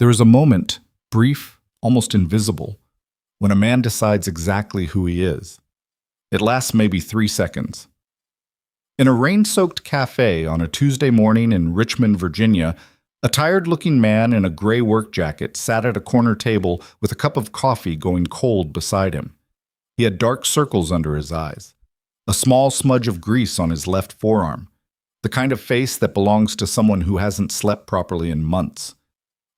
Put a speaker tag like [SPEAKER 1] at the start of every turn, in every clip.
[SPEAKER 1] There is a moment, brief, almost invisible, when a man decides exactly who he is. It lasts maybe 3 seconds. In a rain-soaked cafe on a Tuesday morning in Richmond, Virginia, a tired-looking man in a gray work jacket sat at a corner table with a cup of coffee going cold beside him. He had dark circles under his eyes, a small smudge of grease on his left forearm, the kind of face that belongs to someone who hasn't slept properly in months.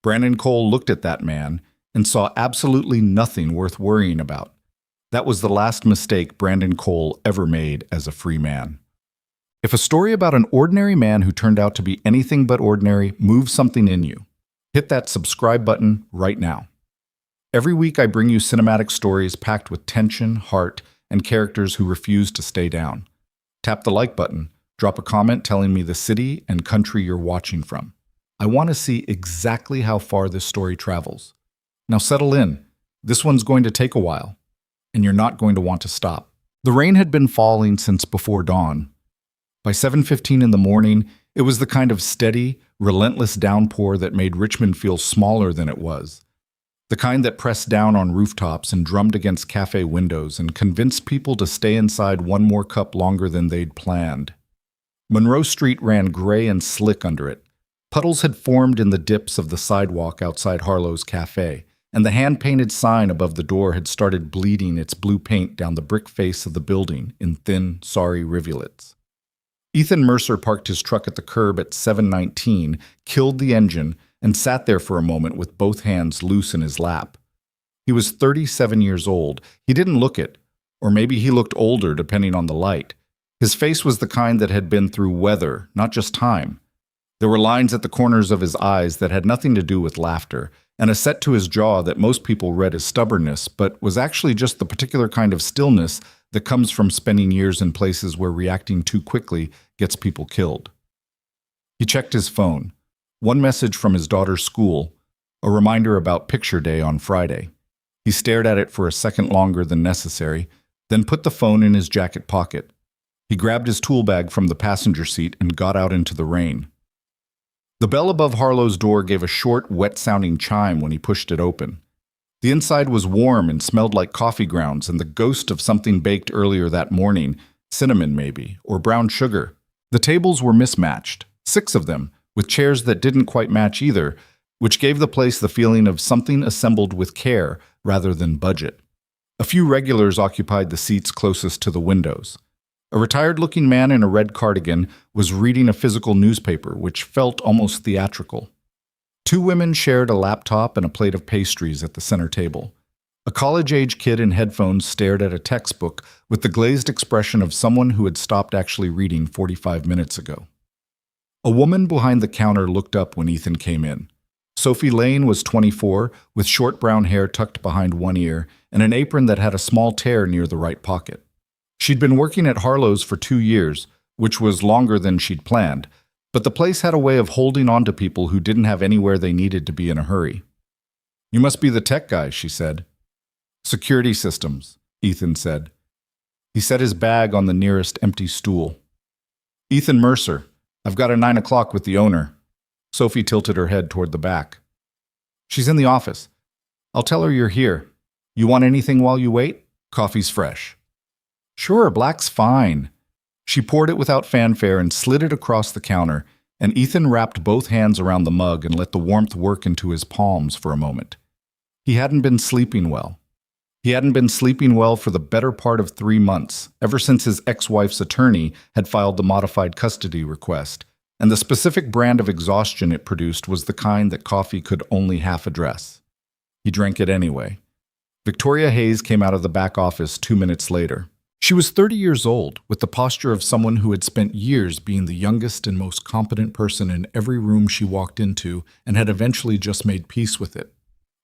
[SPEAKER 1] Brandon Cole looked at that man and saw absolutely nothing worth worrying about. That was the last mistake Brandon Cole ever made as a free man. If a story about an ordinary man who turned out to be anything but ordinary moves something in you, hit that subscribe button right now. Every week I bring you cinematic stories packed with tension, heart, and characters who refuse to stay down. Tap the like button, drop a comment telling me the city and country you're watching from. I want to see exactly how far this story travels. Now settle in. This one's going to take a while, and you're not going to want to stop. The rain had been falling since before dawn. By 7:15 in the morning, it was the kind of steady, relentless downpour that made Richmond feel smaller than it was. The kind that pressed down on rooftops and drummed against cafe windows and convinced people to stay inside one more cup longer than they'd planned. Monroe Street ran gray and slick under it. Puddles had formed in the dips of the sidewalk outside Harlow's Café, and the hand-painted sign above the door had started bleeding its blue paint down the brick face of the building in thin, sorry rivulets. Ethan Mercer parked his truck at the curb at 7:19, killed the engine, and sat there for a moment with both hands loose in his lap. He was 37 years old. He didn't look it, or maybe he looked older depending on the light. His face was the kind that had been through weather, not just time. There were lines at the corners of his eyes that had nothing to do with laughter, and a set to his jaw that most people read as stubbornness, but was actually just the particular kind of stillness that comes from spending years in places where reacting too quickly gets people killed. He checked his phone. One message from his daughter's school, a reminder about picture day on Friday. He stared at it for a second longer than necessary, then put the phone in his jacket pocket. He grabbed his tool bag from the passenger seat and got out into the rain. The bell above Harlow's door gave a short, wet-sounding chime when he pushed it open. The inside was warm and smelled like coffee grounds and the ghost of something baked earlier that morning, cinnamon maybe, or brown sugar. The tables were mismatched, 6 of them, with chairs that didn't quite match either, which gave the place the feeling of something assembled with care rather than budget. A few regulars occupied the seats closest to the windows. A retired-looking man in a red cardigan was reading a physical newspaper, which felt almost theatrical. 2 women shared a laptop and a plate of pastries at the center table. A college-age kid in headphones stared at a textbook with the glazed expression of someone who had stopped actually reading 45 minutes ago. A woman behind the counter looked up when Ethan came in. Sophie Lane was 24, with short brown hair tucked behind one ear and an apron that had a small tear near the right pocket. She'd been working at Harlow's for 2 years, which was longer than she'd planned, but the place had a way of holding on to people who didn't have anywhere they needed to be in a hurry. "You must be the tech guy," she said. "Security systems," Ethan said. He set his bag on the nearest empty stool. "Ethan Mercer. I've got a 9 o'clock with the owner." Sophie tilted her head toward the back. "She's in the office. I'll tell her you're here. You want anything while you wait? Coffee's fresh." "Sure, black's fine." She poured it without fanfare and slid it across the counter, and Ethan wrapped both hands around the mug and let the warmth work into his palms for a moment. He hadn't been sleeping well. He hadn't been sleeping well for the better part of 3 months, ever since his ex-wife's attorney had filed the modified custody request, and the specific brand of exhaustion it produced was the kind that coffee could only half address. He drank it anyway. Victoria Hayes came out of the back office 2 minutes later. She was 30 years old, with the posture of someone who had spent years being the youngest and most competent person in every room she walked into and had eventually just made peace with it.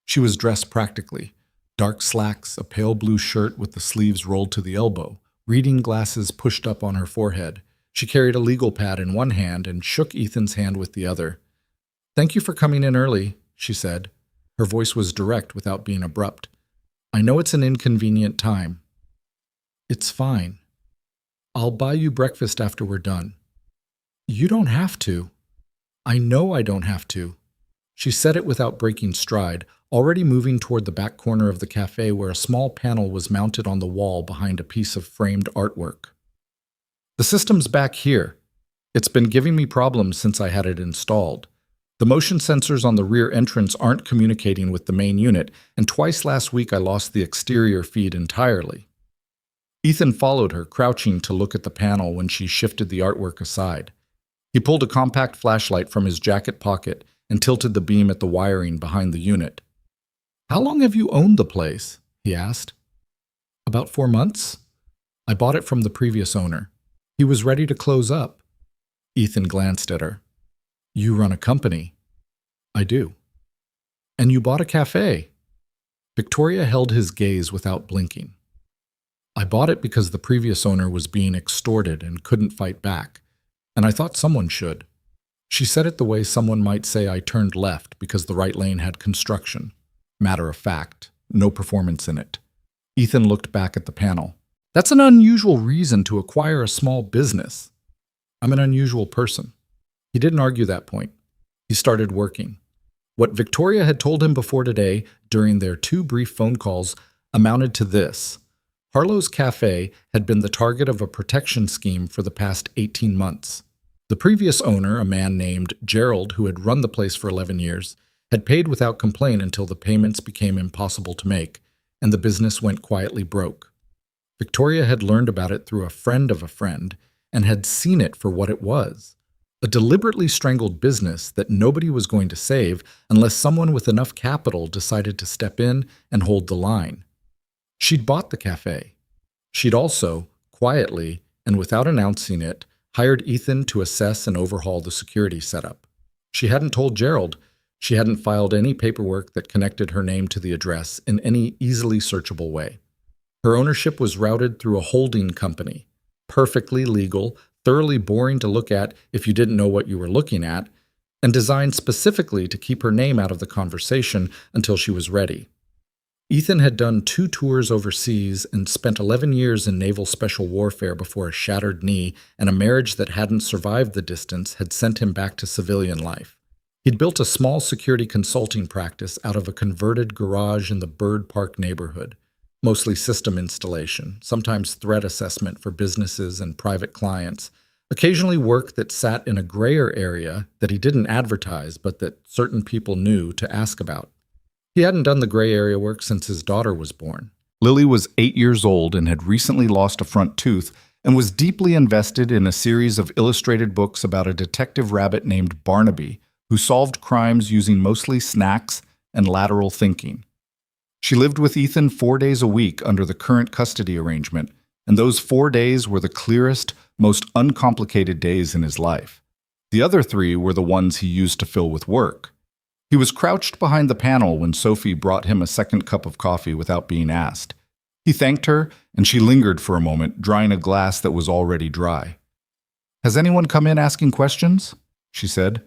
[SPEAKER 1] She was dressed practically. Dark slacks, a pale blue shirt with the sleeves rolled to the elbow, reading glasses pushed up on her forehead. She carried a legal pad in one hand and shook Ethan's hand with the other. "Thank you for coming in early," she said. Her voice was direct without being abrupt. "I know it's an inconvenient time." "It's fine. I'll buy you breakfast after we're done." "You don't have to." "I know I don't have to." She said it without breaking stride, already moving toward the back corner of the cafe where a small panel was mounted on the wall behind a piece of framed artwork. The system's back here. It's been giving me problems since I had it installed. The motion sensors on the rear entrance aren't communicating with the main unit, and twice last week I lost the exterior feed entirely. Ethan followed her, crouching to look at the panel when she shifted the artwork aside. He pulled a compact flashlight from his jacket pocket and tilted the beam at the wiring behind the unit. "How long have you owned the place?" he asked. "About 4 months. I bought it from the previous owner. He was ready to close up." Ethan glanced at her. "You run a company." "I do." "And you bought a cafe." Victoria held his gaze without blinking. "I bought it because the previous owner was being extorted and couldn't fight back, and I thought someone should." She said it the way someone might say I turned left because the right lane had construction. Matter of fact, no performance in it. Ethan looked back at the panel. "That's an unusual reason to acquire a small business." "I'm an unusual person." He didn't argue that point. He started working. What Victoria had told him before today, during their 2 brief phone calls, amounted to this. Harlow's Café had been the target of a protection scheme for the past 18 months. The previous owner, a man named Gerald, who had run the place for 11 years, had paid without complaint until the payments became impossible to make, and the business went quietly broke. Victoria had learned about it through a friend of a friend, and had seen it for what it was. A deliberately strangled business that nobody was going to save unless someone with enough capital decided to step in and hold the line. She'd bought the cafe. She'd also, quietly and without announcing it, hired Ethan to assess and overhaul the security setup. She hadn't told Gerald. She hadn't filed any paperwork that connected her name to the address in any easily searchable way. Her ownership was routed through a holding company, perfectly legal, thoroughly boring to look at if you didn't know what you were looking at, and designed specifically to keep her name out of the conversation until she was ready. Ethan had done 2 tours overseas and spent 11 years in naval special warfare before a shattered knee and a marriage that hadn't survived the distance had sent him back to civilian life. He'd built a small security consulting practice out of a converted garage in the Bird Park neighborhood, mostly system installation, sometimes threat assessment for businesses and private clients, occasionally work that sat in a grayer area that he didn't advertise but that certain people knew to ask about. He hadn't done the gray area work since his daughter was born. Lily was 8 years old and had recently lost a front tooth and was deeply invested in a series of illustrated books about a detective rabbit named Barnaby who solved crimes using mostly snacks and lateral thinking. She lived with Ethan 4 days a week under the current custody arrangement, and those 4 days were the clearest, most uncomplicated days in his life. The other 3 were the ones he used to fill with work. He was crouched behind the panel when Sophie brought him a second cup of coffee without being asked. He thanked her, and she lingered for a moment, drying a glass that was already dry. "Has anyone come in asking questions?" she said.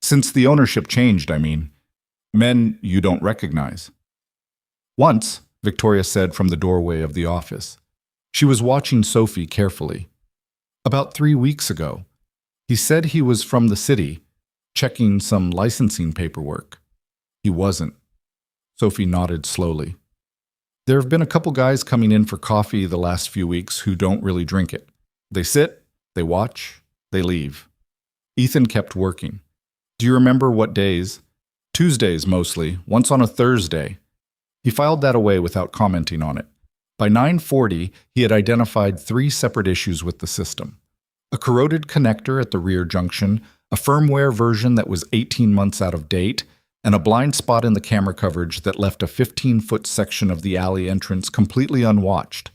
[SPEAKER 1] "Since the ownership changed, I mean. Men you don't recognize." "Once," Victoria said from the doorway of the office. She was watching Sophie carefully. "About 3 weeks ago. He said he was from the city, checking some licensing paperwork." "He wasn't." Sophie nodded slowly. "There have been a couple guys coming in for coffee the last few weeks who don't really drink it. They sit, they watch, they leave." Ethan kept working. "Do you remember what days?" "Tuesdays mostly, once on a Thursday." He filed that away without commenting on it. By 9:40, he had identified 3 separate issues with the system. A corroded connector at the rear junction, a firmware version that was 18 months out of date, and a blind spot in the camera coverage that left a 15-foot section of the alley entrance completely unwatched.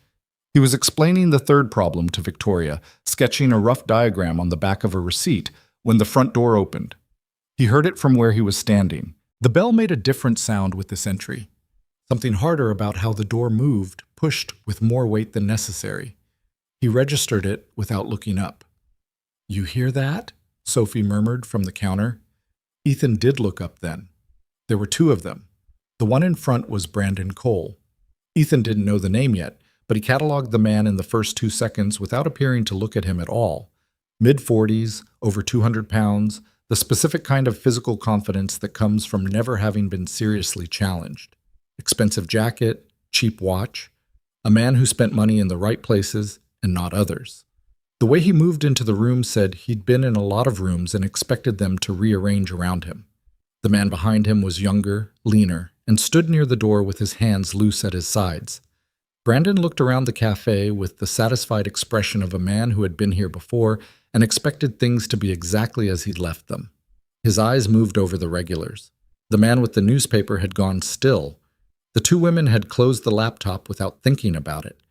[SPEAKER 1] He was explaining the third problem to Victoria, sketching a rough diagram on the back of a receipt, when the front door opened. He heard it from where he was standing. The bell made a different sound with this entry. Something harder about how the door moved, pushed with more weight than necessary. He registered it without looking up. "You hear that?" Sophie murmured from the counter. Ethan did look up then. There were 2 of them. The one in front was Brandon Cole. Ethan didn't know the name yet, but he cataloged the man in the first 2 seconds without appearing to look at him at all. Mid-40s, over 200 pounds, the specific kind of physical confidence that comes from never having been seriously challenged. Expensive jacket, cheap watch, a man who spent money in the right places and not others. The way he moved into the room said he'd been in a lot of rooms and expected them to rearrange around him. The man behind him was younger, leaner, and stood near the door with his hands loose at his sides. Brandon looked around the cafe with the satisfied expression of a man who had been here before and expected things to be exactly as he'd left them. His eyes moved over the regulars. The man with the newspaper had gone still. The two women had closed the laptop without thinking about it.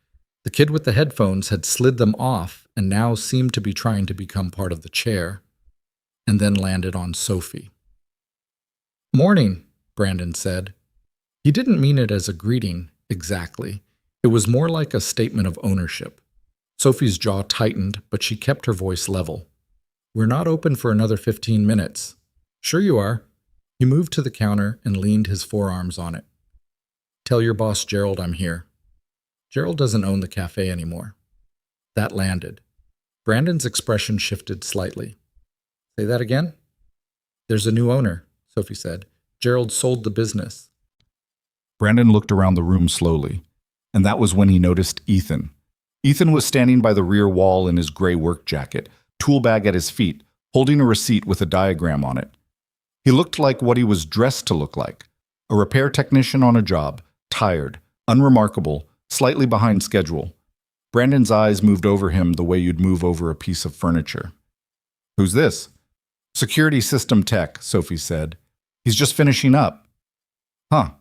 [SPEAKER 1] The kid with the headphones had slid them off and now seemed to be trying to become part of the chair, and then landed on Sophie. "Morning," Brandon said. He didn't mean it as a greeting, exactly. It was more like a statement of ownership. Sophie's jaw tightened, but she kept her voice level. "We're not open for another 15 minutes. "Sure you are." He moved to the counter and leaned his forearms on it. "Tell your boss Gerald I'm here. Gerald doesn't own the cafe anymore." That landed. Brandon's expression shifted slightly. "Say that again?" "There's a new owner," Sophie said. "Gerald sold the business." Brandon looked around the room slowly, and that was when he noticed Ethan. Ethan was standing by the rear wall in his gray work jacket, tool bag at his feet, holding a receipt with a diagram on it. He looked like what he was dressed to look like, a repair technician on a job, tired, unremarkable, slightly behind schedule. Brandon's eyes moved over him the way you'd move over a piece of furniture. "Who's this?" "Security system tech," Sophie said. "He's just finishing up." "Huh."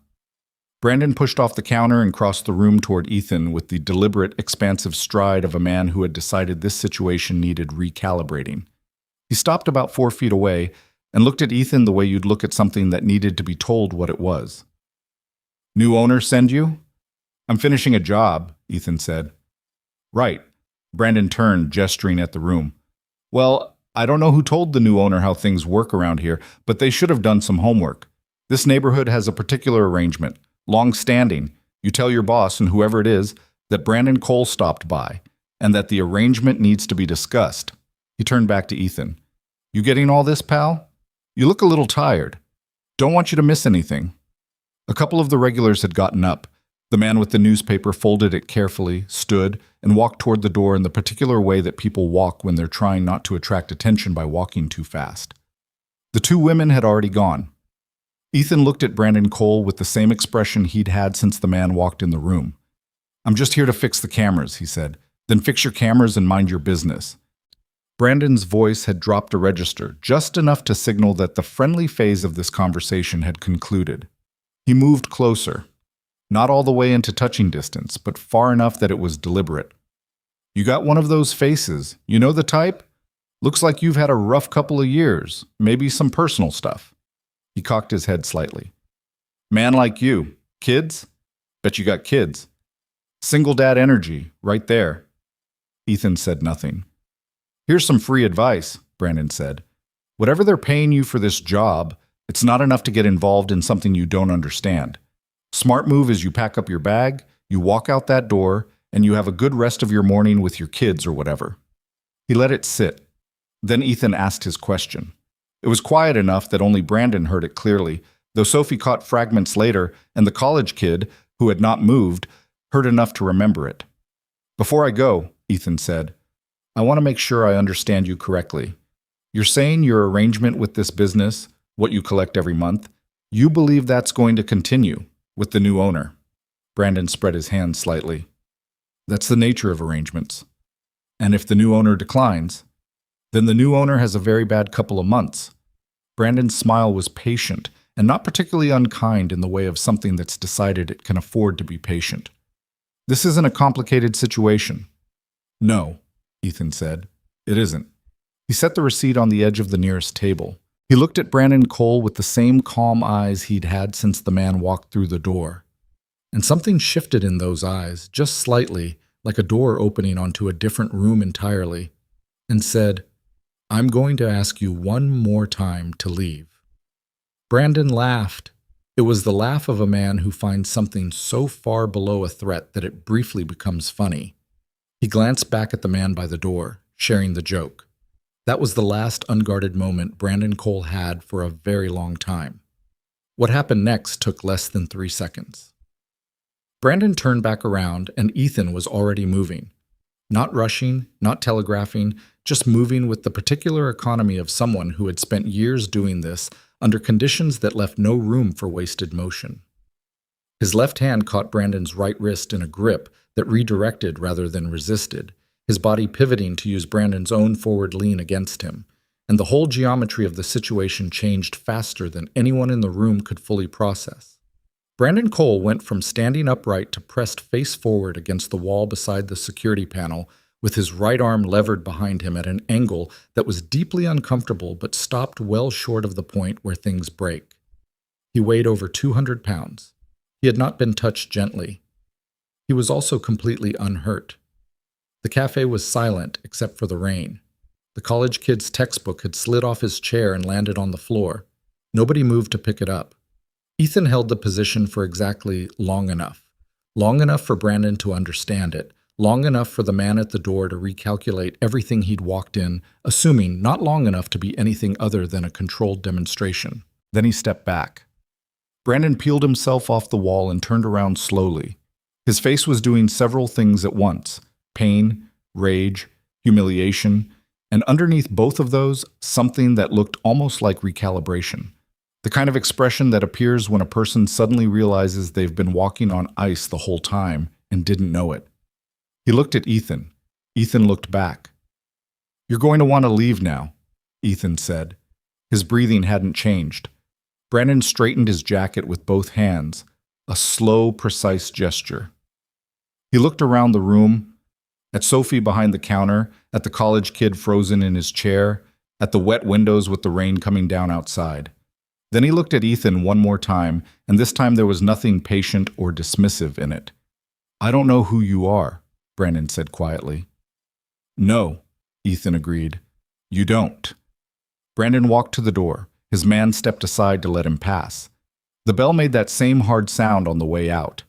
[SPEAKER 1] Brandon pushed off the counter and crossed the room toward Ethan with the deliberate, expansive stride of a man who had decided this situation needed recalibrating. He stopped about 4 feet away and looked at Ethan the way you'd look at something that needed to be told what it was. "New owner send you?" "I'm finishing a job," Ethan said. "Right." Brandon turned, gesturing at the room. "Well, I don't know who told the new owner how things work around here, but they should have done some homework. This neighborhood has a particular arrangement, long-standing. You tell your boss and whoever it is that Brandon Cole stopped by, and that the arrangement needs to be discussed." He turned back to Ethan. "You getting all this, pal? You look a little tired. Don't want you to miss anything." A couple of the regulars had gotten up. The man with the newspaper folded it carefully, stood, and walked toward the door in the particular way that people walk when they're trying not to attract attention by walking too fast. The two women had already gone. Ethan looked at Brandon Cole with the same expression he'd had since the man walked in the room. "I'm just here to fix the cameras," he said. "Then fix your cameras and mind your business." Brandon's voice had dropped a register, just enough to signal that the friendly phase of this conversation had concluded. He moved closer. Not all the way into touching distance, but far enough that it was deliberate. "You got one of those faces. You know the type? Looks like you've had a rough couple of years, maybe some personal stuff." He cocked his head slightly. "Man like you. Kids? Bet you got kids. Single dad energy, right there." Ethan said nothing. "Here's some free advice," Brandon said. "Whatever they're paying you for this job, it's not enough to get involved in something you don't understand. Smart move is you pack up your bag, you walk out that door, and you have a good rest of your morning with your kids or whatever." He let it sit. Then Ethan asked his question. It was quiet enough that only Brandon heard it clearly, though Sophie caught fragments later, and the college kid, who had not moved, heard enough to remember it. "Before I go," Ethan said, "I want to make sure I understand you correctly. You're saying your arrangement with this business, what you collect every month, you believe that's going to continue with the new owner?" Brandon spread his hands slightly. "That's the nature of arrangements. And if the new owner declines, then the new owner has a very bad couple of months." Brandon's smile was patient and not particularly unkind in the way of something that's decided it can afford to be patient. "This isn't a complicated situation." "No," Ethan said. "It isn't." He set the receipt on the edge of the nearest table. He looked at Brandon Cole with the same calm eyes he'd had since the man walked through the door. And something shifted in those eyes, just slightly, like a door opening onto a different room entirely, and said, "I'm going to ask you one more time to leave." Brandon laughed. It was the laugh of a man who finds something so far below a threat that it briefly becomes funny. He glanced back at the man by the door, sharing the joke. That was the last unguarded moment Brandon Cole had for a very long time. What happened next took less than 3 seconds. Brandon turned back around, and Ethan was already moving. Not rushing, not telegraphing, just moving with the particular economy of someone who had spent years doing this under conditions that left no room for wasted motion. His left hand caught Brandon's right wrist in a grip that redirected rather than resisted, his body pivoting to use Brandon's own forward lean against him, and the whole geometry of the situation changed faster than anyone in the room could fully process. Brandon Cole went from standing upright to pressed face forward against the wall beside the security panel, with his right arm levered behind him at an angle that was deeply uncomfortable but stopped well short of the point where things break. He weighed over 200 pounds. He had not been touched gently. He was also completely unhurt. The cafe was silent except for the rain. The college kid's textbook had slid off his chair and landed on the floor. Nobody moved to pick it up. Ethan held the position for exactly long enough for Brandon to understand it, long enough for the man at the door to recalculate everything he'd walked in, assuming not long enough to be anything other than a controlled demonstration. Then he stepped back. Brandon peeled himself off the wall and turned around slowly. His face was doing several things at once: pain, rage, humiliation, and underneath both of those, something that looked almost like recalibration. The kind of expression that appears when a person suddenly realizes they've been walking on ice the whole time and didn't know it. He looked at Ethan. Ethan looked back. "You're going to want to leave now," Ethan said. His breathing hadn't changed. Brandon straightened his jacket with both hands, a slow, precise gesture. He looked around the room, at Sophie behind the counter, at the college kid frozen in his chair, at the wet windows with the rain coming down outside. Then he looked at Ethan one more time, and this time there was nothing patient or dismissive in it. "I don't know who you are," Brandon said quietly. "No," Ethan agreed. "You don't." Brandon walked to the door. His man stepped aside to let him pass. The bell made that same hard sound on the way out.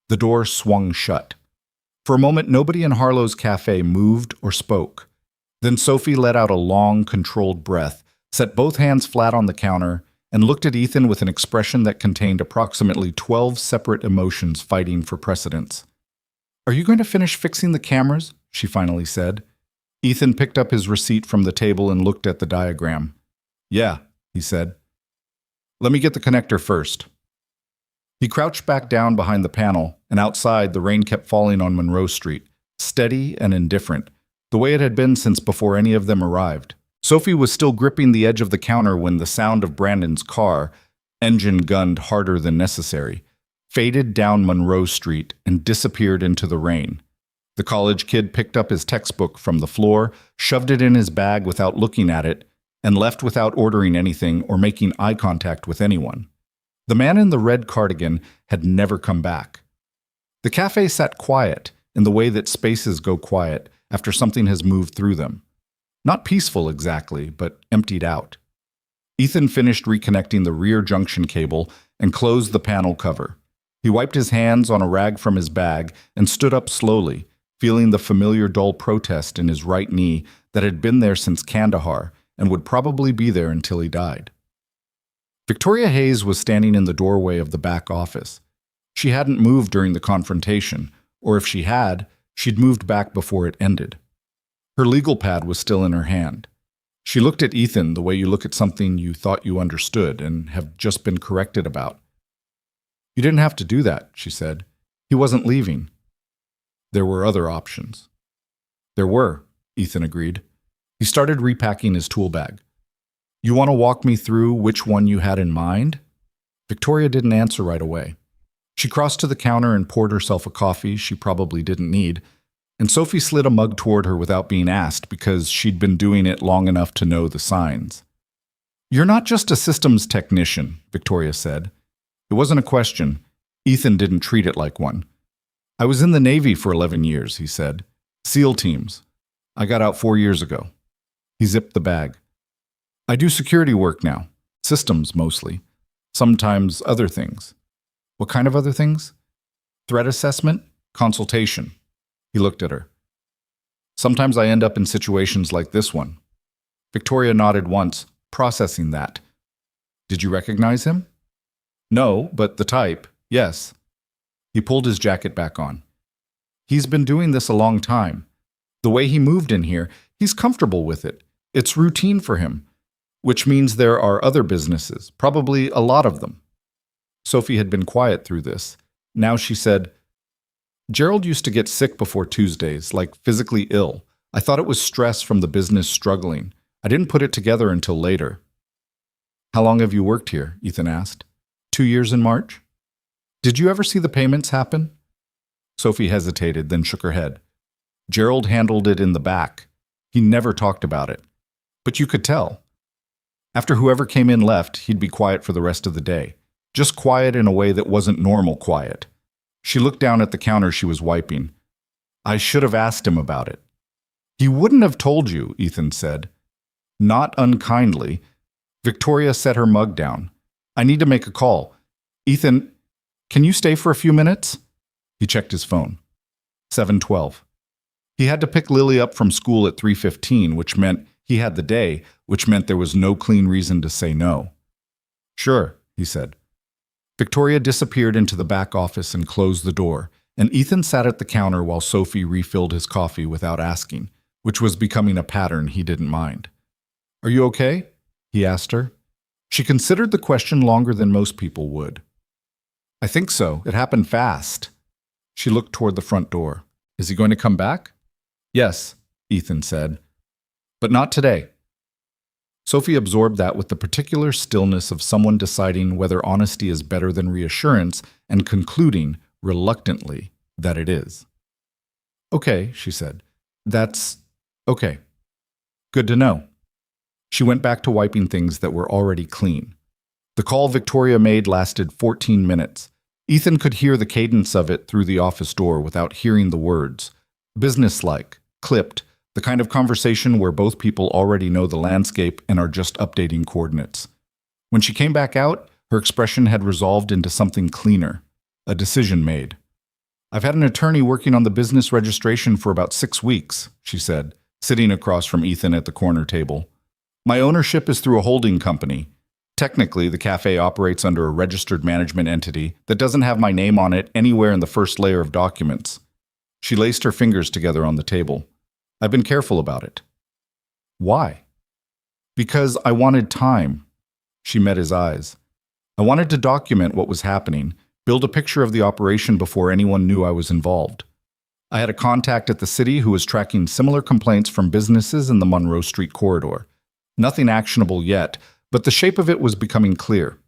[SPEAKER 1] The door swung shut. For a moment, nobody in Harlow's cafe moved or spoke. Then Sophie let out a long, controlled breath, set both hands flat on the counter, and looked at Ethan with an expression that contained approximately 12 separate emotions fighting for precedence. "Are you going to finish fixing the cameras?" she finally said. Ethan picked up his receipt from the table and looked at the diagram. "Yeah," he said. "Let me get the connector first." He crouched back down behind the panel, and outside the rain kept falling on Monroe Street, steady and indifferent, the way it had been since before any of them arrived. Sophie was still gripping the edge of the counter when the sound of Brandon's car, engine gunned harder than necessary, faded down Monroe Street and disappeared into the rain. The college kid picked up his textbook from the floor, shoved it in his bag without looking at it, and left without ordering anything or making eye contact with anyone. The man in the red cardigan had never come back. The cafe sat quiet in the way that spaces go quiet after something has moved through them. Not peaceful exactly, but emptied out. Ethan finished reconnecting the rear junction cable and closed the panel cover. He wiped his hands on a rag from his bag and stood up slowly, feeling the familiar dull protest in his right knee that had been there since Kandahar and would probably be there until he died. Victoria Hayes was standing in the doorway of the back office. She hadn't moved during the confrontation, or if she had, she'd moved back before it ended. Her legal pad was still in her hand. She looked at Ethan the way you look at something you thought you understood and have just been corrected about. "You didn't have to do that," she said. "He wasn't leaving." There were other options. There were, Ethan agreed. He started repacking his tool bag. "You want to walk me through which one you had in mind?" Victoria didn't answer right away. She crossed to the counter and poured herself a coffee she probably didn't need, and Sophie slid a mug toward her without being asked because she'd been doing it long enough to know the signs. "You're not just a systems technician," Victoria said. It wasn't a question. Ethan didn't treat it like one. "I was in the Navy for 11 years, he said. SEAL teams. I got out 4 years ago." He zipped the bag. "I do security work now. Systems, mostly. Sometimes other things." "What kind of other things?" "Threat assessment, consultation." He looked at her. "Sometimes I end up in situations like this one." Victoria nodded once, processing that. Did you recognize him? No, but the type, yes. He pulled his jacket back on. He's been doing this a long time. The way he moved in here, he's comfortable with it. It's routine for him, which means there are other businesses, probably a lot of them. Sophie had been quiet through this. Now she said, Gerald used to get sick before Tuesdays, like physically ill. I thought it was stress from the business struggling. I didn't put it together until later. How long have you worked here? Ethan asked. 2 years in March? Did you ever see the payments happen? Sophie hesitated, then shook her head. Gerald handled it in the back. He never talked about it. But you could tell. After whoever came in left, he'd be quiet for the rest of the day. Just quiet in a way that wasn't normal quiet. She looked down at the counter she was wiping. I should have asked him about it. He wouldn't have told you, Ethan said. Not unkindly. Victoria set her mug down. I need to make a call. Ethan, can you stay for a few minutes? He checked his phone. 7:12. He had to pick Lily up from school at 3:15, which meant he had the day, which meant there was no clean reason to say no. Sure, he said. Victoria disappeared into the back office and closed the door, and Ethan sat at the counter while Sophie refilled his coffee without asking, which was becoming a pattern he didn't mind. Are you okay? He asked her. She considered the question longer than most people would. I think so. It happened fast. She looked toward the front door. Is he going to come back? Yes, Ethan said. But not today. Sophie absorbed that with the particular stillness of someone deciding whether honesty is better than reassurance and concluding, reluctantly, that it is. Okay, she said. That's okay. Good to know. She went back to wiping things that were already clean. The call Victoria made lasted 14 minutes. Ethan could hear the cadence of it through the office door without hearing the words. Businesslike, clipped, the kind of conversation where both people already know the landscape and are just updating coordinates. When she came back out, her expression had resolved into something cleaner, a decision made. I've had an attorney working on the business registration for about 6 weeks, she said, sitting across from Ethan at the corner table. My ownership is through a holding company. Technically, the cafe operates under a registered management entity that doesn't have my name on it anywhere in the first layer of documents. She laced her fingers together on the table. I've been careful about it. Why? Because I wanted time. She met his eyes. I wanted to document what was happening, build a picture of the operation before anyone knew I was involved. I had a contact at the city who was tracking similar complaints from businesses in the Monroe Street corridor. Nothing actionable yet, but the shape of it was becoming clear.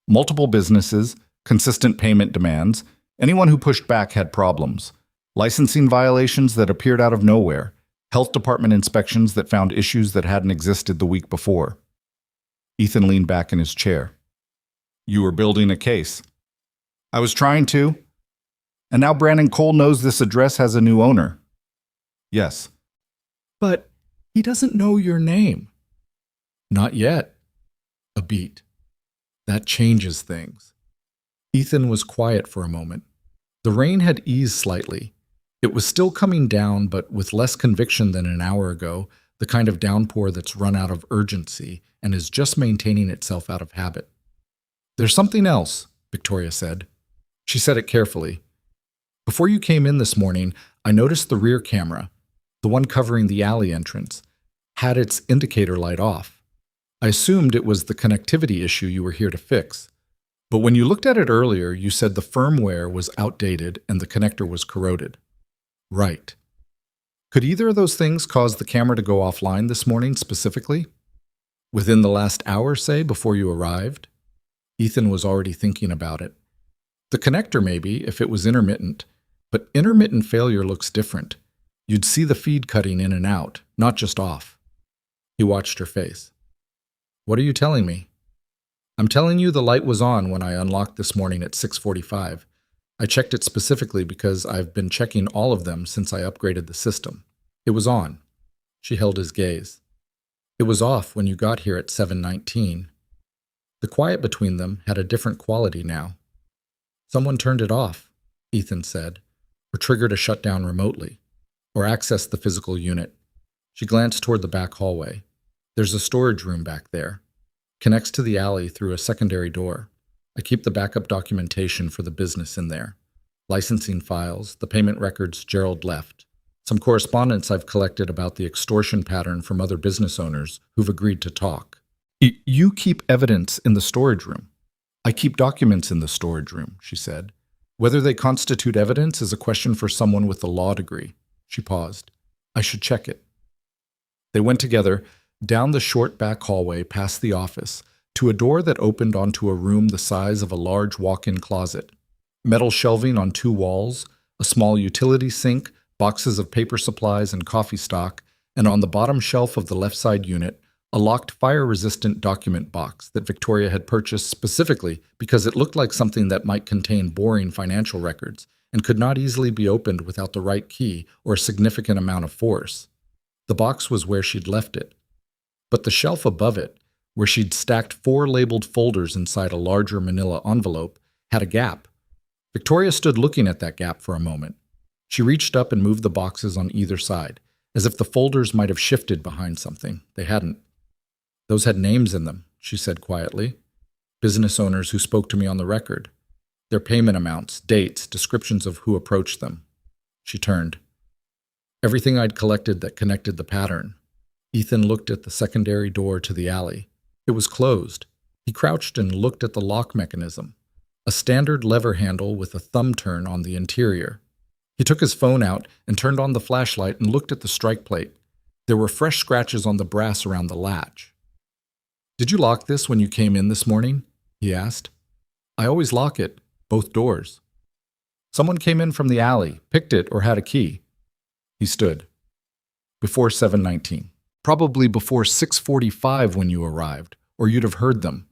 [SPEAKER 1] Multiple businesses, consistent payment demands, anyone who pushed back had problems. Licensing violations that appeared out of nowhere. Health department inspections that found issues that hadn't existed the week before. Ethan leaned back in his chair. You were building a case. I was trying to. And now Brandon Cole knows this address has a new owner. Yes. But he doesn't know your name. Not yet. A beat. That changes things. Ethan was quiet for a moment. The rain had eased slightly. It was still coming down, but with less conviction than an hour ago, the kind of downpour that's run out of urgency and is just maintaining itself out of habit. There's something else, Victoria said. She said it carefully. Before you came in this morning, I noticed the rear camera, the one covering the alley entrance, had its indicator light off. I assumed it was the connectivity issue you were here to fix. But when you looked at it earlier, you said the firmware was outdated and the connector was corroded. Right. Could either of those things cause the camera to go offline this morning specifically? Within the last hour, say, before you arrived? Ethan was already thinking about it. The connector maybe, if it was intermittent, but intermittent failure looks different. You'd see the feed cutting in and out, not just off. He watched her face. What are you telling me? I'm telling you the light was on when I unlocked this morning at 6:45. I checked it specifically because I've been checking all of them since I upgraded the system. It was on. She held his gaze. It was off when you got here at 7:19. The quiet between them had a different quality now. Someone turned it off, Ethan said, or triggered a shutdown remotely, or accessed the physical unit. She glanced toward the back hallway. There's a storage room back there. Connects to the alley through a secondary door. I keep the backup documentation for the business in there. Licensing files, the payment records Gerald left. Some correspondence I've collected about the extortion pattern from other business owners who've agreed to talk. You keep evidence in the storage room. I keep documents in the storage room, she said. Whether they constitute evidence is a question for someone with a law degree. She paused. I should check it. They went together, down the short back hallway past the office, to a door that opened onto a room the size of a large walk-in closet. Metal shelving on 2 walls, a small utility sink, boxes of paper supplies and coffee stock, and on the bottom shelf of the left side unit, a locked fire-resistant document box that Victoria had purchased specifically because it looked like something that might contain boring financial records and could not easily be opened without the right key or a significant amount of force. The box was where she'd left it. But the shelf above it, where she'd stacked 4 labeled folders inside a larger manila envelope, had a gap. Victoria stood looking at that gap for a moment. She reached up and moved the boxes on either side, as if the folders might have shifted behind something. They hadn't. Those had names in them, she said quietly. Business owners who spoke to me on the record. Their payment amounts, dates, descriptions of who approached them. She turned. Everything I'd collected that connected the pattern. Ethan looked at the secondary door to the alley. It was closed. He crouched and looked at the lock mechanism, a standard lever handle with a thumb turn on the interior. He took his phone out and turned on the flashlight and looked at the strike plate. There were fresh scratches on the brass around the latch. "Did you lock this when you came in this morning?" he asked. "I always lock it, both doors." "Someone came in from the alley, picked it, or had a key." He stood. "Before 7:19. Probably before 6:45 when you arrived, or you'd have heard them."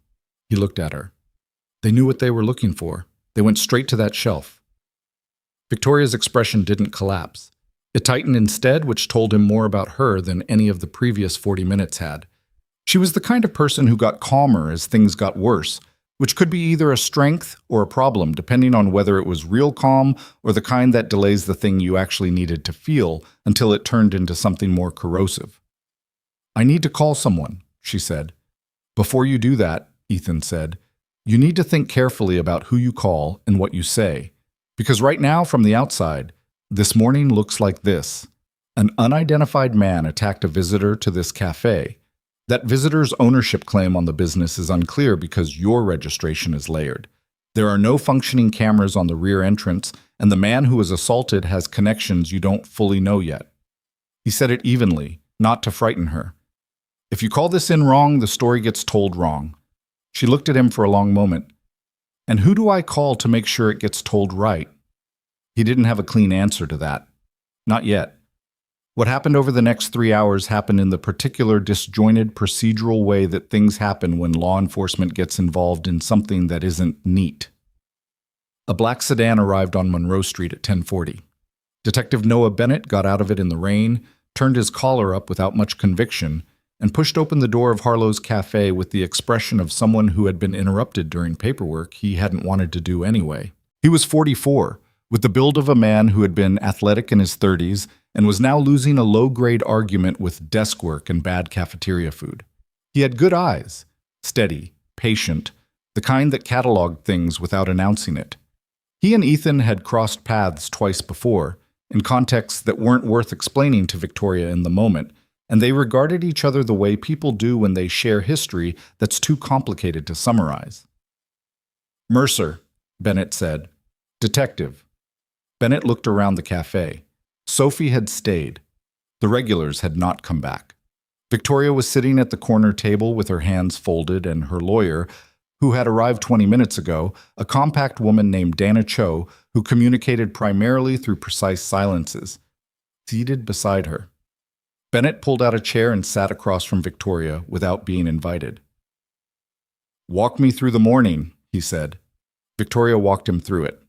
[SPEAKER 1] He looked at her. "They knew what they were looking for. They went straight to that shelf." Victoria's expression didn't collapse. It tightened instead, which told him more about her than any of the previous 40 minutes had. She was the kind of person who got calmer as things got worse, which could be either a strength or a problem, depending on whether it was real calm or the kind that delays the thing you actually needed to feel until it turned into something more corrosive. "I need to call someone," she said. "Before you do that," Ethan said, "you need to think carefully about who you call and what you say. Because right now, from the outside, this morning looks like this. An unidentified man attacked a visitor to this cafe. That visitor's ownership claim on the business is unclear because your registration is layered. There are no functioning cameras on the rear entrance, and the man who was assaulted has connections you don't fully know yet." He said it evenly, not to frighten her. "If you call this in wrong, the story gets told wrong." She looked at him for a long moment. "And who do I call to make sure it gets told right?" He didn't have a clean answer to that. Not yet. What happened over the next 3 hours happened in the particular disjointed procedural way that things happen when law enforcement gets involved in something that isn't neat. A black sedan arrived on Monroe Street at 10:40. Detective Noah Bennett got out of it in the rain, turned his collar up without much conviction, and pushed open the door of Harlow's Café with the expression of someone who had been interrupted during paperwork he hadn't wanted to do anyway. He was 44, with the build of a man who had been athletic in his 30s and was now losing a low-grade argument with desk work and bad cafeteria food. He had good eyes, steady, patient, the kind that cataloged things without announcing it. He and Ethan had crossed paths twice before, in contexts that weren't worth explaining to Victoria in the moment, and they regarded each other the way people do when they share history that's too complicated to summarize. "Mercer," Bennett said. "Detective." Bennett looked around the cafe. Sophie had stayed. The regulars had not come back. Victoria was sitting at the corner table with her hands folded, and her lawyer, who had arrived 20 minutes ago, a compact woman named Dana Cho, who communicated primarily through precise silences, seated beside her. Bennett pulled out a chair and sat across from Victoria without being invited. "Walk me through the morning," he said. Victoria walked him through it.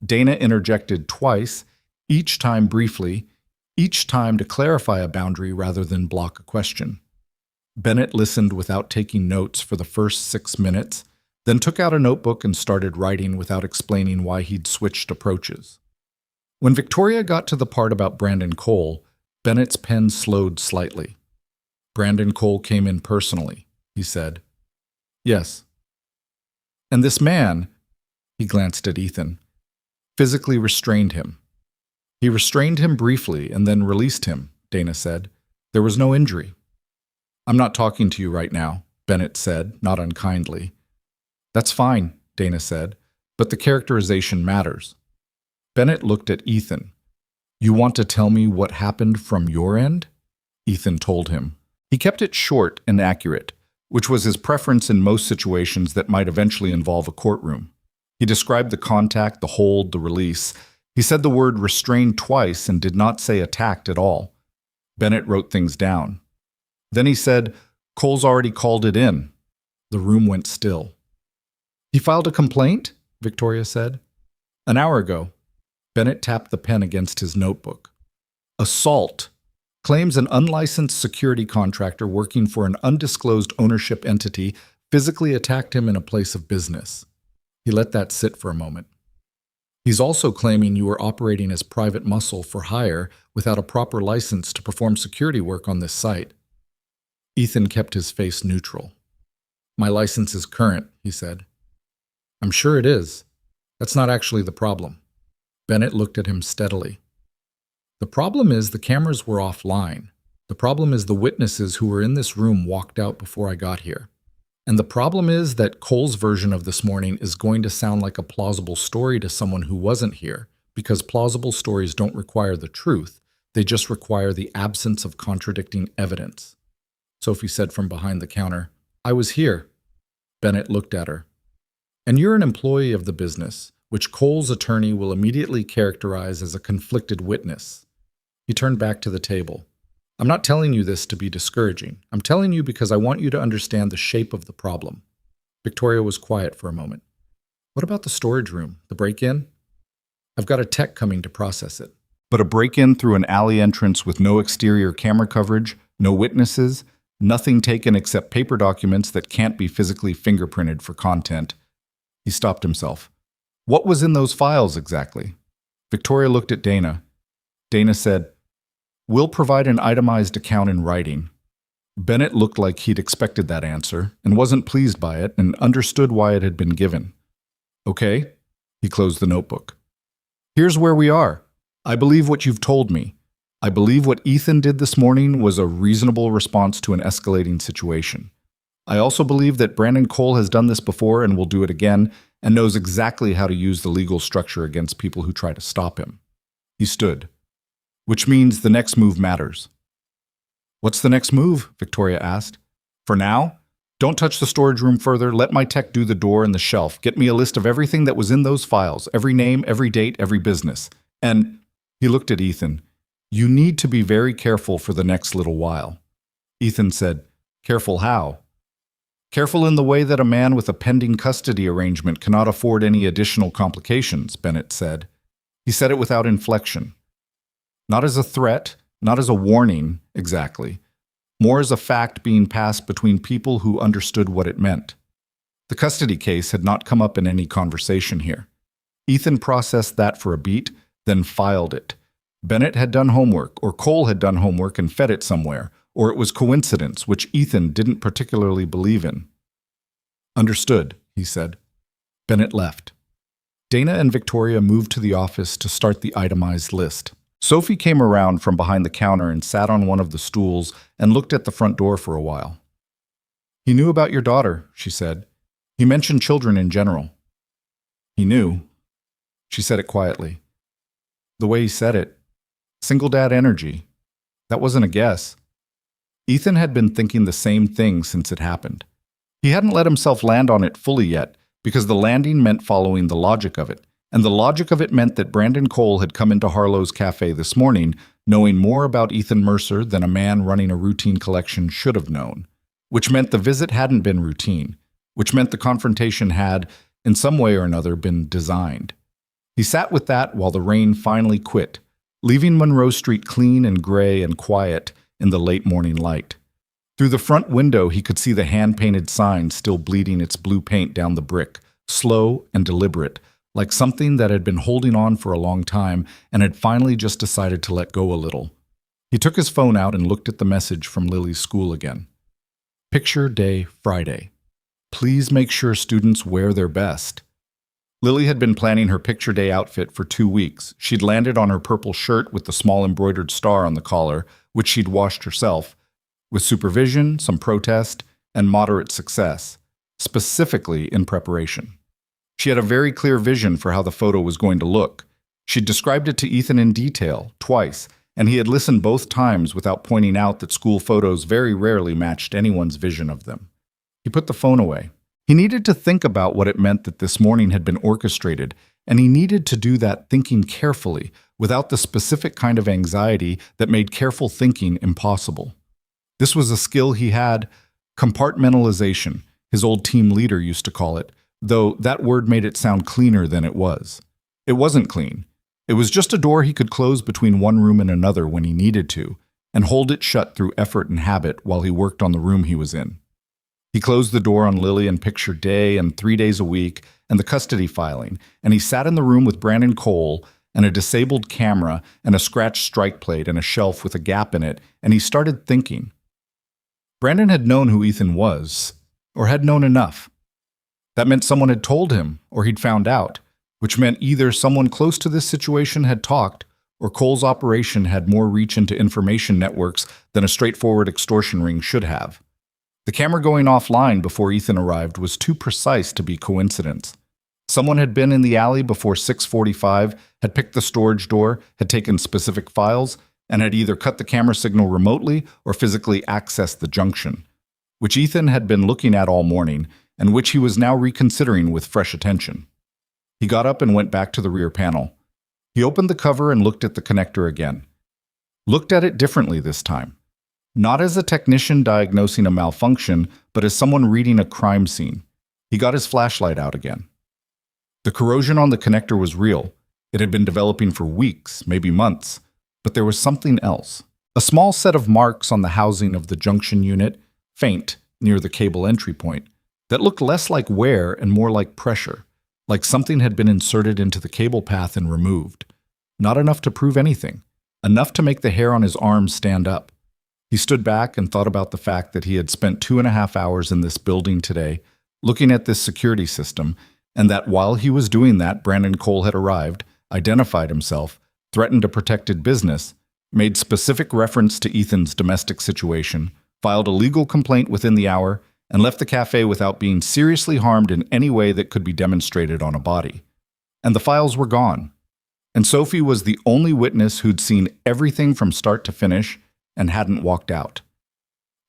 [SPEAKER 1] Dana interjected twice, each time briefly, each time to clarify a boundary rather than block a question. Bennett listened without taking notes for the first 6 minutes, then took out a notebook and started writing without explaining why he'd switched approaches. When Victoria got to the part about Brandon Cole, Bennett's pen slowed slightly. Brandon Cole came in personally, he said. Yes. And this man, he glanced at Ethan, physically restrained him. He restrained him briefly and then released him, Dana said. There was no injury. I'm not talking to you right now, Bennett said, not unkindly. That's fine, Dana said, but the characterization matters. Bennett looked at Ethan. You want to tell me what happened from your end? Ethan told him. He kept it short and accurate, which was his preference in most situations that might eventually involve a courtroom. He described the contact, the hold, the release. He said the word restrained twice and did not say attacked at all. Bennett wrote things down. Then he said, Cole's already called it in. The room went still. He filed a complaint? Victoria said. An hour ago. Bennett tapped the pen against his notebook. Assault. Claims an unlicensed security contractor working for an undisclosed ownership entity physically attacked him in a place of business. He let that sit for a moment. He's also claiming you were operating as private muscle for hire without a proper license to perform security work on this site. Ethan kept his face neutral. My license is current, he said. I'm sure it is. That's not actually the problem. Bennett looked at him steadily. The problem is the cameras were offline. The problem is the witnesses who were in this room walked out before I got here. And the problem is that Cole's version of this morning is going to sound like a plausible story to someone who wasn't here, because plausible stories don't require the truth, they just require the absence of contradicting evidence. Sophie said from behind the counter, I was here. Bennett looked at her. And you're an employee of the business, which Cole's attorney will immediately characterize as a conflicted witness. He turned back to the table. I'm not telling you this to be discouraging. I'm telling you because I want you to understand the shape of the problem. Victoria was quiet for a moment. What about the storage room, the break-in? I've got a tech coming to process it. But a break-in through an alley entrance with no exterior camera coverage, no witnesses, nothing taken except paper documents that can't be physically fingerprinted for content. He stopped himself. What was in those files exactly? Victoria looked at Dana. Dana said, We'll provide an itemized account in writing. Bennett looked like he'd expected that answer and wasn't pleased by it and understood why it had been given. Okay, he closed the notebook. Here's where we are. I believe what you've told me. I believe what Ethan did this morning was a reasonable response to an escalating situation. I also believe that Brandon Cole has done this before and will do it again and knows exactly how to use the legal structure against people who try to stop him. He stood. Which means the next move matters. What's the next move? Victoria asked. For now, don't touch the storage room further. Let my tech do the door and the shelf. Get me a list of everything that was in those files, every name, every date, every business. And he looked at Ethan. You need to be very careful for the next little while. Ethan said, Careful how? Careful in the way that a man with a pending custody arrangement cannot afford any additional complications, Bennett said. He said it without inflection. Not as a threat, not as a warning, exactly. More as a fact being passed between people who understood what it meant. The custody case had not come up in any conversation here. Ethan processed that for a beat, then filed it. Bennett had done homework, or Cole had done homework and fed it somewhere, or it was coincidence, which Ethan didn't particularly believe in. Understood, he said. Bennett left. Dana and Victoria moved to the office to start the itemized list. Sophie came around from behind the counter and sat on one of the stools and looked at the front door for a while. He knew about your daughter, she said. He mentioned children in general. He knew. She said it quietly. The way he said it. Single dad energy. That wasn't a guess. Ethan had been thinking the same thing since it happened. He hadn't let himself land on it fully yet, because the landing meant following the logic of it. And the logic of it meant that Brandon Cole had come into Harlow's Café this morning, knowing more about Ethan Mercer than a man running a routine collection should have known. Which meant the visit hadn't been routine. Which meant the confrontation had, in some way or another, been designed. He sat with that while the rain finally quit, leaving Monroe Street clean and gray and quiet in the late morning light. Through the front window, he could see the hand-painted sign still bleeding its blue paint down the brick, slow and deliberate, like something that had been holding on for a long time and had finally just decided to let go a little. He took his phone out and looked at the message from Lily's school again. Picture Day Friday. Please make sure students wear their best. Lily had been planning her picture day outfit for 2 weeks. She'd landed on her purple shirt with the small embroidered star on the collar, which she'd washed herself, with supervision, some protest, and moderate success, specifically in preparation. She had a very clear vision for how the photo was going to look. She'd described it to Ethan in detail, twice, and he had listened both times without pointing out that school photos very rarely matched anyone's vision of them. He put the phone away. He needed to think about what it meant that this morning had been orchestrated, and he needed to do that thinking carefully, without the specific kind of anxiety that made careful thinking impossible. This was a skill he had, compartmentalization, his old team leader used to call it, though that word made it sound cleaner than it was. It wasn't clean. It was just a door he could close between one room and another when he needed to, and hold it shut through effort and habit while he worked on the room he was in. He closed the door on Lily and picture day and 3 days a week and the custody filing, and he sat in the room with Brandon Cole and a disabled camera and a scratched strike plate and a shelf with a gap in it, and he started thinking. Brandon had known who Ethan was, or had known enough. That meant someone had told him, or he'd found out, which meant either someone close to this situation had talked, or Cole's operation had more reach into information networks than a straightforward extortion ring should have. The camera going offline before Ethan arrived was too precise to be coincidence. Someone had been in the alley before 6:45, had picked the storage door, had taken specific files, and had either cut the camera signal remotely or physically accessed the junction, which Ethan had been looking at all morning, and which he was now reconsidering with fresh attention. He got up and went back to the rear panel. He opened the cover and looked at the connector again. Looked at it differently this time. Not as a technician diagnosing a malfunction, but as someone reading a crime scene. He got his flashlight out again. The corrosion on the connector was real. It had been developing for weeks, maybe months. But there was something else. A small set of marks on the housing of the junction unit, faint, near the cable entry point, that looked less like wear and more like pressure, like something had been inserted into the cable path and removed. Not enough to prove anything. Enough to make the hair on his arms stand up. He stood back and thought about the fact that he had spent 2.5 hours in this building today, looking at this security system, and that while he was doing that, Brandon Cole had arrived, identified himself, threatened a protected business, made specific reference to Ethan's domestic situation, filed a legal complaint within the hour, and left the cafe without being seriously harmed in any way that could be demonstrated on a body. And the files were gone. And Sophie was the only witness who'd seen everything from start to finish and hadn't walked out.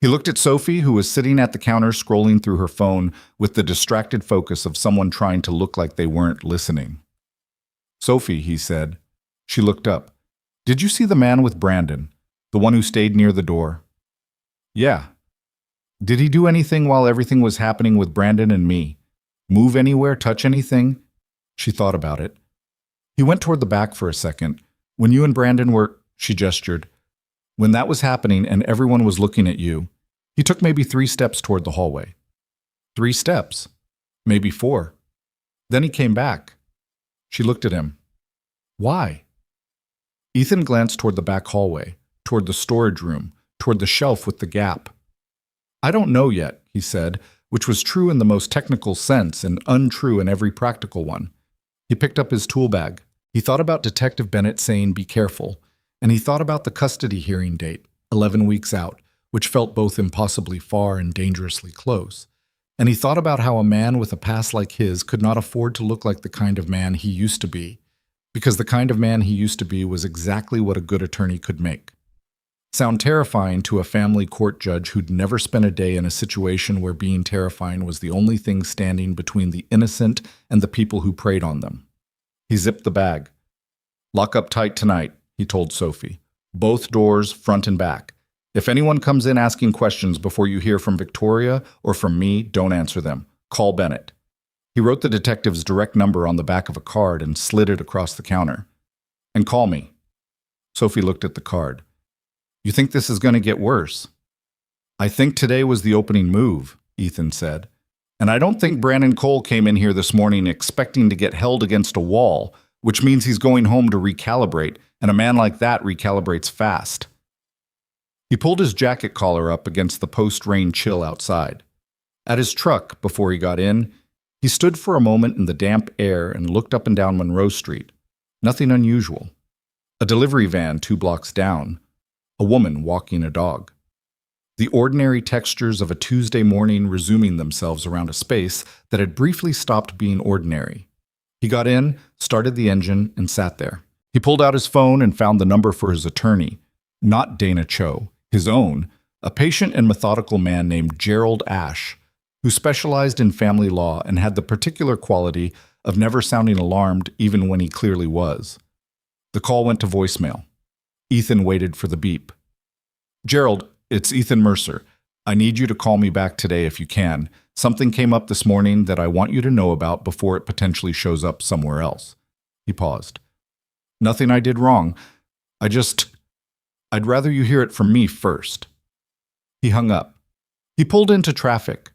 [SPEAKER 1] He looked at Sophie, who was sitting at the counter scrolling through her phone with the distracted focus of someone trying to look like they weren't listening. "Sophie," he said. She looked up. "Did you see the man with Brandon, the one who stayed near the door?" "Yeah." "Did he do anything while everything was happening with Brandon and me? Move anywhere, touch anything?" She thought about it. "He went toward the back for a second. When you and Brandon were," she gestured, "when that was happening and everyone was looking at you, he took maybe 3 steps toward the hallway." 3 steps? Maybe 4. Then he came back. She looked at him. "Why?" Ethan glanced toward the back hallway, toward the storage room, toward the shelf with the gap. "I don't know yet," he said, which was true in the most technical sense and untrue in every practical one. He picked up his tool bag. He thought about Detective Bennett saying, "Be careful," and he thought about the custody hearing date, 11 weeks out, which felt both impossibly far and dangerously close. And he thought about how a man with a past like his could not afford to look like the kind of man he used to be, because the kind of man he used to be was exactly what a good attorney could make. Sound terrifying to a family court judge who'd never spent a day in a situation where being terrifying was the only thing standing between the innocent and the people who preyed on them. He zipped the bag. "Lock up tight tonight," he told Sophie. "Both doors, front and back. If anyone comes in asking questions before you hear from Victoria or from me, don't answer them. Call Bennett." He wrote the detective's direct number on the back of a card and slid it across the counter. "And call me." Sophie looked at the card. "You think this is going to get worse?" "I think today was the opening move," Ethan said. "And I don't think Brandon Cole came in here this morning expecting to get held against a wall, which means he's going home to recalibrate, and a man like that recalibrates fast." He pulled his jacket collar up against the post-rain chill outside. At his truck, before he got in, he stood for a moment in the damp air and looked up and down Monroe Street. Nothing unusual. A delivery van 2 blocks down. A woman walking a dog. The ordinary textures of a Tuesday morning resuming themselves around a space that had briefly stopped being ordinary. He got in, started the engine, and sat there. He pulled out his phone and found the number for his attorney. Not Dana Cho, his own, a patient and methodical man named Gerald Ash, who specialized in family law and had the particular quality of never sounding alarmed even when he clearly was. The call went to voicemail. Ethan waited for the beep. "Gerald, it's Ethan Mercer. I need you to call me back today if you can. Something came up this morning that I want you to know about before it potentially shows up somewhere else." He paused. "Nothing I did wrong. I'd rather you hear it from me first." He hung up. He pulled into traffic.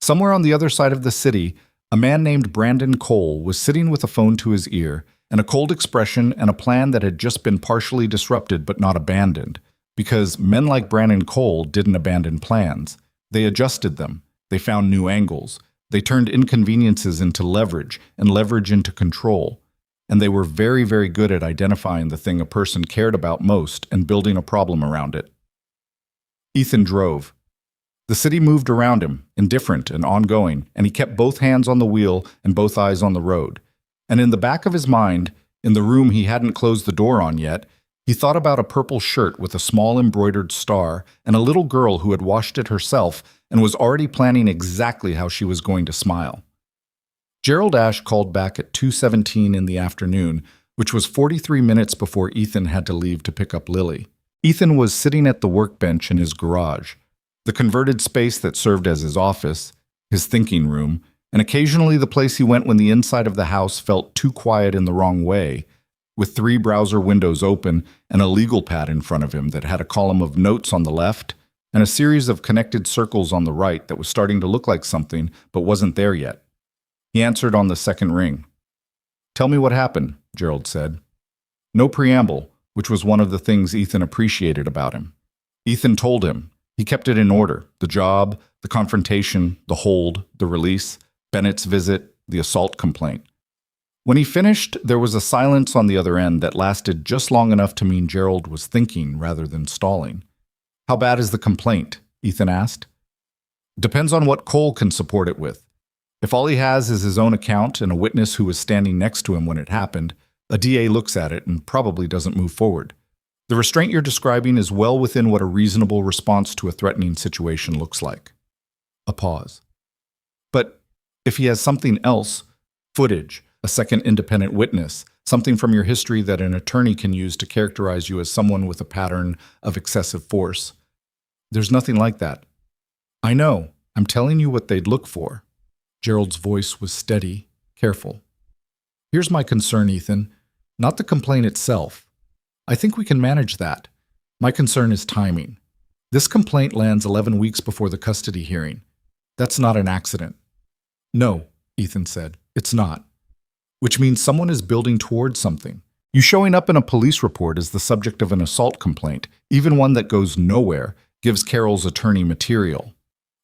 [SPEAKER 1] Somewhere on the other side of the city, a man named Brandon Cole was sitting with a phone to his ear and a cold expression and a plan that had just been partially disrupted but not abandoned, because men like Brandon Cole didn't abandon plans. They adjusted them. They found new angles. They turned inconveniences into leverage and leverage into control. And they were very, very good at identifying the thing a person cared about most and building a problem around it. Ethan drove. The city moved around him, indifferent and ongoing, and he kept both hands on the wheel and both eyes on the road. And in the back of his mind, in the room he hadn't closed the door on yet, he thought about a purple shirt with a small embroidered star and a little girl who had washed it herself and was already planning exactly how she was going to smile. Gerald Ash called back at 2:17 in the afternoon, which was 43 minutes before Ethan had to leave to pick up Lily. Ethan was sitting at the workbench in his garage, the converted space that served as his office, his thinking room, and occasionally the place he went when the inside of the house felt too quiet in the wrong way, with 3 browser windows open and a legal pad in front of him that had a column of notes on the left and a series of connected circles on the right that was starting to look like something but wasn't there yet. He answered on the second ring. "Tell me what happened," Gerald said. No preamble, which was one of the things Ethan appreciated about him. Ethan told him. He kept it in order: the job, the confrontation, the hold, the release, Bennett's visit, the assault complaint. When he finished, there was a silence on the other end that lasted just long enough to mean Gerald was thinking rather than stalling. "How bad is the complaint?" Ethan asked. "Depends on what Cole can support it with. If all he has is his own account and a witness who was standing next to him when it happened, a DA looks at it and probably doesn't move forward. The restraint you're describing is well within what a reasonable response to a threatening situation looks like." A pause. "But if he has something else, footage, a second independent witness, something from your history that an attorney can use to characterize you as someone with a pattern of excessive force. There's nothing like that." "I know. I'm telling you what they'd look for." Gerald's voice was steady, careful. "Here's my concern, Ethan. Not the complaint itself. I think we can manage that. My concern is timing. This complaint lands 11 weeks before the custody hearing. That's not an accident." "No," Ethan said, "it's not. Which means someone is building towards something. You showing up in a police report as the subject of an assault complaint, even one that goes nowhere, gives Carol's attorney material.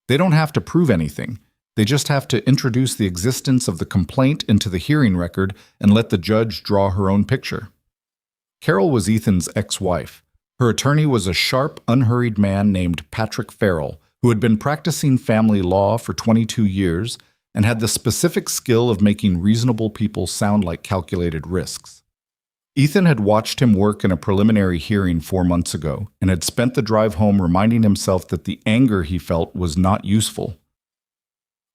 [SPEAKER 1] They don't have to prove anything. They just have to introduce the existence of the complaint into the hearing record and let the judge draw her own picture." Carol was Ethan's ex-wife. Her attorney was a sharp, unhurried man named Patrick Farrell, who had been practicing family law for 22 years and had the specific skill of making reasonable people sound like calculated risks. Ethan had watched him work in a preliminary hearing 4 months ago and had spent the drive home reminding himself that the anger he felt was not useful.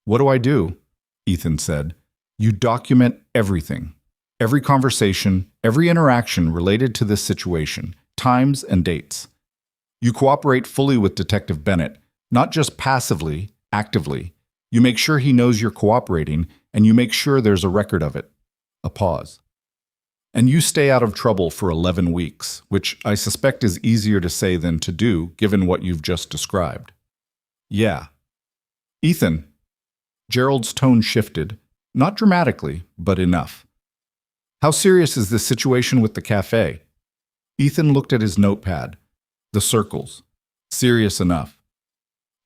[SPEAKER 1] "What do I do?" Ethan said. "You document everything. Every conversation, every interaction related to this situation, times and dates. You cooperate fully with Detective Bennett, not just passively, actively. You make sure he knows you're cooperating, and you make sure there's a record of it." A pause. "And you stay out of trouble for 11 weeks, which I suspect is easier to say than to do, given what you've just described." "Yeah." "Ethan." Gerald's tone shifted, not dramatically, but enough. "How serious is this situation with the cafe?" Ethan looked at his notepad. The circles. Serious enough.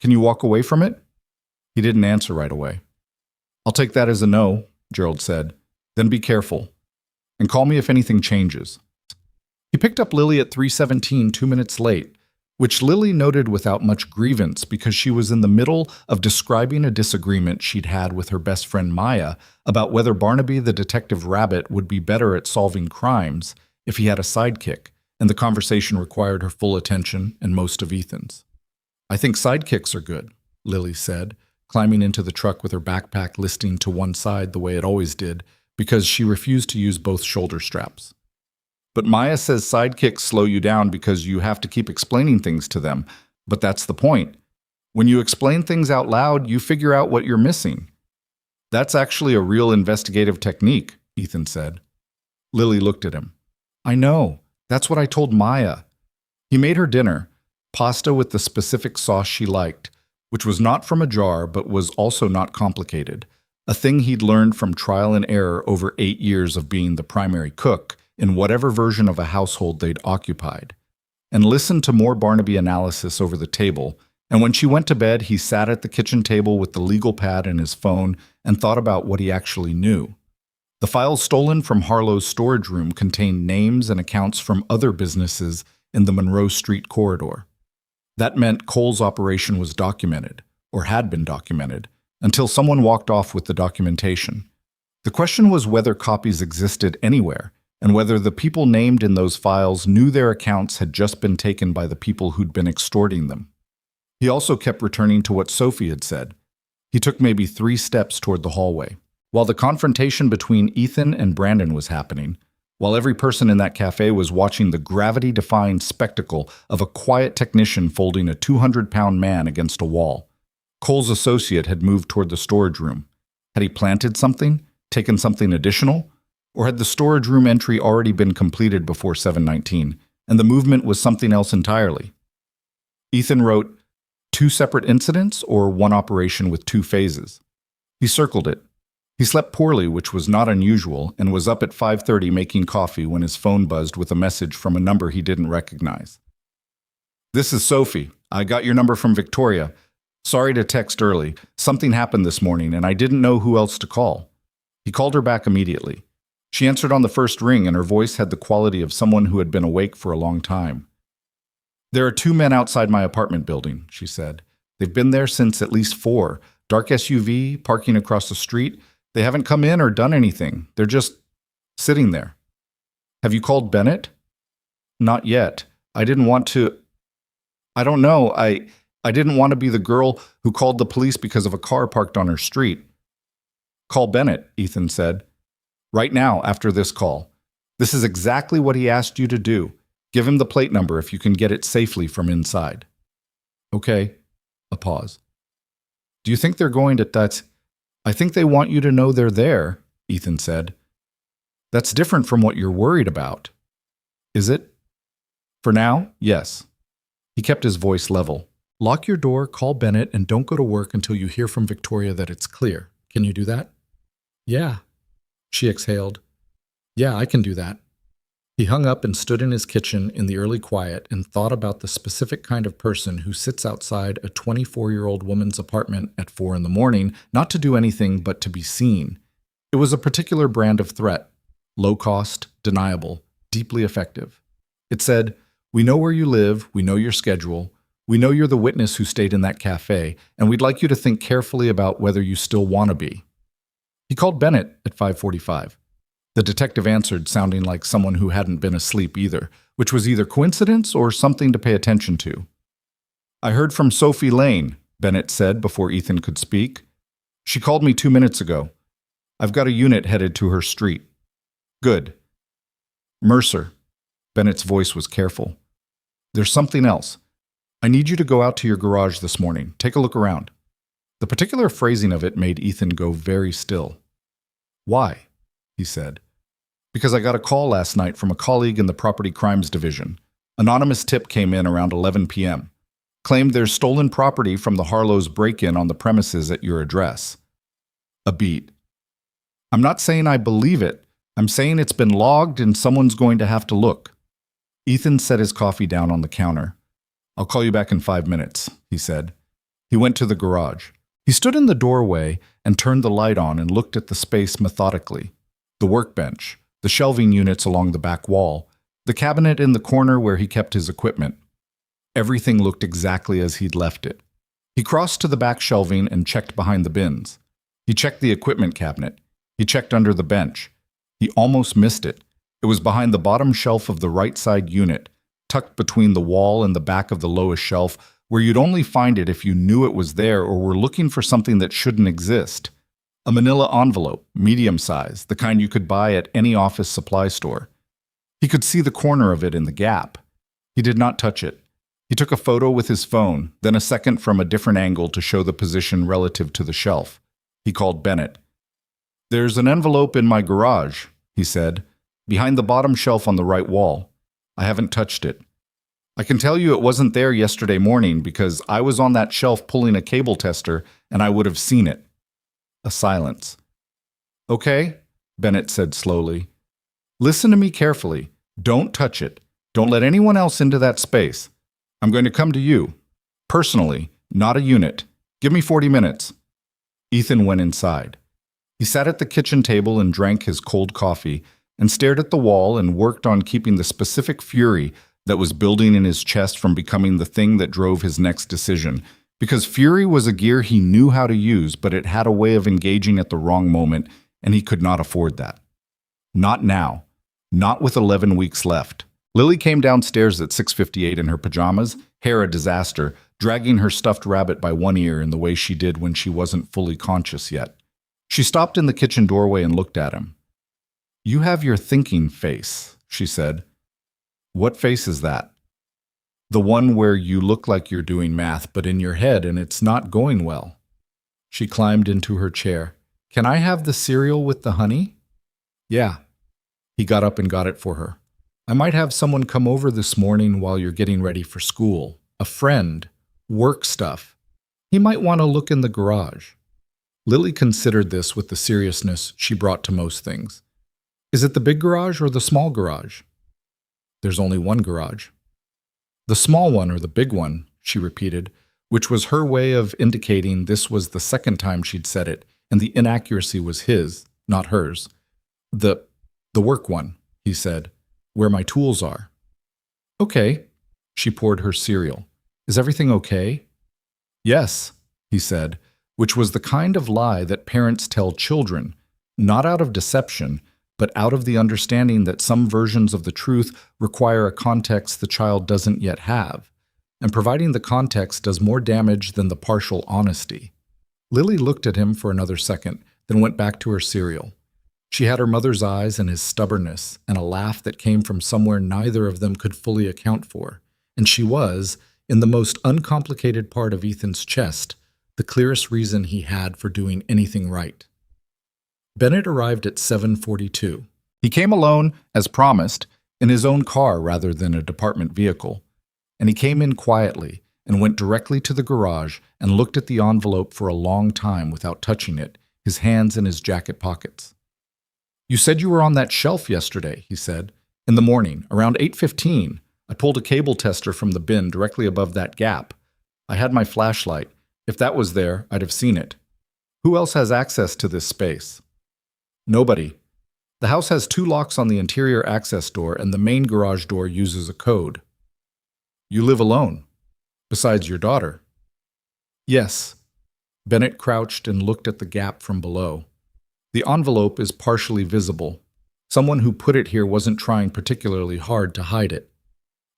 [SPEAKER 1] Can you walk away from it? He didn't answer right away. I'll take that as a no, Gerald said. Then be careful. And call me if anything changes. He picked up Lily at 3:17, 2 minutes late, which Lily noted without much grievance because she was in the middle of describing a disagreement she'd had with her best friend Maya about whether Barnaby the detective rabbit would be better at solving crimes if he had a sidekick, and the conversation required her full attention and most of Ethan's. I think sidekicks are good, Lily said, climbing into the truck with her backpack listing to one side the way it always did, because she refused to use both shoulder straps. But Maya says sidekicks slow you down because you have to keep explaining things to them. But that's the point. When you explain things out loud, you figure out what you're missing. That's actually a real investigative technique, Ethan said. Lily looked at him. I know. That's what I told Maya. He made her dinner, pasta with the specific sauce she liked, which was not from a jar but was also not complicated, a thing he'd learned from trial and error over 8 years of being the primary cook in whatever version of a household they'd occupied, and listened to more Barnaby analysis over the table, and when she went to bed, he sat at the kitchen table with the legal pad and his phone and thought about what he actually knew. The files stolen from Harlow's storage room contained names and accounts from other businesses in the Monroe Street corridor. That meant Cole's operation was documented, or had been documented, until someone walked off with the documentation. The question was whether copies existed anywhere, and whether the people named in those files knew their accounts had just been taken by the people who'd been extorting them. He also kept returning to what Sophie had said. He took maybe 3 steps toward the hallway. While the confrontation between Ethan and Brandon was happening, while every person in that cafe was watching the gravity-defying spectacle of a quiet technician folding a 200-pound man against a wall, Cole's associate had moved toward the storage room. Had he planted something, taken something additional? Or had the storage room entry already been completed before 7:19, and the movement was something else entirely? Ethan wrote, 2 separate incidents or one operation with 2 phases? He circled it. He slept poorly, which was not unusual, and was up at 5:30 making coffee when his phone buzzed with a message from a number he didn't recognize. This is Sophie. I got your number from Victoria. Sorry to text early. Something happened this morning, and I didn't know who else to call. He called her back immediately. She answered on the first ring, and her voice had the quality of someone who had been awake for a long time. There are 2 men outside my apartment building, she said. They've been there since at least 4. Dark SUV, parking across the street. They haven't come in or done anything. They're just sitting there. Have you called Bennett? Not yet. I didn't want to... I don't know. I didn't want to be the girl who called the police because of a car parked on her street. Call Bennett, Ethan said. Right now, after this call. This is exactly what he asked you to do. Give him the plate number if you can get it safely from inside. Okay. A pause. Do you think they're going to... I think they want you to know they're there, Ethan said. That's different from what you're worried about. Is it? For now, yes. He kept his voice level. Lock your door, call Bennett, and don't go to work until you hear from Victoria that it's clear. Can you do that? Yeah. She exhaled. Yeah, I can do that. He hung up and stood in his kitchen in the early quiet and thought about the specific kind of person who sits outside a 24-year-old woman's apartment at 4 in the morning, not to do anything but to be seen. It was a particular brand of threat, low cost, deniable, deeply effective. It said, we know where you live, we know your schedule, we know you're the witness who stayed in that cafe, and we'd like you to think carefully about whether you still want to be. He called Bennett at 5:45. The detective answered, sounding like someone who hadn't been asleep either, which was either coincidence or something to pay attention to. I heard from Sophie Lane, Bennett said before Ethan could speak. She called me 2 minutes ago. I've got a unit headed to her street. Good. Mercer. Bennett's voice was careful. There's something else. I need you to go out to your garage this morning. Take a look around. The particular phrasing of it made Ethan go very still. Why? He said. Because I got a call last night from a colleague in the Property Crimes Division. Anonymous tip came in around 11 p.m. Claimed there's stolen property from the Harlow's break-in on the premises at your address. A beat. I'm not saying I believe it. I'm saying it's been logged and someone's going to have to look. Ethan set his coffee down on the counter. I'll call you back in 5 minutes, he said. He went to the garage. He stood in the doorway and turned the light on and looked at the space methodically. The workbench, the shelving units along the back wall, the cabinet in the corner where he kept his equipment. Everything looked exactly as he'd left it. He crossed to the back shelving and checked behind the bins. He checked the equipment cabinet. He checked under the bench. He almost missed it. It was behind the bottom shelf of the right side unit, tucked between the wall and the back of the lowest shelf, where you'd only find it if you knew it was there or were looking for something that shouldn't exist. A manila envelope, medium size, the kind you could buy at any office supply store. He could see the corner of it in the gap. He did not touch it. He took a photo with his phone, then a second from a different angle to show the position relative to the shelf. He called Bennett. "There's an envelope in my garage," he said, "behind the bottom shelf on the right wall. I haven't touched it. I can tell you it wasn't there yesterday morning because I was on that shelf pulling a cable tester and I would have seen it." A silence. "Okay," Bennett said slowly. "Listen to me carefully. Don't touch it. Don't let anyone else into that space. I'm going to come to you. Personally, not a unit. Give me 40 minutes. Ethan went inside. He sat at the kitchen table and drank his cold coffee and stared at the wall and worked on keeping the specific fury that was building in his chest from becoming the thing that drove his next decision. Because fury was a gear he knew how to use, but it had a way of engaging at the wrong moment, and he could not afford that. Not now. Not with 11 weeks left. Lily came downstairs at 6:58 in her pajamas, hair a disaster, dragging her stuffed rabbit by one ear in the way she did when she wasn't fully conscious yet. She stopped in the kitchen doorway and looked at him. "You have your thinking face," she said. "What face is that?" "The one where you look like you're doing math, but in your head and it's not going well." She climbed into her chair. "Can I have the cereal with the honey?" "Yeah." He got up and got it for her. "I might have someone come over this morning while you're getting ready for school. A friend. Work stuff. He might want to look in the garage." Lily considered this with the seriousness she brought to most things. "Is it the big garage or the small garage?" "There's only one garage." "The small one or the big one," she repeated, which was her way of indicating this was the second time she'd said it, and the inaccuracy was his, not hers. The work one," he said, "where my tools are." "Okay." She poured her cereal. "Is everything okay?" "Yes," he said, which was the kind of lie that parents tell children, not out of deception, but out of the understanding that some versions of the truth require a context the child doesn't yet have, and providing the context does more damage than the partial honesty. Lily looked at him for another second, then went back to her cereal. She had her mother's eyes and his stubbornness, and a laugh that came from somewhere neither of them could fully account for, and she was, in the most uncomplicated part of Ethan's chest, the clearest reason he had for doing anything right. Bennett arrived at 7:42. He came alone, as promised, in his own car rather than a department vehicle, and he came in quietly and went directly to the garage and looked at the envelope for a long time without touching it, his hands in his jacket pockets. "You said you were on that shelf yesterday," he said. "In the morning, around 8:15. I pulled a cable tester from the bin directly above that gap. I had my flashlight. If that was there, I'd have seen it. Who else has access to this space?" "Nobody. The house has 2 locks on the interior access door, and the main garage door uses a code." "You live alone, besides your daughter?" "Yes." Bennett crouched and looked at the gap from below. "The envelope is partially visible. Someone who put it here wasn't trying particularly hard to hide it."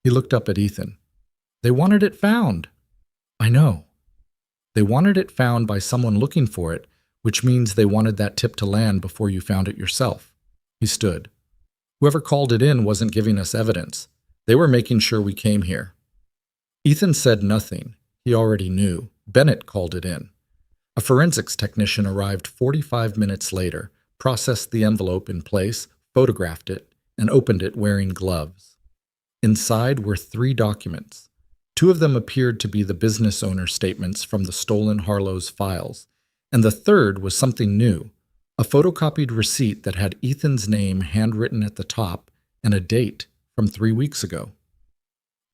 [SPEAKER 1] He looked up at Ethan. "They wanted it found." "I know." "They wanted it found by someone looking for it, which means they wanted that tip to land before you found it yourself." He stood. "Whoever called it in wasn't giving us evidence. They were making sure we came here." Ethan said nothing. He already knew. Bennett called it in. A forensics technician arrived 45 minutes later, processed the envelope in place, photographed it, and opened it wearing gloves. Inside were 3 documents. 2 of them appeared to be the business owner statements from the stolen Harlow's files, and the third was something new, a photocopied receipt that had Ethan's name handwritten at the top and a date from 3 weeks ago.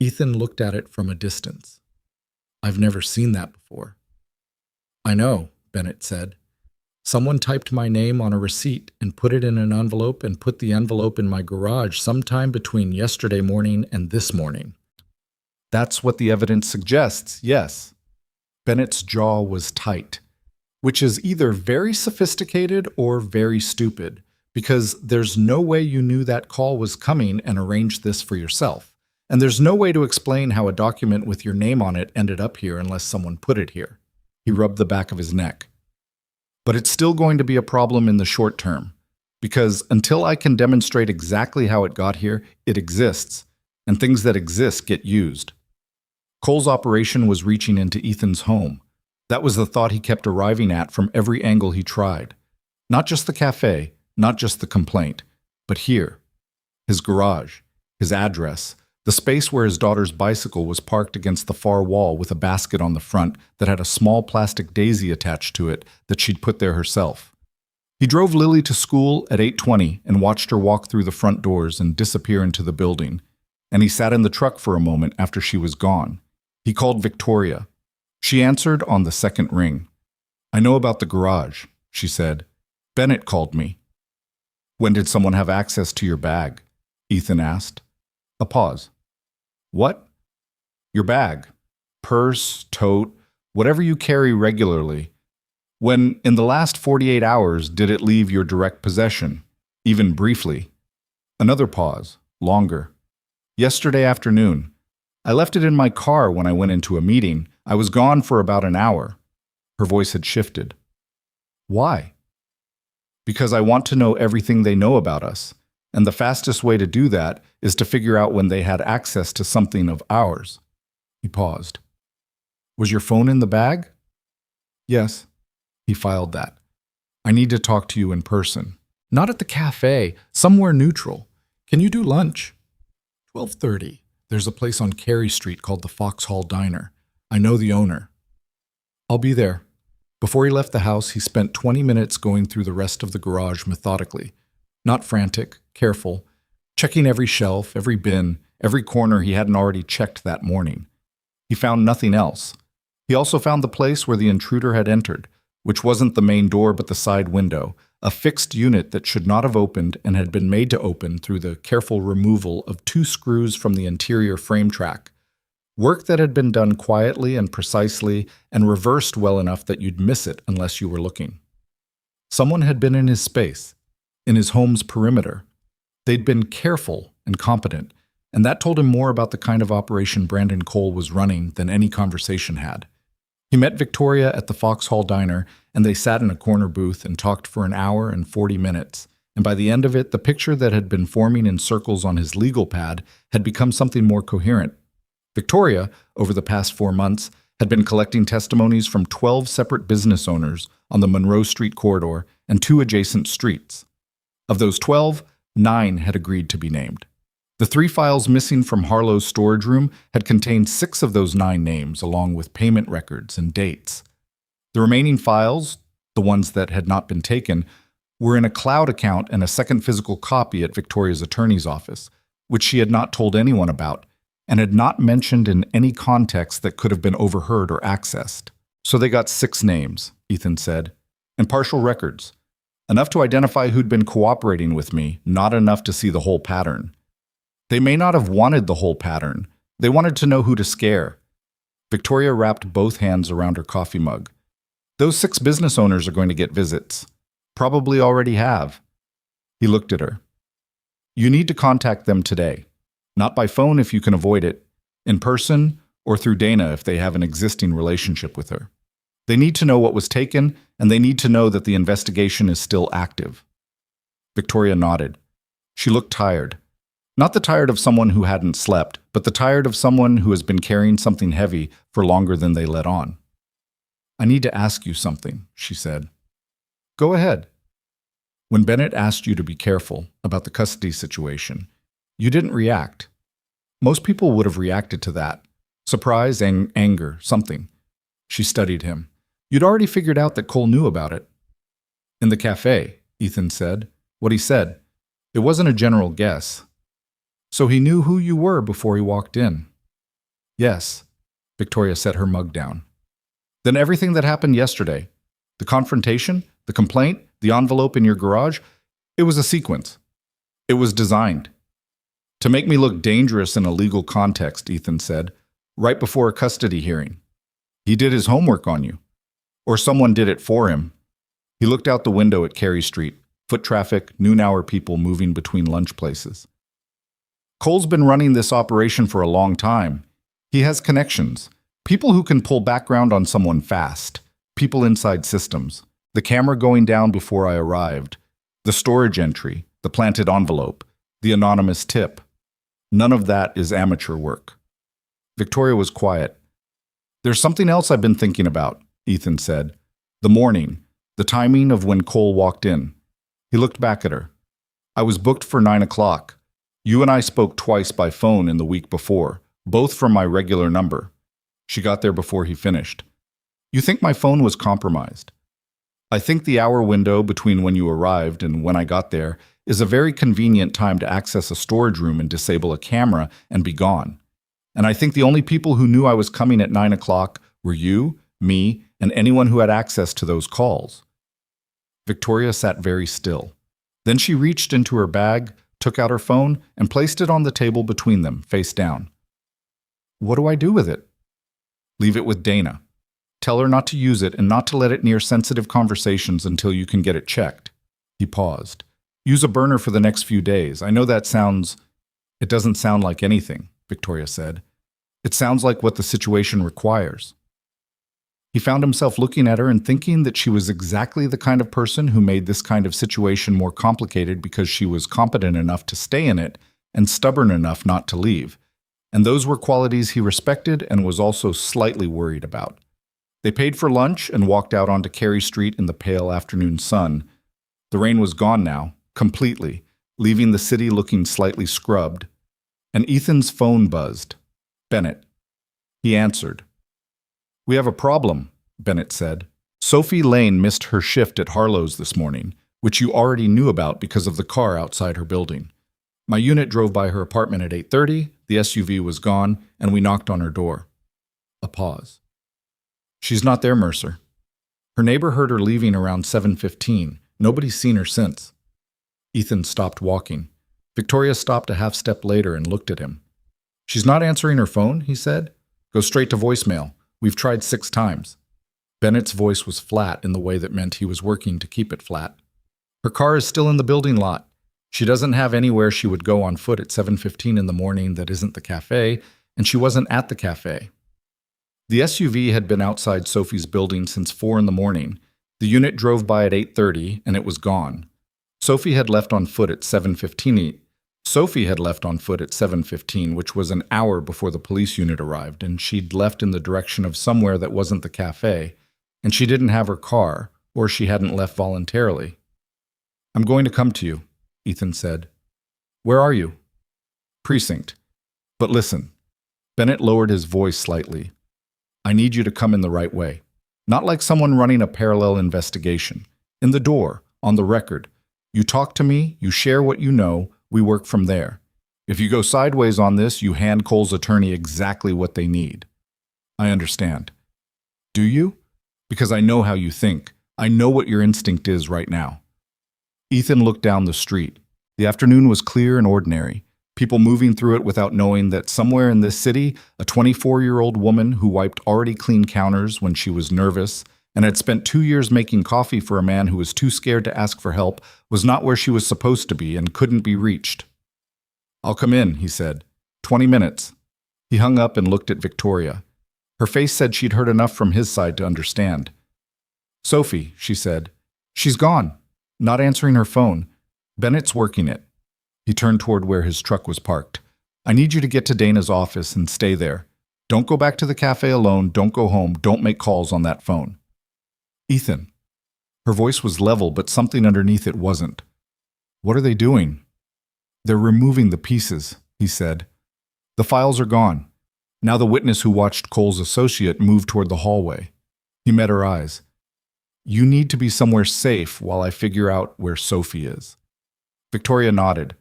[SPEAKER 1] Ethan looked at it from a distance. I've never seen that before. I know, Bennett said. Someone typed my name on a receipt and put it in an envelope and put the envelope in my garage sometime between yesterday morning and this morning. That's what the evidence suggests, yes. Bennett's jaw was tight, which is either very sophisticated or very stupid, because there's no way you knew that call was coming and arranged this for yourself. And there's no way to explain how a document with your name on it ended up here unless someone put it here. He rubbed the back of his neck. But it's still going to be a problem in the short term, because until I can demonstrate exactly how it got here, it exists, and things that exist get used. Cole's operation was reaching into Ethan's home. That was the thought he kept arriving at from every angle he tried. Not just the cafe, not just the complaint, but here. His garage, his address, the space where his daughter's bicycle was parked against the far wall with a basket on the front that had a small plastic daisy attached to it that she'd put there herself. He drove Lily to school at 8:20 and watched her walk through the front doors and disappear into the building. And he sat in the truck for a moment after she was gone. He called Victoria. She answered on the second ring. I know about the garage, she said. Bennett called me. When did someone have access to your bag? Ethan asked. A pause. What? Your bag. Purse, tote, whatever you carry regularly. When, in the last 48 hours, did it leave your direct possession, even briefly? Another pause, longer. Yesterday afternoon. I left it in my car when I went into a meeting. I was gone for about an hour. Her voice had shifted. Why? Because I want to know everything they know about us. And the fastest way to do that is to figure out when they had access to something of ours. He paused. Was your phone in the bag? Yes. He filed that. I need to talk to you in person. Not at the cafe, somewhere neutral. Can you do lunch? 12:30. There's a place on Carey Street called the Foxhall Diner. I know the owner. I'll be there. Before he left the house, he spent 20 minutes going through the rest of the garage methodically. Not frantic, careful, checking every shelf, every bin, every corner he hadn't already checked that morning. He found nothing else. He also found the place where the intruder had entered, which wasn't the main door but the side window, a fixed unit that should not have opened and had been made to open through the careful removal of 2 screws from the interior frame track. Work that had been done quietly and precisely and reversed well enough that you'd miss it unless you were looking. Someone had been in his space, in his home's perimeter. They'd been careful and competent, and that told him more about the kind of operation Brandon Cole was running than any conversation had. He met Victoria at the Foxhall Diner, and they sat in a corner booth and talked for an hour and 40 minutes, and by the end of it, the picture that had been forming in circles on his legal pad had become something more coherent. Victoria, over the past 4 months, had been collecting testimonies from 12 separate business owners on the Monroe Street corridor and 2 adjacent streets. Of those 12, 9 had agreed to be named. The 3 files missing from Harlow's storage room had contained 6 of those 9 names, along with payment records and dates. The remaining files, the ones that had not been taken, were in a cloud account and a second physical copy at Victoria's attorney's office, which she had not told anyone about, and had not mentioned in any context that could have been overheard or accessed. So they got 6 names, Ethan said, and partial records. Enough to identify who'd been cooperating with me, not enough to see the whole pattern. They may not have wanted the whole pattern. They wanted to know who to scare. Victoria wrapped both hands around her coffee mug. Those 6 business owners are going to get visits. Probably already have. He looked at her. You need to contact them today. Not by phone if you can avoid it, in person, or through Dana if they have an existing relationship with her. They need to know what was taken, and they need to know that the investigation is still active. Victoria nodded. She looked tired. Not the tired of someone who hadn't slept, but the tired of someone who has been carrying something heavy for longer than they let on. I need to ask you something, she said. Go ahead. When Bennett asked you to be careful about the custody situation, you didn't react. Most people would have reacted to that. Surprise, anger, something. She studied him. You'd already figured out that Cole knew about it. In the cafe, Ethan said. What he said. It wasn't a general guess. So he knew who you were before he walked in. Yes. Victoria set her mug down. Then everything that happened yesterday, the confrontation, the complaint, the envelope in your garage, it was a sequence. It was designed. To make me look dangerous in a legal context, Ethan said, right before a custody hearing. He did his homework on you. Or someone did it for him. He looked out the window at Carey Street, foot traffic, noon-hour people moving between lunch places. Cole's been running this operation for a long time. He has connections, people who can pull background on someone fast, people inside systems, the camera going down before I arrived, the storage entry, the planted envelope, the anonymous tip. None of that is amateur work. Victoria was quiet. There's something else I've been thinking about, Ethan said. The morning, the timing of when Cole walked in. He looked back at her. I was booked for 9 o'clock. You and I spoke twice by phone in the week before, both from my regular number. She got there before he finished. You think my phone was compromised? I think the hour window between when you arrived and when I got there is a very convenient time to access a storage room and disable a camera and be gone. And I think the only people who knew I was coming at 9 o'clock were you, me, and anyone who had access to those calls. Victoria sat very still. Then she reached into her bag, took out her phone, and placed it on the table between them, face down. What do I do with it? Leave it with Dana. Tell her not to use it and not to let it near sensitive conversations until you can get it checked. He paused. Use a burner for the next few days. I know that sounds... It doesn't sound like anything, Victoria said. It sounds like what the situation requires. He found himself looking at her and thinking that she was exactly the kind of person who made this kind of situation more complicated because she was competent enough to stay in it and stubborn enough not to leave. And those were qualities he respected and was also slightly worried about. They paid for lunch and walked out onto Carey Street in the pale afternoon sun. The rain was gone now, completely, leaving the city looking slightly scrubbed. And Ethan's phone buzzed. Bennett. He answered. We have a problem, Bennett said. Sophie Lane missed her shift at Harlow's this morning, which you already knew about because of the car outside her building. My unit drove by her apartment at 8:30, the SUV was gone, and we knocked on her door. A pause. She's not there, Mercer. Her neighbor heard her leaving around 7:15. Nobody's seen her since. Ethan stopped walking. Victoria stopped a half step later and looked at him. She's not answering her phone, he said. Go straight to voicemail. We've tried 6 times. Bennett's voice was flat in the way that meant he was working to keep it flat. Her car is still in the building lot. She doesn't have anywhere she would go on foot at 7:15 in the morning that isn't the cafe, and she wasn't at the cafe. The SUV had been outside Sophie's building since 4 in the morning. The unit drove by at 8:30, and it was gone. Sophie had left on foot at 7:15, which was an hour before the police unit arrived, and she'd left in the direction of somewhere that wasn't the cafe, and she didn't have her car, or she hadn't left voluntarily. I'm going to come to you, Ethan said. Where are you? Precinct. But listen. Bennett lowered his voice slightly. I need you to come in the right way. Not like someone running a parallel investigation. In the door, on the record. You talk to me, you share what you know, we work from there. If you go sideways on this, you hand Cole's attorney exactly what they need. I understand. Do you? Because I know how you think. I know what your instinct is right now. Ethan looked down the street. The afternoon was clear and ordinary. People moving through it without knowing that somewhere in this city, a 24-year-old woman who wiped already clean counters when she was nervous and had spent 2 years making coffee for a man who was too scared to ask for help was not where she was supposed to be and couldn't be reached. I'll come in, he said. 20 minutes. He hung up and looked at Victoria. Her face said she'd heard enough from his side to understand. Sophie, she said. She's gone. Not answering her phone. Bennett's working it. He turned toward where his truck was parked. I need you to get to Dana's office and stay there. Don't go back to the cafe alone. Don't go home. Don't make calls on that phone. Ethan. Her voice was level, but something underneath it wasn't. What are they doing? They're removing the pieces, he said. The files are gone. Now the witness who watched Cole's associate moved toward the hallway. He met her eyes. You need to be somewhere safe while I figure out where Sophie is. Victoria nodded.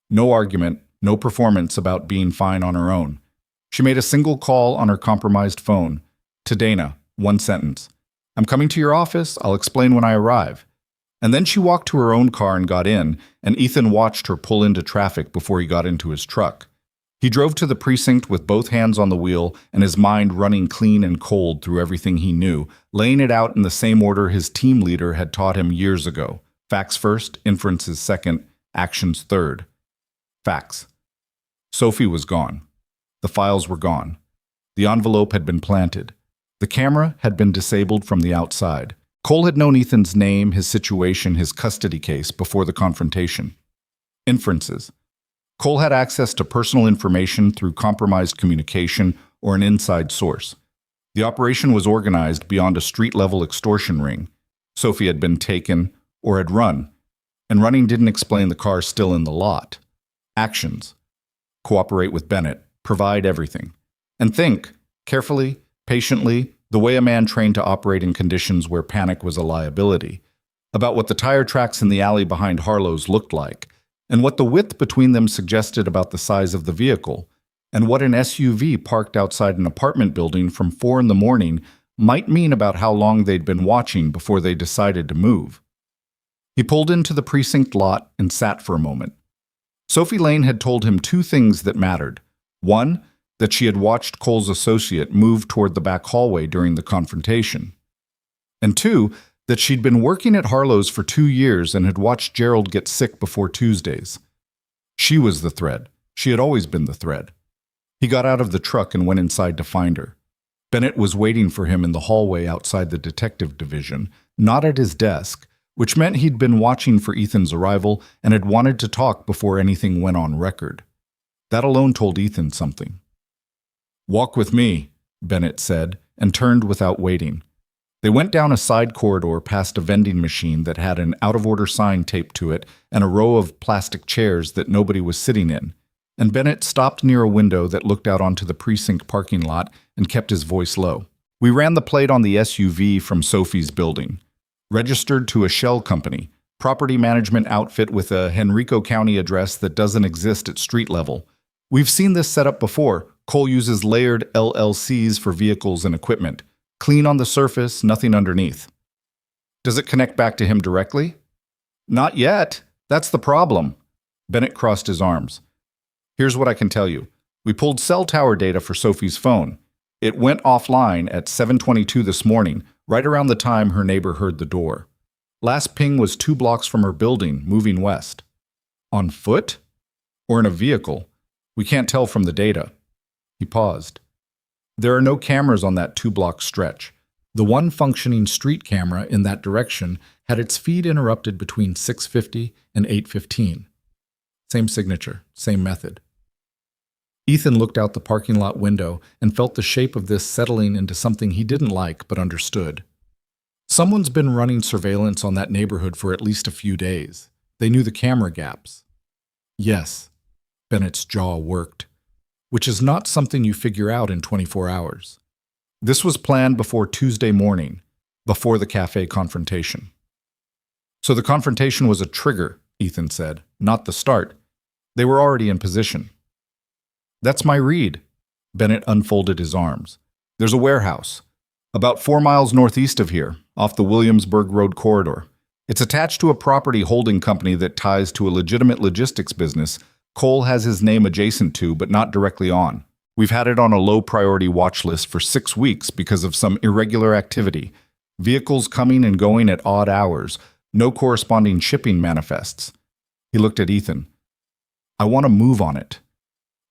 [SPEAKER 1] No argument, no performance about being fine on her own. She made a single call on her compromised phone. To Dana, one sentence. I'm coming to your office. I'll explain when I arrive. And then she walked to her own car and got in, and Ethan watched her pull into traffic before he got into his truck. He drove to the precinct with both hands on the wheel and his mind running clean and cold through everything he knew, laying it out in the same order his team leader had taught him years ago. Facts first, inferences second, actions third. Facts. Sophie was gone. The files were gone. The envelope had been planted. The camera had been disabled from the outside. Cole had known Ethan's name, his situation, his custody case before the confrontation. Inferences. Cole had access to personal information through compromised communication or an inside source. The operation was organized beyond a street-level extortion ring. Sophie had been taken or had run, and running didn't explain the car still in the lot. Actions. Cooperate with Bennett. Provide everything. And think, carefully, patiently, the way a man trained to operate in conditions where panic was a liability, about what the tire tracks in the alley behind Harlow's looked like, and what the width between them suggested about the size of the vehicle, and what an SUV parked outside an apartment building from 4 in the morning might mean about how long they'd been watching before they decided to move. He pulled into the precinct lot and sat for a moment. Sophie Lane had told him 2 things that mattered. 1, that she had watched Cole's associate move toward the back hallway during the confrontation. And 2, that she'd been working at Harlow's for 2 years and had watched Gerald get sick before Tuesdays. She was the thread. She had always been the thread. He got out of the truck and went inside to find her. Bennett was waiting for him in the hallway outside the detective division, not at his desk, which meant he'd been watching for Ethan's arrival and had wanted to talk before anything went on record. That alone told Ethan something. "Walk with me," Bennett said, and turned without waiting. They went down a side corridor past a vending machine that had an out-of-order sign taped to it and a row of plastic chairs that nobody was sitting in, and Bennett stopped near a window that looked out onto the precinct parking lot and kept his voice low. "We ran the plate on the SUV from Sophie's building. Registered to a shell company, property management outfit with a Henrico County address that doesn't exist at street level. We've seen this setup before. Cole uses layered LLCs for vehicles and equipment. Clean on the surface, nothing underneath." "Does it connect back to him directly?" "Not yet. That's the problem." Bennett crossed his arms. "Here's what I can tell you. We pulled cell tower data for Sophie's phone. It went offline at 7:22 this morning, right around the time her neighbor heard the door. Last ping was 2 blocks from her building, moving west." "On foot? Or in a vehicle? We can't tell from the data." He paused. "There are no cameras on that 2-block stretch. The one functioning street camera in that direction had its feed interrupted between 6:50 and 8:15. Same signature, same method." Ethan looked out the parking lot window and felt the shape of this settling into something he didn't like but understood. Someone's been running surveillance on that neighborhood for at least a few days. They knew the camera gaps. Yes, Bennett's jaw worked. Which is not something you figure out in 24 hours. This was planned before Tuesday morning, before the Café confrontation. "So the confrontation was a trigger," Ethan said, "not the start. They were already in position." "That's my read." Bennett unfolded his arms. "There's a warehouse, about 4 miles northeast of here, off the Williamsburg Road corridor. It's attached to a property holding company that ties to a legitimate logistics business Cole has his name adjacent to, but not directly on. We've had it on a low-priority watch list for 6 weeks because of some irregular activity. Vehicles coming and going at odd hours, no corresponding shipping manifests." He looked at Ethan. "I want to move on it."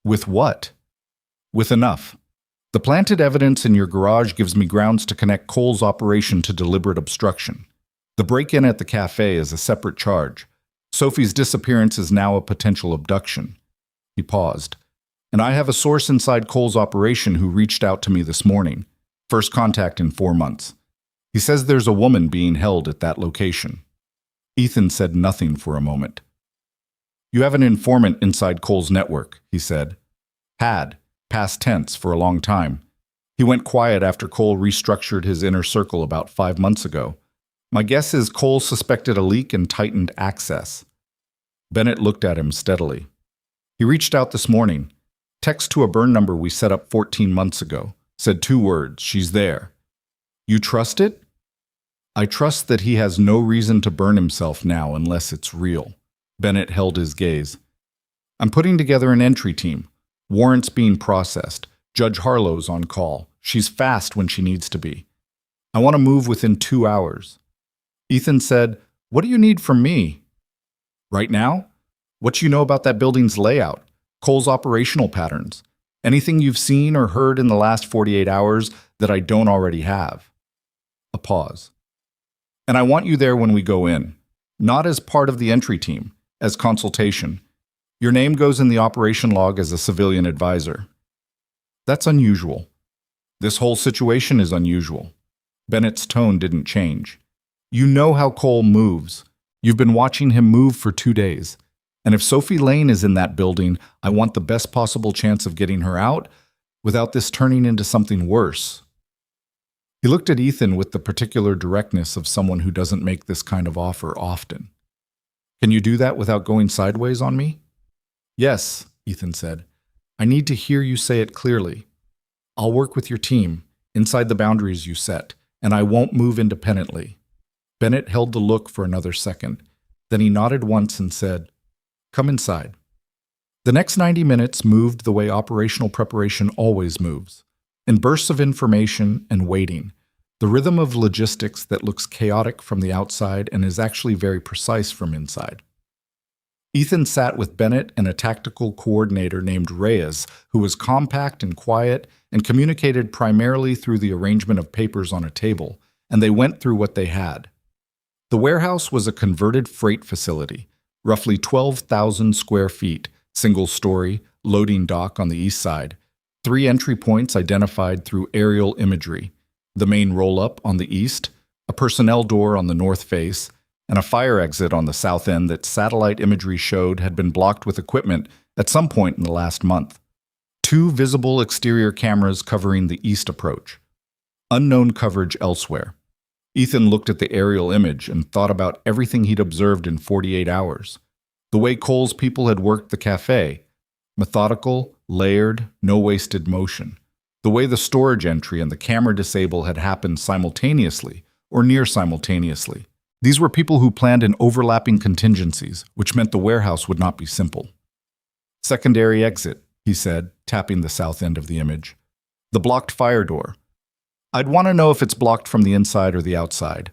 [SPEAKER 1] "With what?" "With enough. The planted evidence in your garage gives me grounds to connect Cole's operation to deliberate obstruction. The break-in at the cafe is a separate charge. Sophie's disappearance is now a potential abduction." He paused. "And I have a source inside Cole's operation who reached out to me this morning. First contact in 4 months. He says there's a woman being held at that location." Ethan said nothing for a moment. "You have an informant inside Cole's network," he said. "Had, past tense, for a long time. He went quiet after Cole restructured his inner circle about 5 months ago. My guess is Cole suspected a leak and tightened access." Bennett looked at him steadily. "He reached out this morning. Text to a burn number we set up 14 months ago. Said 2 words, she's there. You trust it? I trust that he has no reason to burn himself now unless it's real. Bennett held his gaze. I'm putting together an entry team. Warrants being processed. Judge Harlow's on call. She's fast when she needs to be. I want to move within 2 hours. Ethan said, What do you need from me? Right now? What do you know about that building's layout? Cole's operational patterns? Anything you've seen or heard in the last 48 hours that I don't already have? A pause. And I want you there when we go in. Not as part of the entry team, as consultation. Your name goes in the operation log as a civilian advisor. That's unusual. This whole situation is unusual. Bennett's tone didn't change. You know how Cole moves. You've been watching him move for 2 days. And if Sophie Lane is in that building, I want the best possible chance of getting her out without this turning into something worse. He looked at Ethan with the particular directness of someone who doesn't make this kind of offer often. Can you do that without going sideways on me? Yes, Ethan said. I need to hear you say it clearly. I'll work with your team, inside the boundaries you set, and I won't move independently. Bennett held the look for another second. Then he nodded once and said, Come inside. The next 90 minutes moved the way operational preparation always moves, in bursts of information and waiting, the rhythm of logistics that looks chaotic from the outside and is actually very precise from inside. Ethan sat with Bennett and a tactical coordinator named Reyes, who was compact and quiet and communicated primarily through the arrangement of papers on a table, and they went through what they had. The warehouse was a converted freight facility, roughly 12,000 square feet, single-story, loading dock on the east side, 3 entry points identified through aerial imagery, the main roll-up on the east, a personnel door on the north face, and a fire exit on the south end that satellite imagery showed had been blocked with equipment at some point in the last month. 2 visible exterior cameras covering the east approach. Unknown coverage elsewhere. Ethan looked at the aerial image and thought about everything he'd observed in 48 hours. The way Cole's people had worked the café. Methodical, layered, no wasted motion. The way the storage entry and the camera disable had happened simultaneously, or near simultaneously. These were people who planned in overlapping contingencies, which meant the warehouse would not be simple. Secondary exit, he said, tapping the south end of the image. The blocked fire door. I'd want to know if it's blocked from the inside or the outside.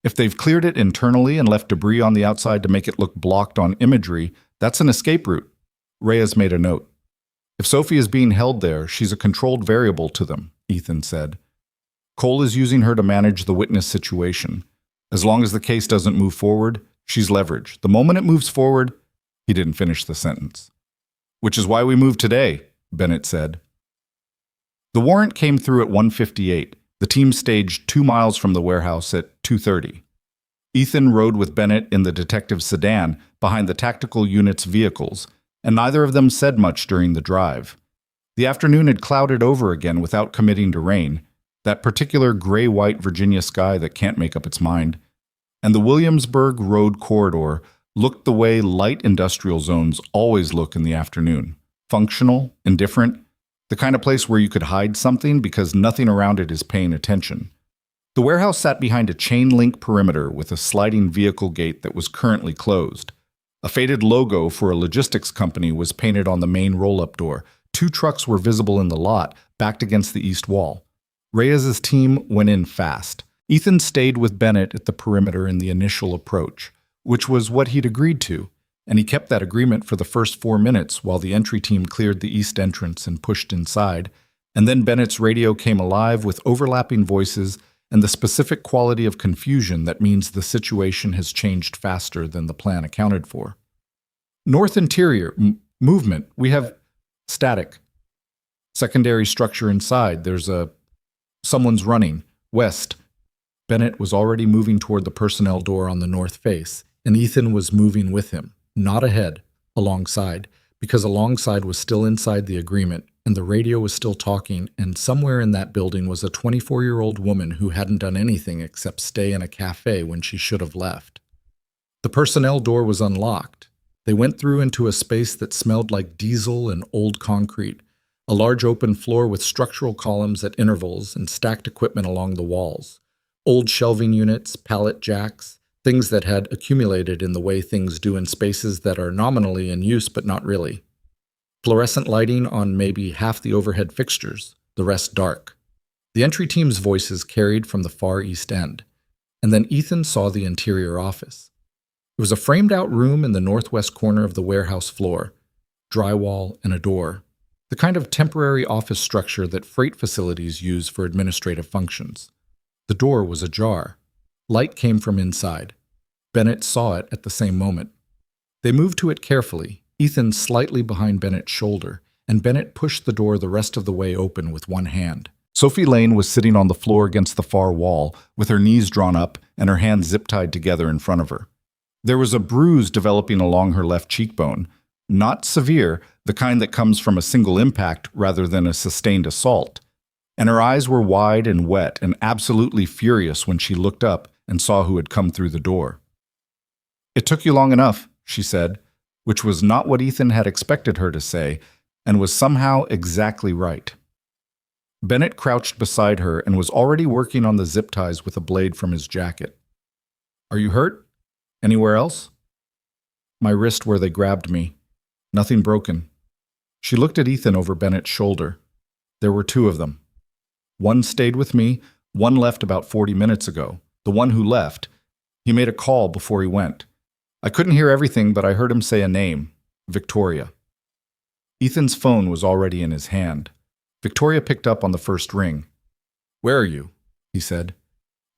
[SPEAKER 1] If they've cleared it internally and left debris on the outside to make it look blocked on imagery, that's an escape route. Reyes made a note. If Sophie is being held there, she's a controlled variable to them, Ethan said. Cole is using her to manage the witness situation. As long as the case doesn't move forward, she's leverage. The moment it moves forward, he didn't finish the sentence. Which is why we moved today, Bennett said. The warrant came through at 1:58. The team staged 2 miles from the warehouse at 2:30. Ethan rode with Bennett in the detective's sedan behind the tactical unit's vehicles, and neither of them said much during the drive. The afternoon had clouded over again without committing to rain, that particular gray-white Virginia sky that can't make up its mind, and the Williamsburg Road corridor looked the way light industrial zones always look in the afternoon. Functional, indifferent, the kind of place where you could hide something because nothing around it is paying attention. The warehouse sat behind a chain-link perimeter with a sliding vehicle gate that was currently closed. A faded logo for a logistics company was painted on the main roll-up door. 2 trucks were visible in the lot, backed against the east wall. Reyes' team went in fast. Ethan stayed with Bennett at the perimeter in the initial approach, which was what he'd agreed to, and he kept that agreement for the first 4 minutes while the entry team cleared the east entrance and pushed inside, and then Bennett's radio came alive with overlapping voices and the specific quality of confusion that means the situation has changed faster than the plan accounted for. North interior, movement, we have static. Secondary structure inside, someone's running. West. Bennett was already moving toward the personnel door on the north face, and Ethan was moving with him, not ahead, alongside, because alongside was still inside the agreement, and the radio was still talking, and somewhere in that building was a 24-year-old woman who hadn't done anything except stay in a cafe when she should have left. The personnel door was unlocked. They went through into a space that smelled like diesel and old concrete, A large open floor with structural columns at intervals and stacked equipment along the walls. Old shelving units, pallet jacks, things that had accumulated in the way things do in spaces that are nominally in use but not really. Fluorescent lighting on maybe half the overhead fixtures, the rest dark. The entry team's voices carried from the far east end, and then Ethan saw the interior office. It was a framed-out room in the northwest corner of the warehouse floor, drywall and a door, the kind of temporary office structure that freight facilities use for administrative functions. The door was ajar. Light came from inside. Bennett saw it at the same moment. They moved to it carefully, Ethan slightly behind Bennett's shoulder, and Bennett pushed the door the rest of the way open with one hand. Sophie Lane was sitting on the floor against the far wall, with her knees drawn up and her hands zip-tied together in front of her. There was a bruise developing along her left cheekbone, not severe, the kind that comes from a single impact rather than a sustained assault, and her eyes were wide and wet and absolutely furious when she looked up and saw who had come through the door. "It took you long enough," she said, which was not what Ethan had expected her to say, and was somehow exactly right. Bennett crouched beside her and was already working on the zip ties with a blade from his jacket. "Are you hurt? Anywhere else?" "My wrist where they grabbed me. Nothing broken." She looked at Ethan over Bennett's shoulder. "There were two of them. One stayed with me, one left about 40 minutes ago. The one who left, he made a call before he went. I couldn't hear everything, but I heard him say a name, Victoria." Ethan's phone was already in his hand. Victoria picked up on the first ring. "Where are you?" he said.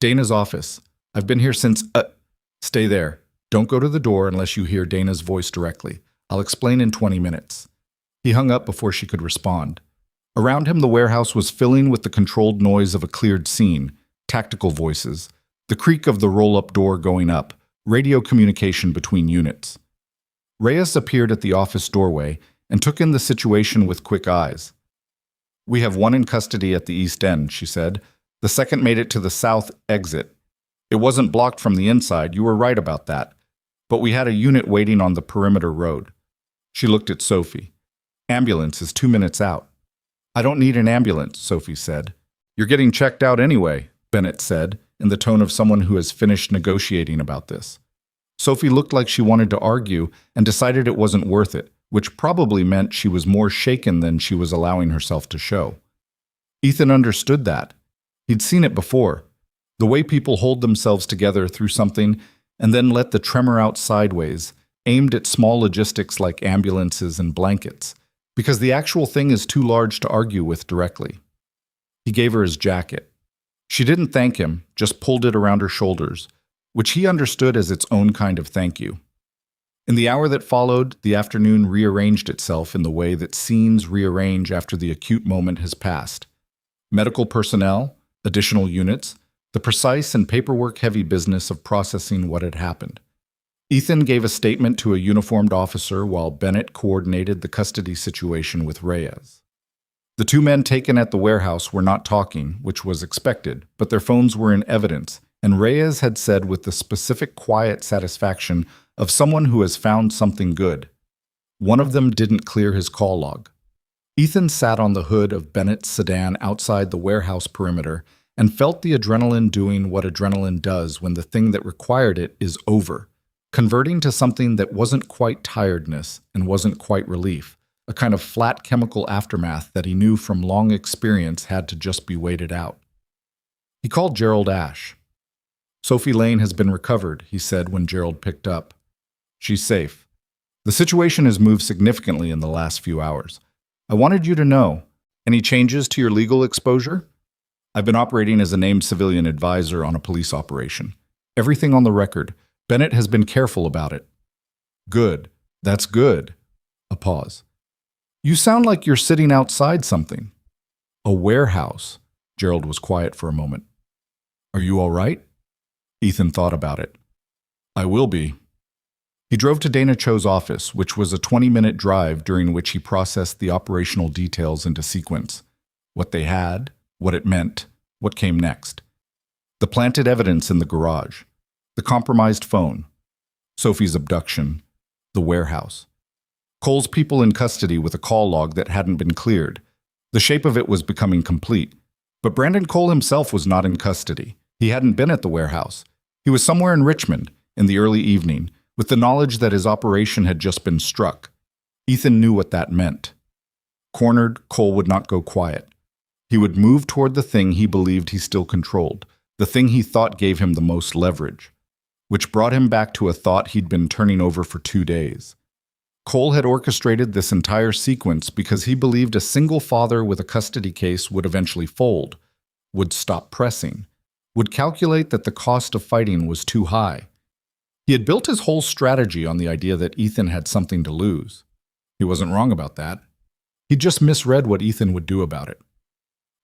[SPEAKER 1] "Dana's office. I've been here since—" "Stay there. Don't go to the door unless you hear Dana's voice directly. I'll explain in 20 minutes. He hung up before she could respond. Around him, the warehouse was filling with the controlled noise of a cleared scene, tactical voices, the creak of the roll-up door going up, radio communication between units. Reyes appeared at the office doorway and took in the situation with quick eyes. "We have one in custody at the east end," she said. "The second made it to the south exit. It wasn't blocked from the inside, you were right about that. But we had a unit waiting on the perimeter road." She looked at Sophie. "Ambulance is 2 minutes out." "I don't need an ambulance," Sophie said. "You're getting checked out anyway," Bennett said, in the tone of someone who has finished negotiating about this. Sophie looked like she wanted to argue and decided it wasn't worth it, which probably meant she was more shaken than she was allowing herself to show. Ethan understood that. He'd seen it before. The way people hold themselves together through something and then let the tremor out sideways, aimed at small logistics like ambulances and blankets, because the actual thing is too large to argue with directly. He gave her his jacket. She didn't thank him, just pulled it around her shoulders, which he understood as its own kind of thank you. In the hour that followed, the afternoon rearranged itself in the way that scenes rearrange after the acute moment has passed. Medical personnel, additional units, the precise and paperwork-heavy business of processing what had happened. Ethan gave a statement to a uniformed officer while Bennett coordinated the custody situation with Reyes. The two men taken at the warehouse were not talking, which was expected, but their phones were in evidence, and Reyes had said with the specific quiet satisfaction of someone who has found something good. One of them didn't clear his call log. Ethan sat on the hood of Bennett's sedan outside the warehouse perimeter and felt the adrenaline doing what adrenaline does when the thing that required it is over, converting to something that wasn't quite tiredness and wasn't quite relief, a kind of flat chemical aftermath that he knew from long experience had to just be waited out. He called Gerald Ash. "Sophie Lane has been recovered," he said when Gerald picked up. "She's safe. The situation has moved significantly in the last few hours. I wanted you to know. Any changes to your legal exposure? I've been operating as a named civilian advisor on a police operation. Everything on the record. Bennett has been careful about it." "Good. That's good." A pause. "You sound like you're sitting outside something." "A warehouse." Gerald was quiet for a moment. "Are you all right?" Ethan thought about it. "I will be." He drove to Dana Cho's office, which was a 20-minute drive during which he processed the operational details into sequence. What they had, what it meant, what came next. The planted evidence in the garage. The compromised phone. Sophie's abduction. The warehouse. Cole's people in custody with a call log that hadn't been cleared. The shape of it was becoming complete. But Brandon Cole himself was not in custody. He hadn't been at the warehouse. He was somewhere in Richmond, in the early evening, with the knowledge that his operation had just been struck. Ethan knew what that meant. Cornered, Cole would not go quiet. He would move toward the thing he believed he still controlled, the thing he thought gave him the most leverage, which brought him back to a thought he'd been turning over for 2 days. Cole had orchestrated this entire sequence because he believed a single father with a custody case would eventually fold, would stop pressing, would calculate that the cost of fighting was too high. He had built his whole strategy on the idea that Ethan had something to lose. He wasn't wrong about that. He just misread what Ethan would do about it.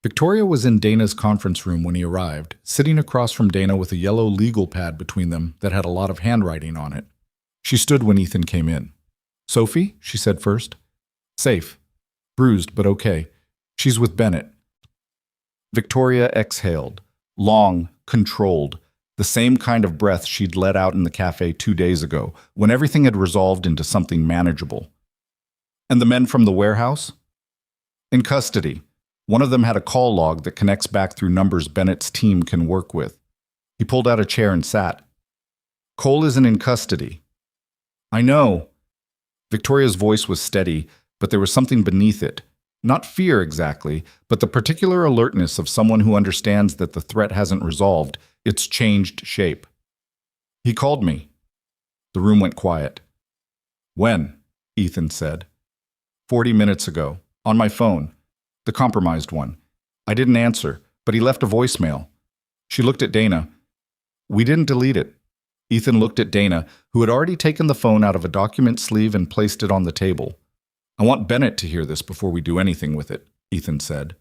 [SPEAKER 1] Victoria was in Dana's conference room when he arrived, sitting across from Dana with a yellow legal pad between them that had a lot of handwriting on it. She stood when Ethan came in. "Sophie?" she said first. "Safe. Bruised, but okay. She's with Bennett." Victoria exhaled. Long, controlled. The same kind of breath she'd let out in the cafe 2 days ago, when everything had resolved into something manageable. "And the men from the warehouse?" "In custody. One of them had a call log that connects back through numbers Bennett's team can work with." He pulled out a chair and sat. "Cole isn't in custody." "I know." Victoria's voice was steady, but there was something beneath it. Not fear exactly, but the particular alertness of someone who understands that the threat hasn't resolved, it's changed shape. "He called me." The room went quiet. "When?" Ethan said. 40 minutes ago. On my phone. The compromised one. I didn't answer, but he left a voicemail." She looked at Dana. "We didn't delete it." Ethan looked at Dana, who had already taken the phone out of a document sleeve and placed it on the table. "I want Bennett to hear this before we do anything with it," Ethan said.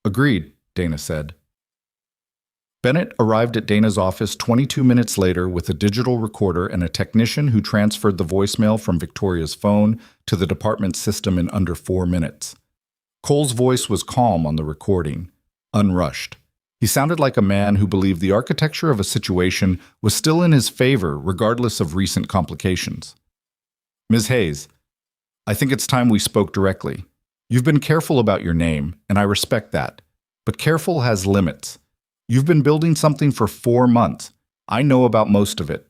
[SPEAKER 1] "Agreed," Dana said. Bennett arrived at Dana's office 22 minutes later with a digital recorder and a technician who transferred the voicemail from Victoria's phone to the department system in under 4 minutes. Cole's voice was calm on the recording, unrushed. He sounded like a man who believed the architecture of a situation was still in his favor regardless of recent complications. "Ms. Hayes, I think it's time we spoke directly. You've been careful about your name, and I respect that. But careful has limits. You've been building something for 4 months. I know about most of it.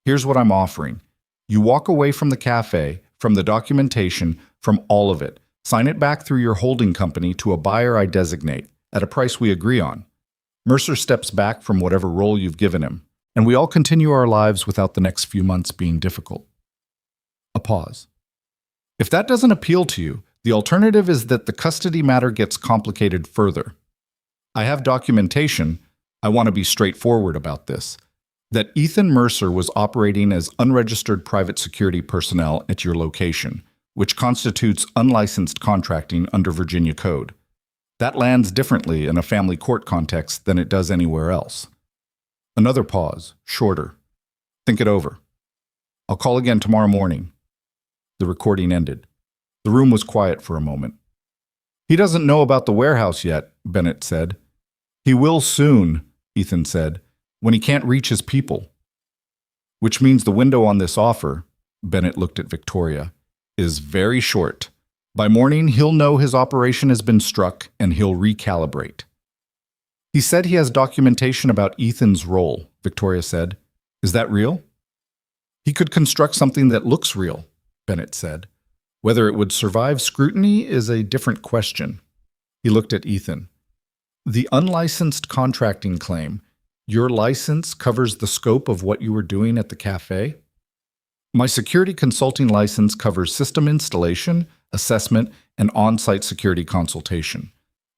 [SPEAKER 1] Here's what I'm offering. You walk away from the cafe, from the documentation, from all of it. Sign it back through your holding company to a buyer I designate, at a price we agree on. Mercer steps back from whatever role you've given him, and we all continue our lives without the next few months being difficult." A pause. "If that doesn't appeal to you, the alternative is that the custody matter gets complicated further. I have documentation, I want to be straightforward about this, that Ethan Mercer was operating as unregistered private security personnel at your location, which constitutes unlicensed contracting under Virginia Code. That lands differently in a family court context than it does anywhere else." Another pause, shorter. "Think it over. I'll call again tomorrow morning." The recording ended. The room was quiet for a moment. "He doesn't know about the warehouse yet," Bennett said. "He will soon," Ethan said, "when he can't reach his people." "Which means the window on this offer," Bennett looked at Victoria, "is very short. By morning, he'll know his operation has been struck and he'll recalibrate." "He said he has documentation about Ethan's role," Victoria said. "Is that real?" "He could construct something that looks real," Bennett said. "Whether it would survive scrutiny is a different question." He looked at Ethan. "The unlicensed contracting claim, your license covers the scope of what you were doing at the cafe?" "My security consulting license covers system installation, assessment, and on-site security consultation.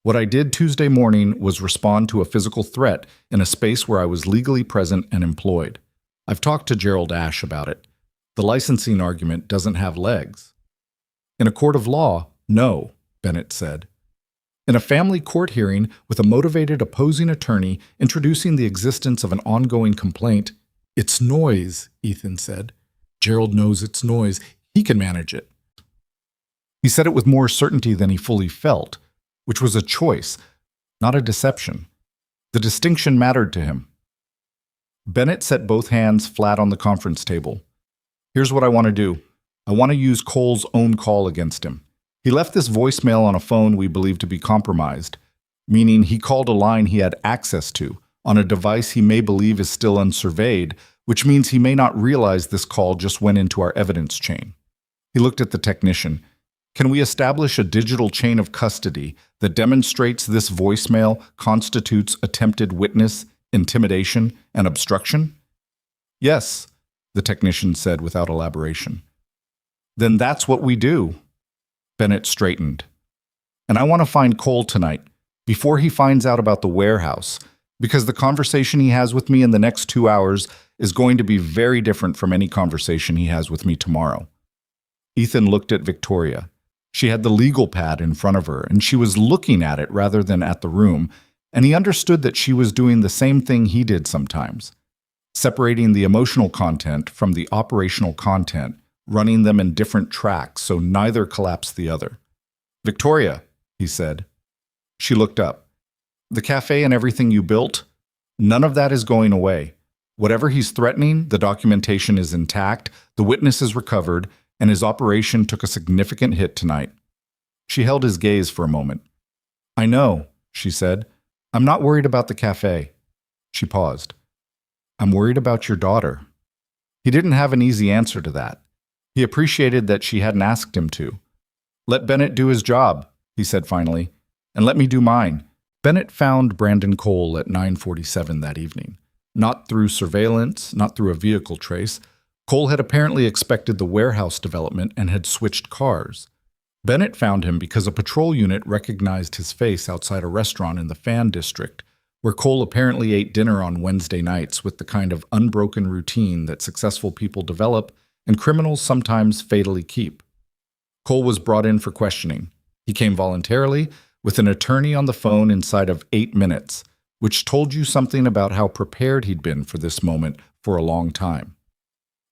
[SPEAKER 1] What I did Tuesday morning was respond to a physical threat in a space where I was legally present and employed. I've talked to Gerald Ash about it. The licensing argument doesn't have legs." "In a court of law, no," Bennett said. "In a family court hearing with a motivated opposing attorney introducing the existence of an ongoing complaint, it's noise," Ethan said. "Gerald knows it's noise. He can manage it." He said it with more certainty than he fully felt, which was a choice, not a deception. The distinction mattered to him. Bennett set both hands flat on the conference table. "Here's what I want to do. I want to use Cole's own call against him. He left this voicemail on a phone we believe to be compromised, meaning he called a line he had access to on a device he may believe is still unsurveyed, which means he may not realize this call just went into our evidence chain. He looked at the technician. Can we establish a digital chain of custody that demonstrates this voicemail constitutes attempted witness, intimidation, and obstruction? Yes, the technician said without elaboration. Then that's what we do. Bennett straightened. And I want to find Cole tonight, before he finds out about the warehouse, because the conversation he has with me in the next 2 hours is going to be very different from any conversation he has with me tomorrow. Ethan looked at Victoria. She had the legal pad in front of her, and she was looking at it rather than at the room, and he understood that she was doing the same thing he did sometimes, separating the emotional content from the operational content, running them in different tracks so neither collapsed the other. Victoria, he said. She looked up. The cafe and everything you built, none of that is going away. Whatever he's threatening, the documentation is intact, the witness is recovered, and his operation took a significant hit tonight. She held his gaze for a moment. I know, she said. I'm not worried about the cafe. She paused. I'm worried about your daughter. He didn't have an easy answer to that. He appreciated that she hadn't asked him to. Let Bennett do his job, he said finally, and let me do mine. Bennett found Brandon Cole at 9:47 that evening. Not through surveillance, not through a vehicle trace. Cole had apparently expected the warehouse development and had switched cars. Bennett found him because a patrol unit recognized his face outside a restaurant in the Fan District, where Cole apparently ate dinner on Wednesday nights with the kind of unbroken routine that successful people develop and criminals sometimes fatally keep. Cole was brought in for questioning. He came voluntarily, with an attorney on the phone inside of 8 minutes, which told you something about how prepared he'd been for this moment for a long time.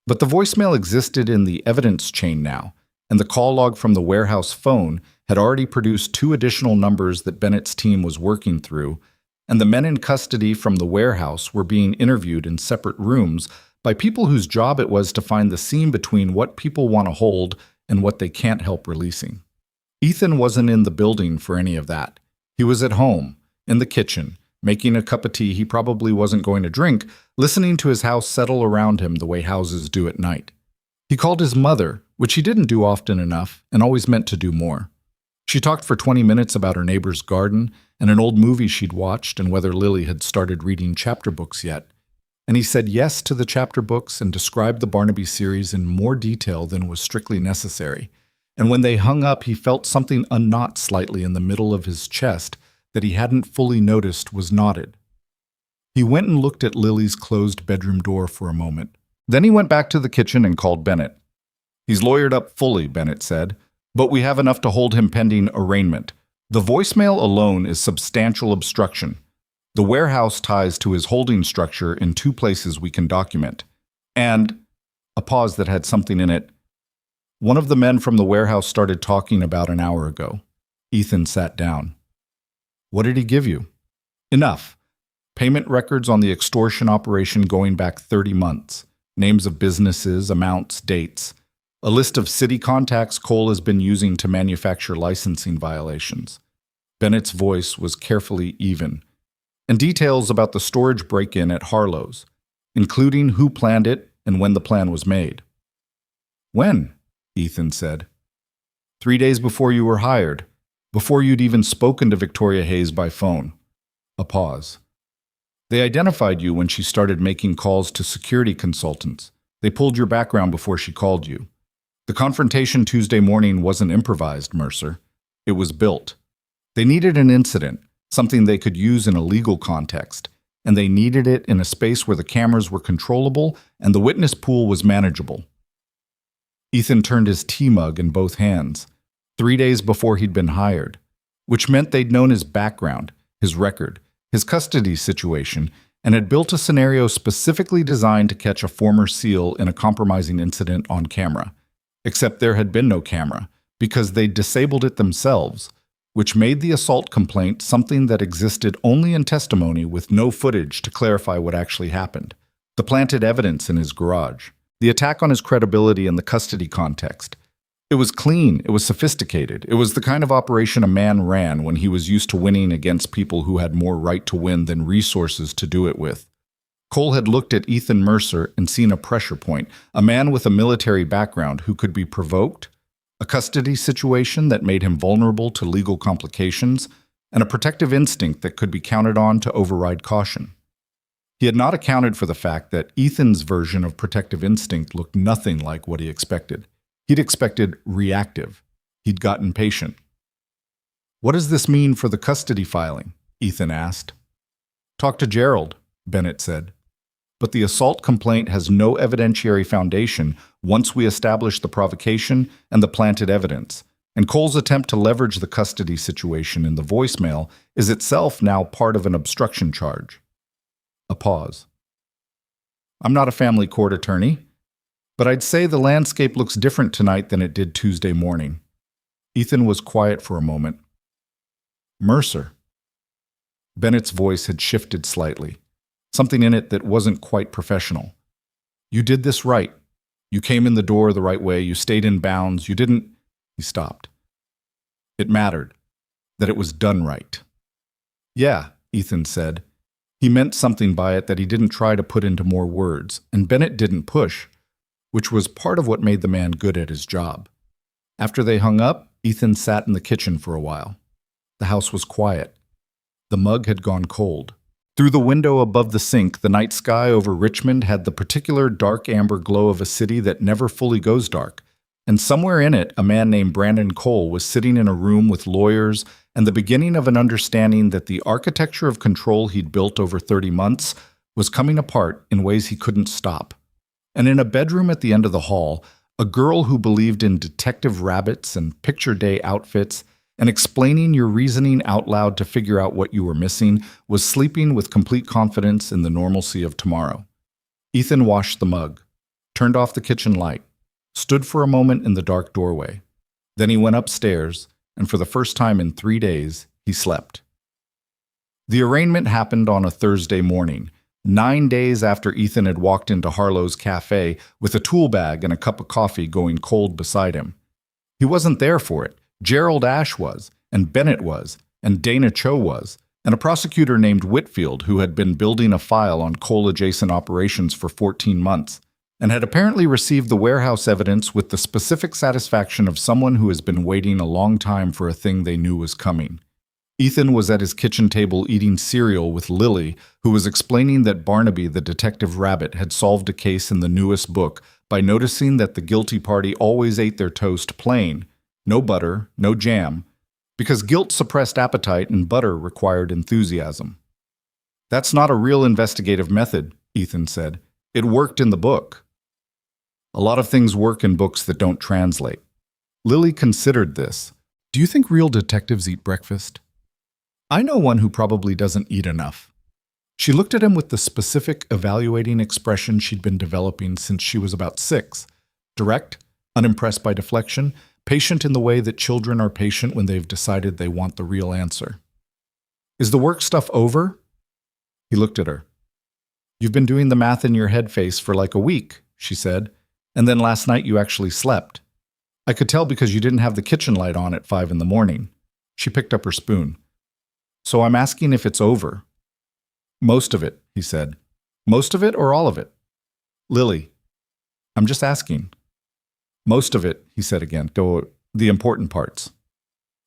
[SPEAKER 1] But the voicemail existed in the evidence chain now, and the call log from the warehouse phone had already produced 2 additional numbers that Bennett's team was working through, and the men in custody from the warehouse were being interviewed in separate rooms by people whose job it was to find the seam between what people want to hold and what they can't help releasing. Ethan wasn't in the building for any of that. He was at home, in the kitchen, making a cup of tea he probably wasn't going to drink, listening to his house settle around him the way houses do at night. He called his mother, which he didn't do often enough and always meant to do more. She talked for 20 minutes about her neighbor's garden and an old movie she'd watched and whether Lily had started reading chapter books yet. And he said yes to the chapter books and described the Barnaby series in more detail than was strictly necessary. And when they hung up, he felt something unknot slightly in the middle of his chest that he hadn't fully noticed was knotted. He went and looked at Lily's closed bedroom door for a moment. Then he went back to the kitchen and called Bennett. He's lawyered up fully, Bennett said, but we have enough to hold him pending arraignment. The voicemail alone is substantial obstruction. The warehouse ties to his holding structure in 2 places we can document. And, a pause that had something in it, one of the men from the warehouse started talking about an hour ago. Ethan sat down. What did he give you? Enough. Payment records on the extortion operation going back 30 months. Names of businesses, amounts, dates. A list of city contacts Cole has been using to manufacture licensing violations. Bennett's voice was carefully even. And details about the storage break-in at Harlow's, including who planned it and when the plan was made. When? Ethan said. 3 days before you were hired, before you'd even spoken to Victoria Hayes by phone. A pause. They identified you when she started making calls to security consultants. They pulled your background before she called you. The confrontation Tuesday morning wasn't improvised, Mercer. It was built. They needed an incident, something they could use in a legal context, and they needed it in a space where the cameras were controllable and the witness pool was manageable. Ethan turned his tea mug in both hands, 3 days before he'd been hired, which meant they'd known his background, his record, his custody situation, and had built a scenario specifically designed to catch a former SEAL in a compromising incident on camera. Except there had been no camera, because they'd disabled it themselves, which made the assault complaint something that existed only in testimony with no footage to clarify what actually happened. The planted evidence in his garage. The attack on his credibility in the custody context. It was clean, it was sophisticated, it was the kind of operation a man ran when he was used to winning against people who had more right to win than resources to do it with. Cole had looked at Ethan Mercer and seen a pressure point, a man with a military background who could be provoked, a custody situation that made him vulnerable to legal complications, and a protective instinct that could be counted on to override caution. He had not accounted for the fact that Ethan's version of protective instinct looked nothing like what he expected. He'd expected reactive. He'd gotten patient. "What does this mean for the custody filing?" Ethan asked. "Talk to Gerald," Bennett said. "But the assault complaint has no evidentiary foundation once we establish the provocation and the planted evidence, and Cole's attempt to leverage the custody situation in the voicemail is itself now part of an obstruction charge." A pause. "I'm not a family court attorney, but I'd say the landscape looks different tonight than it did Tuesday morning." Ethan was quiet for a moment. "Mercer." Bennett's voice had shifted slightly, something in it that wasn't quite professional. "You did this right. You came in the door the right way. You stayed in bounds. You didn't—" He stopped. It mattered, that it was done right. "Yeah," Ethan said. He meant something by it that he didn't try to put into more words, and Bennett didn't push, which was part of what made the man good at his job. After they hung up, Ethan sat in the kitchen for a while. The house was quiet. The mug had gone cold. Through the window above the sink, the night sky over Richmond had the particular dark amber glow of a city that never fully goes dark, and somewhere in it, a man named Brandon Cole was sitting in a room with lawyers and the beginning of an understanding that the architecture of control he'd built over 30 months was coming apart in ways he couldn't stop. And in a bedroom at the end of the hall, a girl who believed in detective rabbits and picture day outfits and explaining your reasoning out loud to figure out what you were missing was sleeping with complete confidence in the normalcy of tomorrow. Ethan washed the mug, turned off the kitchen light, stood for a moment in the dark doorway. Then he went upstairs, and for the first time in 3 days, he slept. The arraignment happened on a Thursday morning, 9 days after Ethan had walked into Harlow's Café with a tool bag and a cup of coffee going cold beside him. He wasn't there for it. Gerald Ash was, and Bennett was, and Dana Cho was, and a prosecutor named Whitfield who had been building a file on coal-adjacent operations for 14 months, and had apparently received the warehouse evidence with the specific satisfaction of someone who has been waiting a long time for a thing they knew was coming. Ethan was at his kitchen table eating cereal with Lily, who was explaining that Barnaby the detective rabbit had solved a case in the newest book by noticing that the guilty party always ate their toast plain, no butter, no jam, because guilt suppressed appetite and butter required enthusiasm. "That's not a real investigative method," Ethan said. "It worked in the book." "A lot of things work in books that don't translate." Lily considered this. "Do you think real detectives eat breakfast?" "I know one who probably doesn't eat enough." She looked at him with the specific, evaluating expression she'd been developing since she was about 6. Direct, unimpressed by deflection, patient in the way that children are patient when they've decided they want the real answer. "Is the work stuff over?" He looked at her. "You've been doing the math in your head face for like a week," she said, "and then last night you actually slept. I could tell because you didn't have the kitchen light on at 5 in the morning." She picked up her spoon. "So I'm asking if it's over." "Most of it," he said. "Most of it or all of it?" "Lily, I'm just asking." "Most of it," he said again, "go the important parts."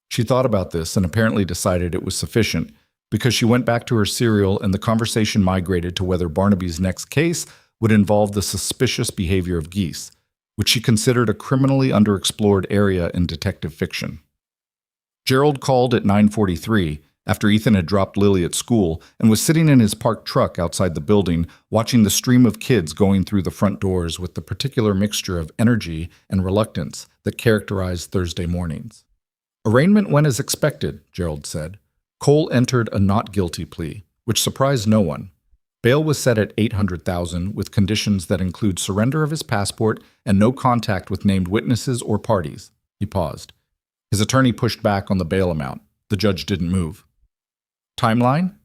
[SPEAKER 1] She thought about this and apparently decided it was sufficient because she went back to her cereal and the conversation migrated to whether Barnaby's next case would involve the suspicious behavior of geese, which she considered a criminally underexplored area in detective fiction. Gerald called at 9:43 after Ethan had dropped Lily at school and was sitting in his parked truck outside the building, watching the stream of kids going through the front doors with the particular mixture of energy and reluctance that characterized Thursday mornings. "Arraignment went as expected," Gerald said. Cole entered a not guilty plea, which surprised no one. Bail was set at $800,000 with conditions that include surrender of his passport and no contact with named witnesses or parties. He paused. His attorney pushed back on the bail amount. The judge didn't move. Timeline?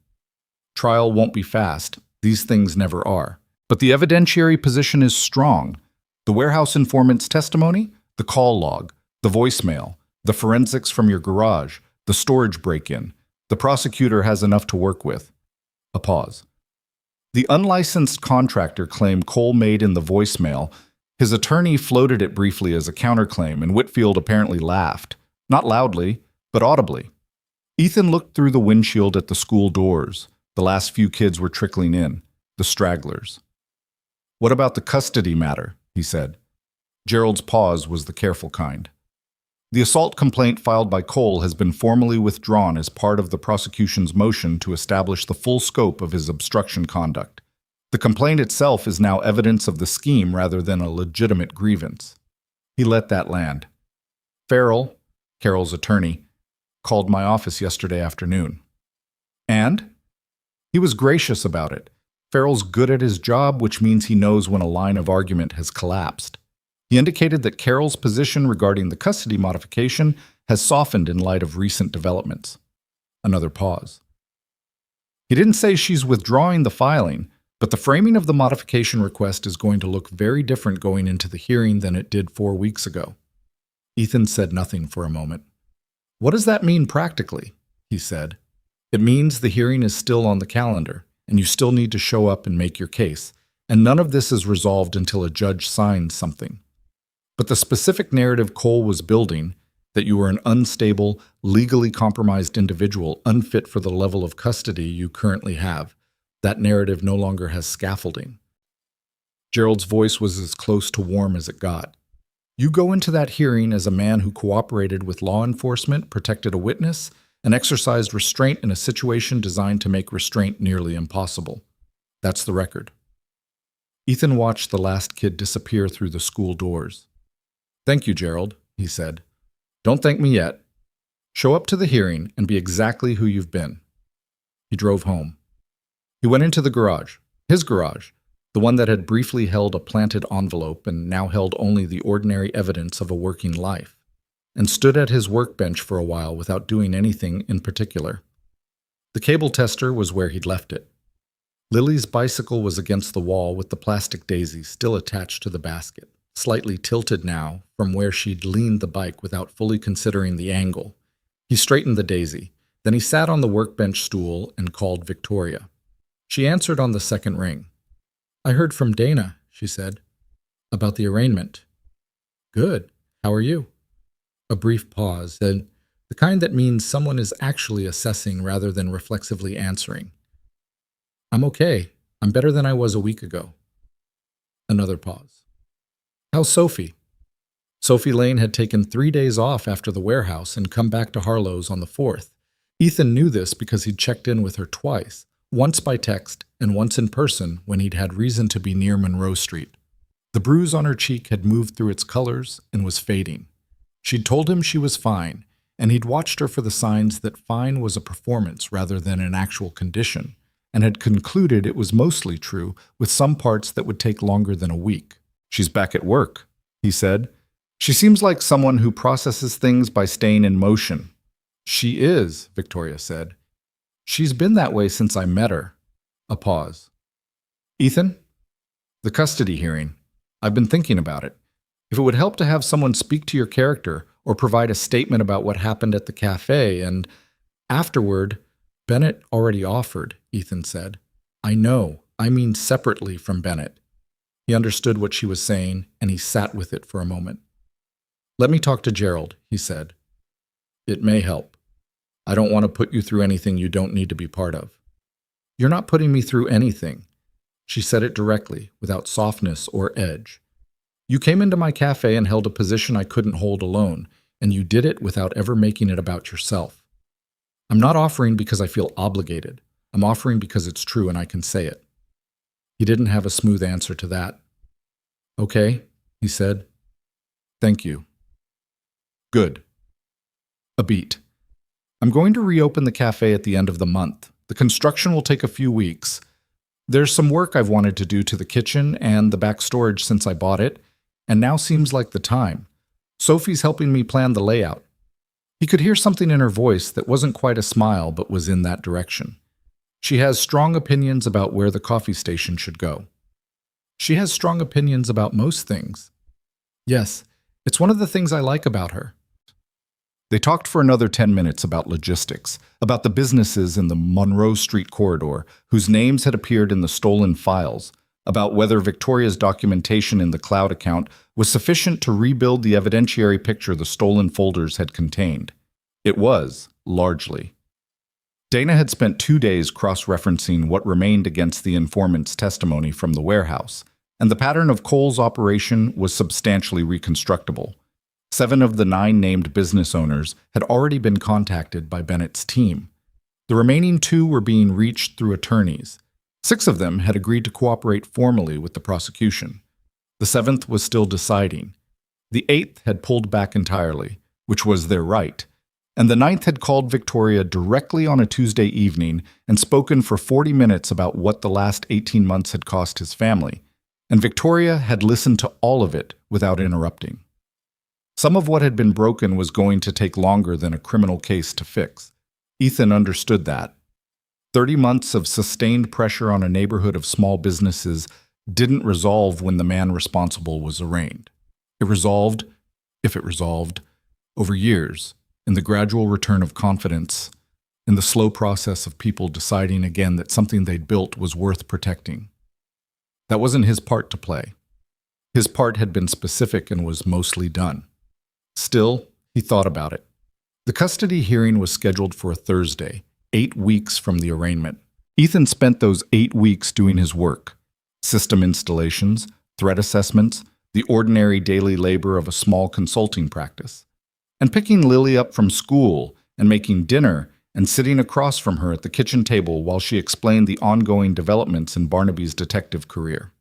[SPEAKER 1] Trial won't be fast. These things never are. But the evidentiary position is strong. The warehouse informant's testimony, the call log, The voicemail, the forensics from your garage, the storage break-in. The prosecutor has enough to work with. A pause. The unlicensed contractor claim Cole made in the voicemail. His attorney floated it briefly as a counterclaim, and Whitfield apparently laughed. Not loudly, but audibly. Ethan looked through the windshield at the school doors. The last few kids were trickling in, the stragglers. "What about the custody matter?" he said. Gerald's pause was the careful kind. "The assault complaint filed by Cole has been formally withdrawn as part of the prosecution's motion to establish the full scope of his obstruction conduct. The complaint itself is now evidence of the scheme rather than a legitimate grievance." He let that land. "Farrell, Carol's attorney, called my office yesterday afternoon." "And?" "He was gracious about it. Farrell's good at his job, which means he knows when a line of argument has collapsed. He indicated that Carol's position regarding the custody modification has softened in light of recent developments." Another pause. "He didn't say she's withdrawing the filing, but the framing of the modification request is going to look very different going into the hearing than it did 4 weeks ago." Ethan said nothing for a moment. "What does that mean practically?" he said. "It means the hearing is still on the calendar, and you still need to show up and make your case, and none of this is resolved until a judge signs something. But the specific narrative Cole was building, that you were an unstable, legally compromised individual unfit for the level of custody you currently have, that narrative no longer has scaffolding." Gerald's voice was as close to warm as it got. "You go into that hearing as a man who cooperated with law enforcement, protected a witness, and exercised restraint in a situation designed to make restraint nearly impossible. That's the record." Ethan watched the last kid disappear through the school doors. "Thank you, Gerald," he said. "Don't thank me yet. Show up to the hearing and be exactly who you've been." He drove home. He went into the garage, his garage, the one that had briefly held a planted envelope and now held only the ordinary evidence of a working life, and stood at his workbench for a while without doing anything in particular. The cable tester was where he'd left it. Lily's bicycle was against the wall with the plastic daisy still attached to the basket, slightly tilted now from where she'd leaned the bike without fully considering the angle. He straightened the daisy. Then he sat on the workbench stool and called Victoria. She answered on the second ring. "I heard from Dana," she said, "about the arraignment." "Good. How are you?" A brief pause, then the kind that means someone is actually assessing rather than reflexively answering. "I'm okay. I'm better than I was a week ago." Another pause. "How's Sophie?" Sophie Lane had taken 3 days off after the warehouse and come back to Harlow's on the 4th. Ethan knew this because he'd checked in with her twice, once by text and once in person when he'd had reason to be near Monroe Street. The bruise on her cheek had moved through its colors and was fading. She'd told him she was fine, and he'd watched her for the signs that fine was a performance rather than an actual condition, and had concluded it was mostly true, with some parts that would take longer than a week. "She's back at work," he said. "She seems like someone who processes things by staying in motion." "She is," Victoria said. "She's been that way since I met her." A pause. "Ethan? The custody hearing. I've been thinking about it. If it would help to have someone speak to your character or provide a statement about what happened at the cafe and afterward." "Bennett already offered," Ethan said. "I know. I mean separately from Bennett." He understood what she was saying, and he sat with it for a moment. "Let me talk to Gerald," he said. "It may help. I don't want to put you through anything you don't need to be part of." "You're not putting me through anything." She said it directly, without softness or edge. "You came into my cafe and held a position I couldn't hold alone, and you did it without ever making it about yourself. I'm not offering because I feel obligated. I'm offering because it's true and I can say it." He didn't have a smooth answer to that. "Okay," he said. "Thank you." "Good." A beat. "I'm going to reopen the cafe at the end of the month. The construction will take a few weeks. There's some work I've wanted to do to the kitchen and the back storage since I bought it, and now seems like the time. Sophie's helping me plan the layout." He could hear something in her voice that wasn't quite a smile but was in that direction. "She has strong opinions about where the coffee station should go." "She has strong opinions about most things." "Yes, It's one of the things I like about her. They talked for another 10 minutes about logistics, about the businesses in the Monroe Street corridor whose names had appeared in the stolen files, about whether Victoria's documentation in the cloud account was sufficient to rebuild the evidentiary picture the stolen folders had contained. It was, largely. Dana had spent 2 days cross-referencing what remained against the informant's testimony from the warehouse, and the pattern of Cole's operation was substantially reconstructible. 7 of the 9 named business owners had already been contacted by Bennett's team. The remaining 2 were being reached through attorneys. 6 of them had agreed to cooperate formally with the prosecution. The 7th was still deciding. The 8th had pulled back entirely, which was their right, and the 9th had called Victoria directly on a Tuesday evening and spoken for 40 minutes about what the last 18 months had cost his family, and Victoria had listened to all of it without interrupting. Some of what had been broken was going to take longer than a criminal case to fix. Ethan understood that. 30 months of sustained pressure on a neighborhood of small businesses didn't resolve when the man responsible was arraigned. It resolved, if it resolved, over years, in the gradual return of confidence, in the slow process of people deciding again that something they'd built was worth protecting. That wasn't his part to play. His part had been specific and was mostly done. Still, he thought about it. The custody hearing was scheduled for a Thursday, 8 weeks from the arraignment. Ethan spent those 8 weeks doing his work: system installations, threat assessments, the ordinary daily labor of a small consulting practice, and picking Lily up from school and making dinner and sitting across from her at the kitchen table while she explained the ongoing developments in Barnaby's detective career.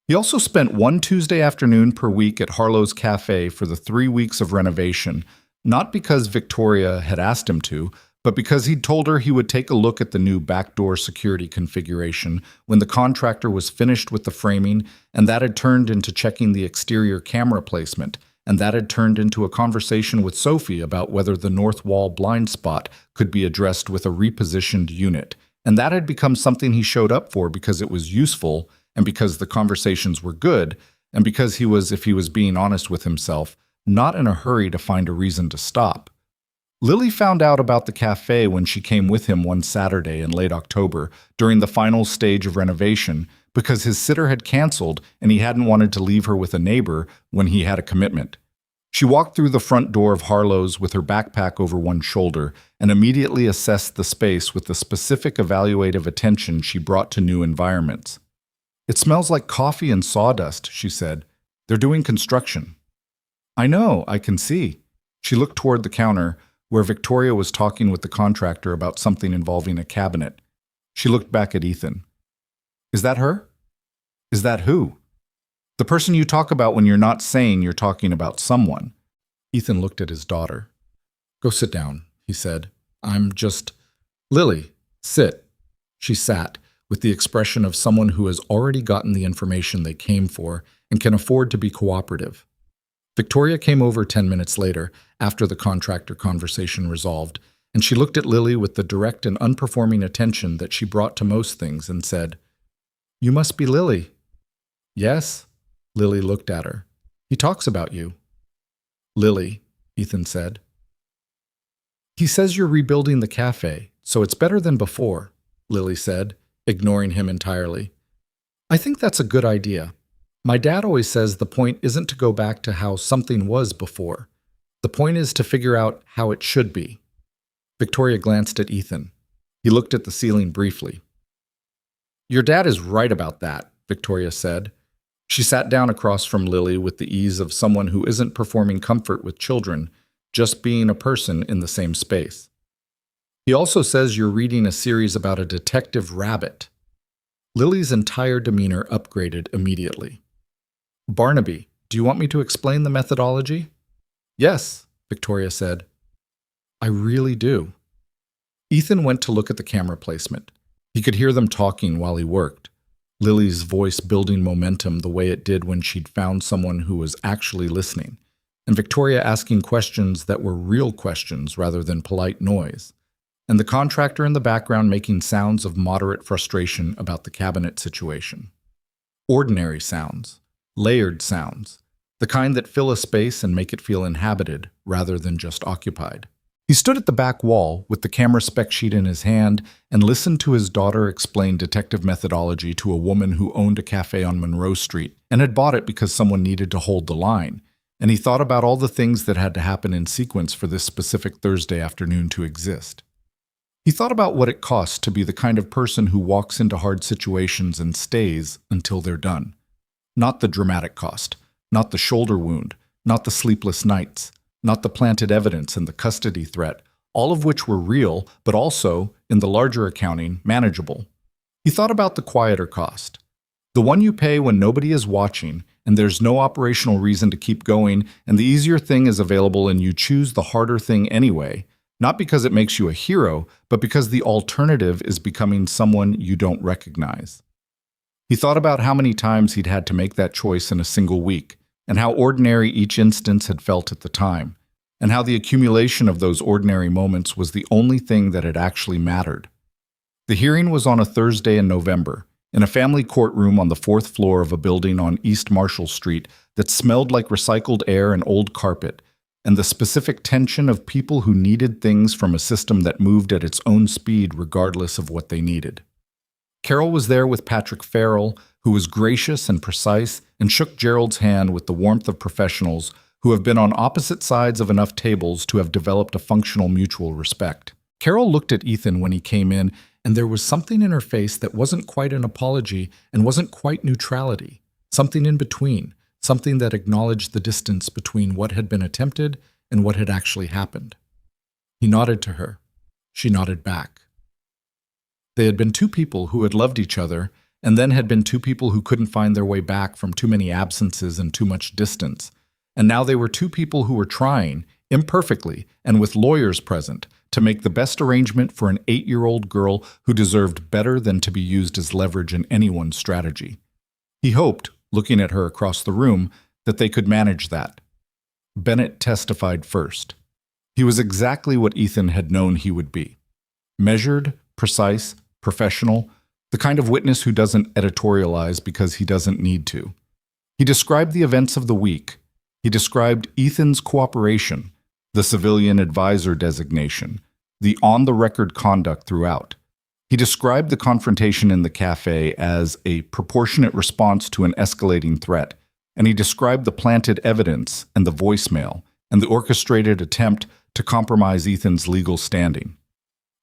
[SPEAKER 1] He also spent one Tuesday afternoon per week at Harlow's Café for the 3 weeks of renovation, not because Victoria had asked him to, but because he'd told her he would take a look at the new backdoor security configuration when the contractor was finished with the framing, and that had turned into checking the exterior camera placement, and that had turned into a conversation with Sophie about whether the north wall blind spot could be addressed with a repositioned unit, and that had become something he showed up for because it was useful, and because the conversations were good, and because he was, if he was being honest with himself, not in a hurry to find a reason to stop. Lily found out about the cafe when she came with him one Saturday in late October during the final stage of renovation because his sitter had canceled and he hadn't wanted to leave her with a neighbor when he had a commitment. She walked through the front door of Harlow's with her backpack over one shoulder and immediately assessed the space with the specific evaluative attention she brought to new environments. "It smells like coffee and sawdust," she said. "They're doing construction." "I know, I can see." She looked toward the counter, where Victoria was talking with the contractor about something involving a cabinet. She looked back at Ethan. "Is that her?" "Is that who?" "The person you talk about when you're not saying you're talking about someone." Ethan looked at his daughter. "Go sit down," he said. "I'm just—" "Lily, sit." She sat, with the expression of someone who has already gotten the information they came for and can afford to be cooperative. Victoria came over 10 minutes later, after the contractor conversation resolved, and she looked at Lily with the direct and unperforming attention that she brought to most things and said, "You must be Lily." "Yes." Lily looked at her. "He talks about you." "Lily," Ethan said. "He says you're rebuilding the cafe, so it's better than before," Lily said, ignoring him entirely. "I think that's a good idea. My dad always says the point isn't to go back to how something was before. The point is to figure out how it should be." Victoria glanced at Ethan. He looked at the ceiling briefly. "Your dad is right about that," Victoria said. She sat down across from Lily with the ease of someone who isn't performing comfort with children, just being a person in the same space. "He also says you're reading a series about a detective rabbit." Lily's entire demeanor upgraded immediately. "Barnaby, do you want me to explain the methodology?" "Yes," Victoria said. "I really do." Ethan went to look at the camera placement. He could hear them talking while he worked, Lily's voice building momentum the way it did when she'd found someone who was actually listening, and Victoria asking questions that were real questions rather than polite noise, and the contractor in the background making sounds of moderate frustration about the cabinet situation. Ordinary sounds. Layered sounds, the kind that fill a space and make it feel inhabited rather than just occupied. He stood at the back wall with the camera spec sheet in his hand and listened to his daughter explain detective methodology to a woman who owned a cafe on Monroe Street and had bought it because someone needed to hold the line. And he thought about all the things that had to happen in sequence for this specific Thursday afternoon to exist. He thought about what it costs to be the kind of person who walks into hard situations and stays until they're done. Not the dramatic cost, not the shoulder wound, not the sleepless nights, not the planted evidence and the custody threat, all of which were real, but also, in the larger accounting, manageable. He thought about the quieter cost, the one you pay when nobody is watching and there's no operational reason to keep going and the easier thing is available and you choose the harder thing anyway, not because it makes you a hero, but because the alternative is becoming someone you don't recognize. He thought about how many times he'd had to make that choice in a single week, and how ordinary each instance had felt at the time, and how the accumulation of those ordinary moments was the only thing that had actually mattered. The hearing was on a Thursday in November, in a family courtroom on the 4th floor of a building on East Marshall Street that smelled like recycled air and old carpet, and the specific tension of people who needed things from a system that moved at its own speed regardless of what they needed. Carol was there with Patrick Farrell, who was gracious and precise and shook Gerald's hand with the warmth of professionals who have been on opposite sides of enough tables to have developed a functional mutual respect. Carol looked at Ethan when he came in, and there was something in her face that wasn't quite an apology and wasn't quite neutrality, something in between, something that acknowledged the distance between what had been attempted and what had actually happened. He nodded to her. She nodded back. They had been two people who had loved each other, and then had been two people who couldn't find their way back from too many absences and too much distance. And now they were two people who were trying, imperfectly and with lawyers present, to make the best arrangement for an 8-year-old girl who deserved better than to be used as leverage in anyone's strategy. He hoped, looking at her across the room, that they could manage that. Bennett testified first. He was exactly what Ethan had known he would be. Measured, precise, professional, the kind of witness who doesn't editorialize because he doesn't need to. He described the events of the week. He described Ethan's cooperation, the civilian advisor designation, the on-the-record conduct throughout. He described the confrontation in the cafe as a proportionate response to an escalating threat, and he described the planted evidence and the voicemail and the orchestrated attempt to compromise Ethan's legal standing.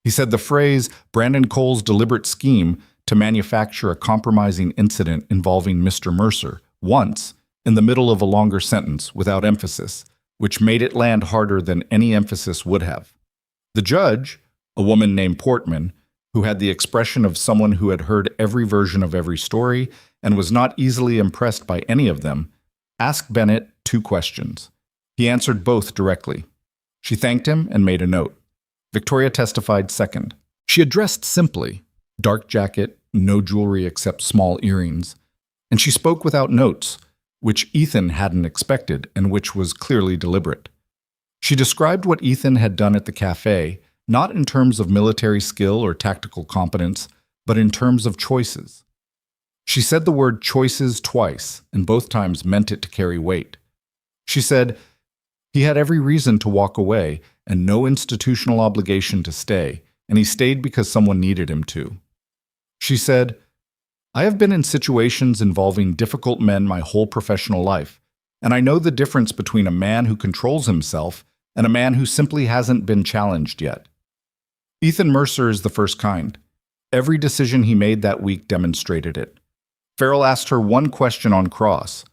[SPEAKER 1] He said the phrase Brandon Cole's deliberate scheme to manufacture a compromising incident involving Mr. Mercer once in the middle of a longer sentence without emphasis, which made it land harder than any emphasis would have. The judge, a woman named Portman, who had the expression of someone who had heard every version of every story and was not easily impressed by any of them, asked Bennett 2 questions. He answered both directly. She thanked him and made a note. Victoria testified second. She addressed simply, dark jacket, no jewelry except small earrings, and she spoke without notes, which Ethan hadn't expected and which was clearly deliberate. She described what Ethan had done at the cafe, not in terms of military skill or tactical competence, but in terms of choices. She said the word choices twice, and both times meant it to carry weight. She said, he had every reason to walk away and no institutional obligation to stay, and he stayed because someone needed him to. She said, I have been in situations involving difficult men my whole professional life, and I know the difference between a man who controls himself and a man who simply hasn't been challenged yet. Ethan Mercer is the first kind. Every decision he made that week demonstrated it. Farrell asked her one question on cross,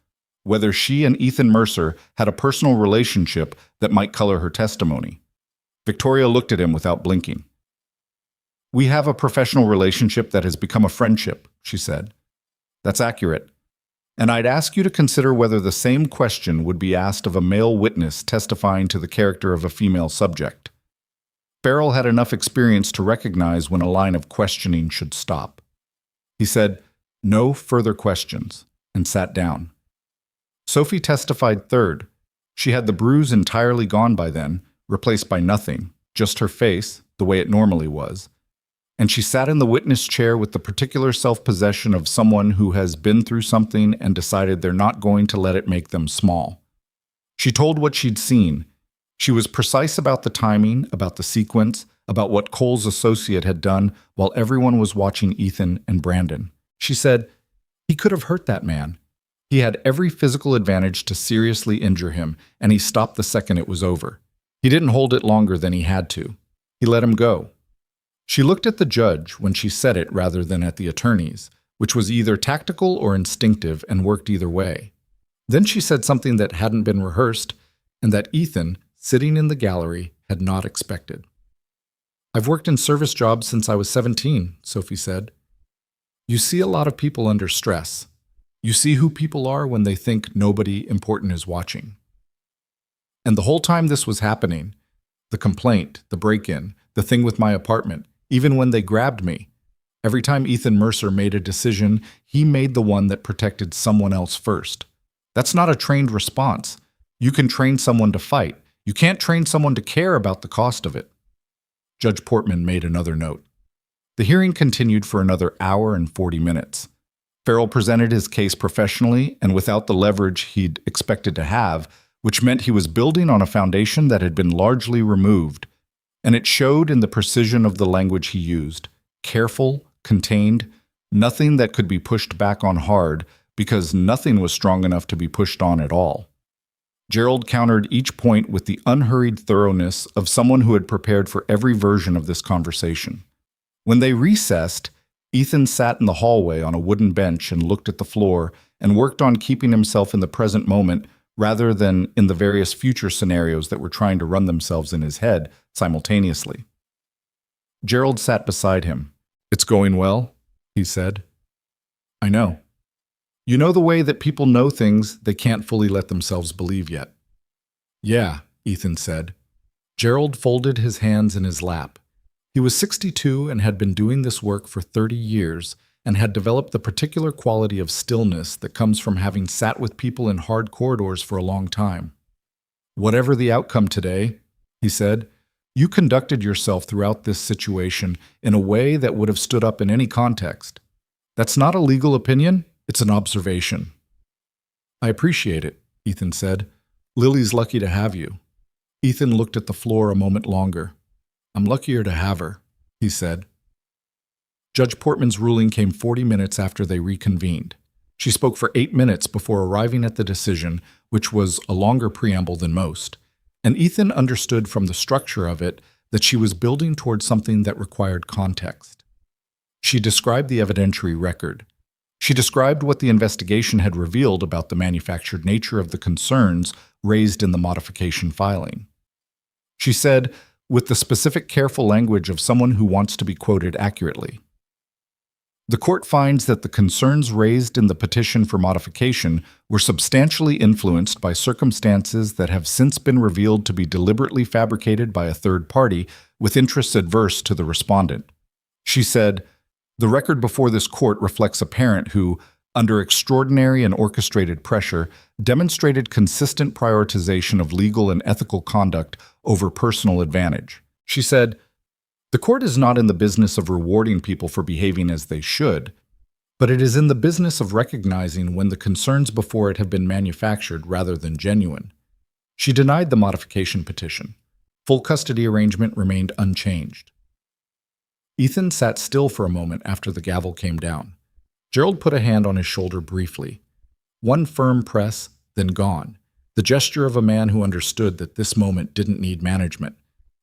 [SPEAKER 1] whether she and Ethan Mercer had a personal relationship that might color her testimony. Victoria looked at him without blinking. We have a professional relationship that has become a friendship, she said. That's accurate. And I'd ask you to consider whether the same question would be asked of a male witness testifying to the character of a female subject. Farrell had enough experience to recognize when a line of questioning should stop. He said, no further questions, and sat down. Sophie testified third. She had the bruise entirely gone by then, replaced by nothing, just her face, the way it normally was. and she sat in the witness chair with the particular self-possession of someone who has been through something and decided they're not going to let it make them small. She told what she'd seen. She was precise about the timing, about the sequence, about what Cole's associate had done while everyone was watching Ethan and Brandon. She said, "He could have hurt that man. He had every physical advantage to seriously injure him, and he stopped the second it was over. He didn't hold it longer than he had to. He let him go." She looked at the judge when she said it rather than at the attorneys, which was either tactical or instinctive and worked either way. Then she said something that hadn't been rehearsed and that Ethan, sitting in the gallery, had not expected. "I've worked in service jobs since I was 17, Sophie said. "You see a lot of people under stress. You see who people are when they think nobody important is watching. And the whole time this was happening, the complaint, the break-in, the thing with my apartment, even when they grabbed me, every time Ethan Mercer made a decision, he made the one that protected someone else first. That's not a trained response. You can train someone to fight. You can't train someone to care about the cost of it." Judge Portman made another note. The hearing continued for another hour and 40 minutes. Farrell presented his case professionally and without the leverage he'd expected to have, which meant he was building on a foundation that had been largely removed. And it showed in the precision of the language he used. Careful, contained, nothing that could be pushed back on hard, because nothing was strong enough to be pushed on at all. Gerald countered each point with the unhurried thoroughness of someone who had prepared for every version of this conversation. When they recessed, Ethan sat in the hallway on a wooden bench and looked at the floor and worked on keeping himself in the present moment rather than in the various future scenarios that were trying to run themselves in his head simultaneously. Gerald sat beside him. "It's going well," he said. "I know. You know the way that people know things they can't fully let themselves believe yet." "Yeah," Ethan said. Gerald folded his hands in his lap. He was 62 and had been doing this work for 30 years and had developed the particular quality of stillness that comes from having sat with people in hard corridors for a long time. "Whatever the outcome today," he said, "you conducted yourself throughout this situation in a way that would have stood up in any context. That's not a legal opinion, it's an observation." "I appreciate it," Ethan said. "Lily's lucky to have you." Ethan looked at the floor a moment longer. "I'm luckier to have her," he said. Judge Portman's ruling came 40 minutes after they reconvened. She spoke for 8 minutes before arriving at the decision, which was a longer preamble than most, and Ethan understood from the structure of it that she was building towards something that required context. She described the evidentiary record. She described what the investigation had revealed about the manufactured nature of the concerns raised in the modification filing. She said, with the specific careful language of someone who wants to be quoted accurately, "The court finds that the concerns raised in the petition for modification were substantially influenced by circumstances that have since been revealed to be deliberately fabricated by a third party with interests adverse to the respondent." She said, "The record before this court reflects a parent who, under extraordinary and orchestrated pressure, demonstrated consistent prioritization of legal and ethical conduct over personal advantage." She said, "The court is not in the business of rewarding people for behaving as they should, but it is in the business of recognizing when the concerns before it have been manufactured rather than genuine." She denied the modification petition. Full custody arrangement remained unchanged. Ethan sat still for a moment after the gavel came down. Gerald put a hand on his shoulder briefly. One firm press, then gone. The gesture of a man who understood that this moment didn't need management.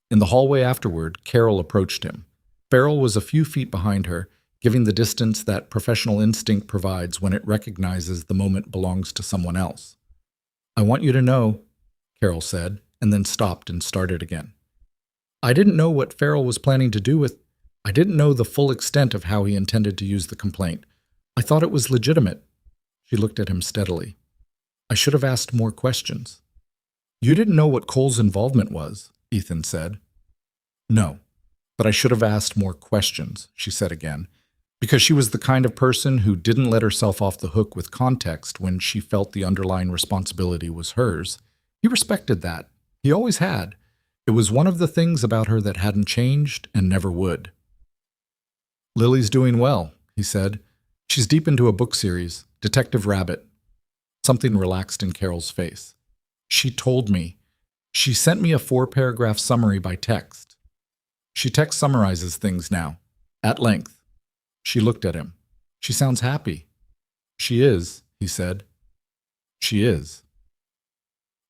[SPEAKER 1] In the hallway afterward, Carol approached him. Farrell was a few feet behind her, giving the distance that professional instinct provides when it recognizes the moment belongs to someone else. "I want you to know," Carol said, and then stopped and started again. "I didn't know what Farrell was planning to do with... I didn't know the full extent of how he intended to use the complaint. I thought it was legitimate." She looked at him steadily. "I should have asked more questions." "You didn't know what Cole's involvement was," Ethan said. "No, but I should have asked more questions," she said again, because she was the kind of person who didn't let herself off the hook with context when she felt the underlying responsibility was hers. He respected that. He always had. It was one of the things about her that hadn't changed and never would. Lily's doing well, he said. She's deep into a book series, Detective Rabbit. Something relaxed in Carol's face. She told me. She sent me a 4-paragraph summary by text. She text summarizes things now, at length. She looked at him. She sounds happy. She is, he said. She is.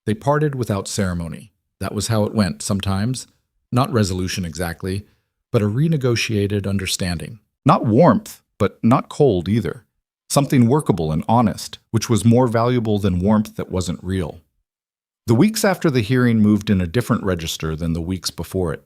[SPEAKER 1] They parted without ceremony. That was how it went sometimes. Not resolution exactly, but a renegotiated understanding. Not warmth, but not cold either. Something workable and honest, which was more valuable than warmth that wasn't real. The weeks after the hearing moved in a different register than the weeks before it.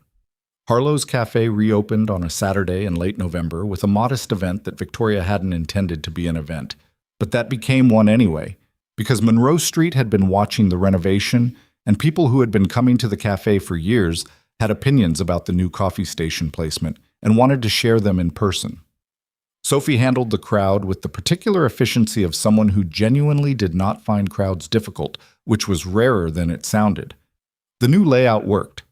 [SPEAKER 1] Harlow's Café reopened on a Saturday in late November with a modest event that Victoria hadn't intended to be an event, but that became one anyway, because Monroe Street had been watching the renovation, and people who had been coming to the cafe for years had opinions about the new coffee station placement and wanted to share them in person. Sophie handled the crowd with the particular efficiency of someone who genuinely did not find crowds difficult, which was rarer than it sounded. The new layout worked.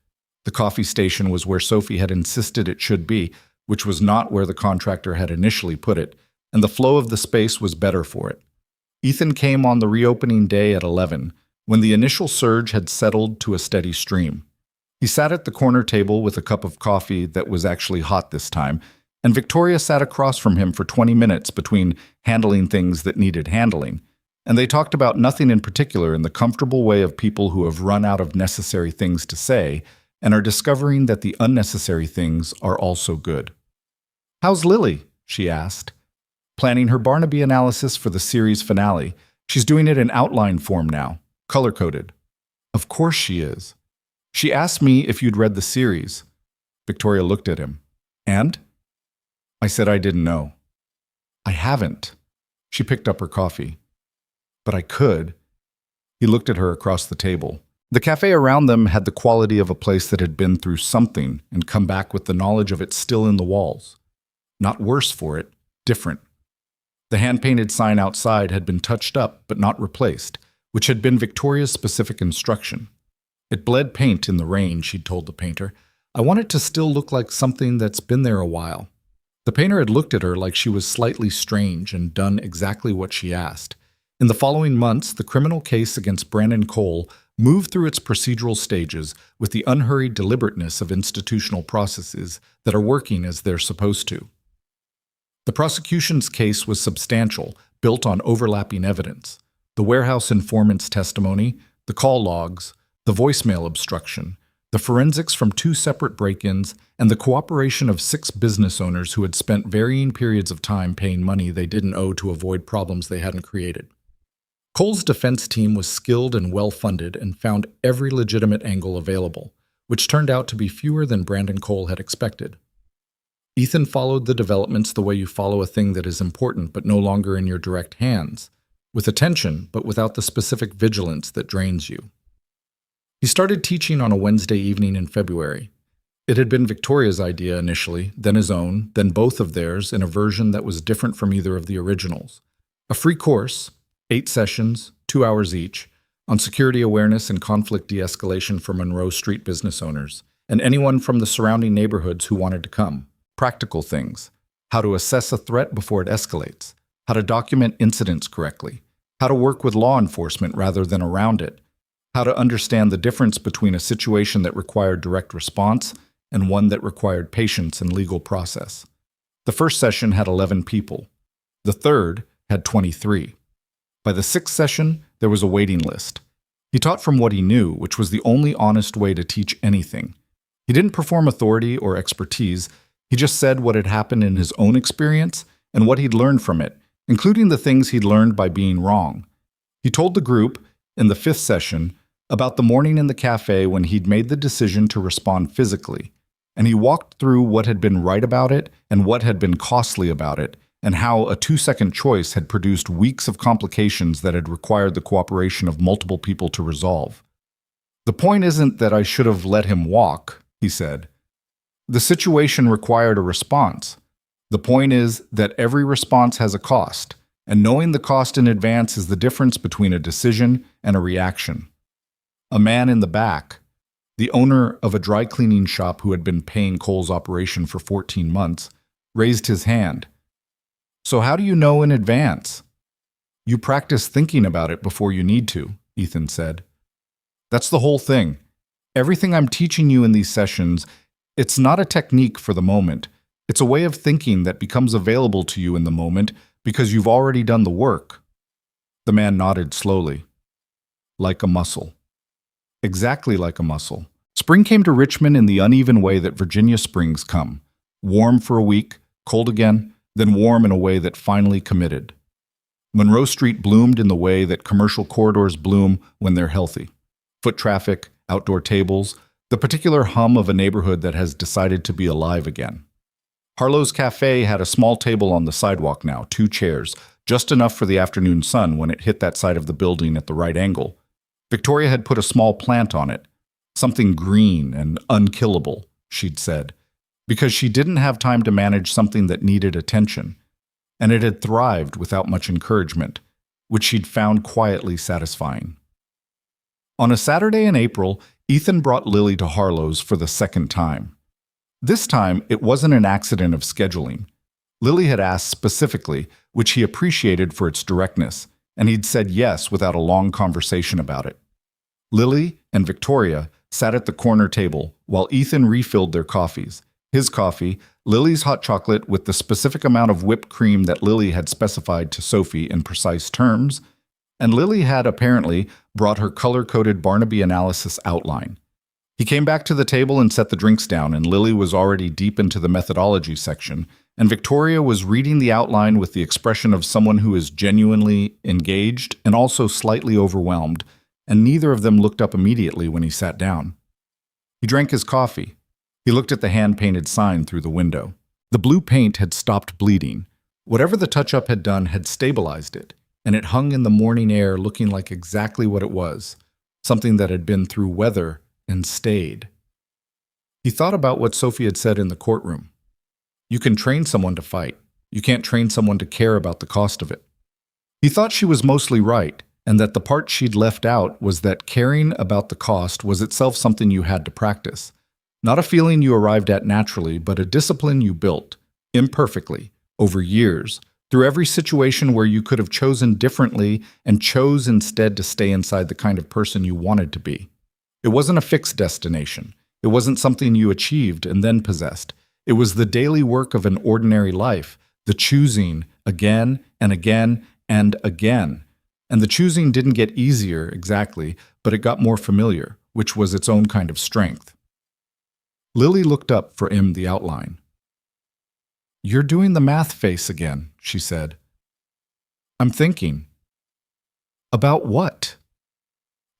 [SPEAKER 1] The coffee station was where Sophie had insisted it should be, which was not where the contractor had initially put it, and the flow of the space was better for it. Ethan came on the reopening day at 11, when the initial surge had settled to a steady stream. He sat at the corner table with a cup of coffee that was actually hot this time, and Victoria sat across from him for 20 minutes between handling things that needed handling, and they talked about nothing in particular in the comfortable way of people who have run out of necessary things to say and are discovering that the unnecessary things are also good. "How's Lily?" she asked. Planning her Barnaby analysis for the series finale. She's doing it in outline form now, color-coded. Of course she is. She asked me if you'd read the series. Victoria looked at him. And? I said I didn't know. I haven't. She picked up her coffee. But I could. He looked at her across the table. The cafe around them had the quality of a place that had been through something and come back with the knowledge of it still in the walls. Not worse for it, different. The hand-painted sign outside had been touched up but not replaced, which had been Victoria's specific instruction. It bled paint in the rain, she'd told the painter. I want it to still look like something that's been there a while. The painter had looked at her like she was slightly strange and done exactly what she asked. In the following months, the criminal case against Brandon Cole moved through its procedural stages with the unhurried deliberateness of institutional processes that are working as they're supposed to. The prosecution's case was substantial, built on overlapping evidence. The warehouse informant's testimony, the call logs, the voicemail obstruction, the forensics from 2 separate break-ins, and the cooperation of 6 business owners who had spent varying periods of time paying money they didn't owe to avoid problems they hadn't created. Cole's defense team was skilled and well-funded and found every legitimate angle available, which turned out to be fewer than Brandon Cole had expected. Ethan followed the developments the way you follow a thing that is important but no longer in your direct hands, with attention but without the specific vigilance that drains you. He started teaching on a Wednesday evening in February. It had been Victoria's idea initially, then his own, then both of theirs in a version that was different from either of the originals. A free course, 8 sessions, 2 hours each, on security awareness and conflict de-escalation for Monroe Street business owners, and anyone from the surrounding neighborhoods who wanted to come. Practical things. How to assess a threat before it escalates. How to document incidents correctly. How to work with law enforcement rather than around it. How to understand the difference between a situation that required direct response and one that required patience and legal process. The first session had 11 people. The third had 23. By the 6th session, there was a waiting list. He taught from what he knew, which was the only honest way to teach anything. He didn't perform authority or expertise. He just said what had happened in his own experience and what he'd learned from it, including the things he'd learned by being wrong. He told the group, in the 5th session, about the morning in the cafe when he'd made the decision to respond physically, and he walked through what had been right about it and what had been costly about it, and how a 2-second choice had produced weeks of complications that had required the cooperation of multiple people to resolve. The point isn't that I should have let him walk, he said. The situation required a response. The point is that every response has a cost, and knowing the cost in advance is the difference between a decision and a reaction. A man in the back, the owner of a dry cleaning shop who had been paying Cole's operation for 14 months, raised his hand. So how do you know in advance? You practice thinking about it before you need to, Ethan said. That's the whole thing. Everything I'm teaching you in these sessions, it's not a technique for the moment. It's a way of thinking that becomes available to you in the moment because you've already done the work. The man nodded slowly. Like a muscle. Exactly like a muscle. Spring came to Richmond in the uneven way that Virginia springs come. Warm for a week, cold again, then warm in a way that finally committed. Monroe Street bloomed in the way that commercial corridors bloom when they're healthy. Foot traffic, outdoor tables, the particular hum of a neighborhood that has decided to be alive again. Harlow's Café had a small table on the sidewalk now, 2 chairs, just enough for the afternoon sun when it hit that side of the building at the right angle. Victoria had put a small plant on it, something green and unkillable, she'd said, because she didn't have time to manage something that needed attention, and it had thrived without much encouragement, which she'd found quietly satisfying. On a Saturday in April, Ethan brought Lily to Harlow's for the second time. This time, it wasn't an accident of scheduling. Lily had asked specifically, which he appreciated for its directness, and he'd said yes without a long conversation about it. Lily and Victoria sat at the corner table while Ethan refilled their coffees. His coffee, Lily's hot chocolate with the specific amount of whipped cream that Lily had specified to Sophie in precise terms, and Lily had apparently brought her color-coded Barnaby analysis outline. He came back to the table and set the drinks down, and Lily was already deep into the methodology section, and Victoria was reading the outline with the expression of someone who is genuinely engaged and also slightly overwhelmed, and neither of them looked up immediately when he sat down. He drank his coffee. He looked at the hand-painted sign through the window. The blue paint had stopped bleeding. Whatever the touch-up had done had stabilized it, and it hung in the morning air looking like exactly what it was, something that had been through weather and stayed. He thought about what Sophie had said in the courtroom. You can train someone to fight. You can't train someone to care about the cost of it. He thought she was mostly right, and that the part she'd left out was that caring about the cost was itself something you had to practice. Not a feeling you arrived at naturally, but a discipline you built, imperfectly, over years, through every situation where you could have chosen differently and chose instead to stay inside the kind of person you wanted to be. It wasn't a fixed destination. It wasn't something you achieved and then possessed. It was the daily work of an ordinary life, the choosing again and again and again. And the choosing didn't get easier exactly, but it got more familiar, which was its own kind of strength. Lily looked up for him the outline. You're doing the math face again, she said. I'm thinking. About what?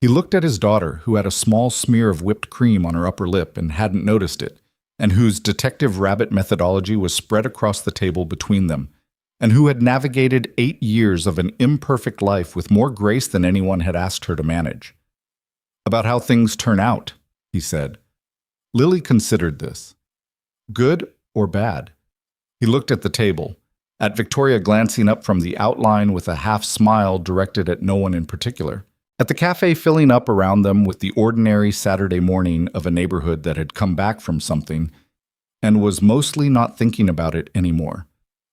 [SPEAKER 1] He looked at his daughter, who had a small smear of whipped cream on her upper lip and hadn't noticed it, and whose detective rabbit methodology was spread across the table between them, and who had navigated 8 years of an imperfect life with more grace than anyone had asked her to manage. About how things turn out, he said. Lily considered this. Good or bad? He looked at the table, at Victoria glancing up from the outline with a half-smile directed at no one in particular, at the cafe filling up around them with the ordinary Saturday morning of a neighborhood that had come back from something and was mostly not thinking about it anymore,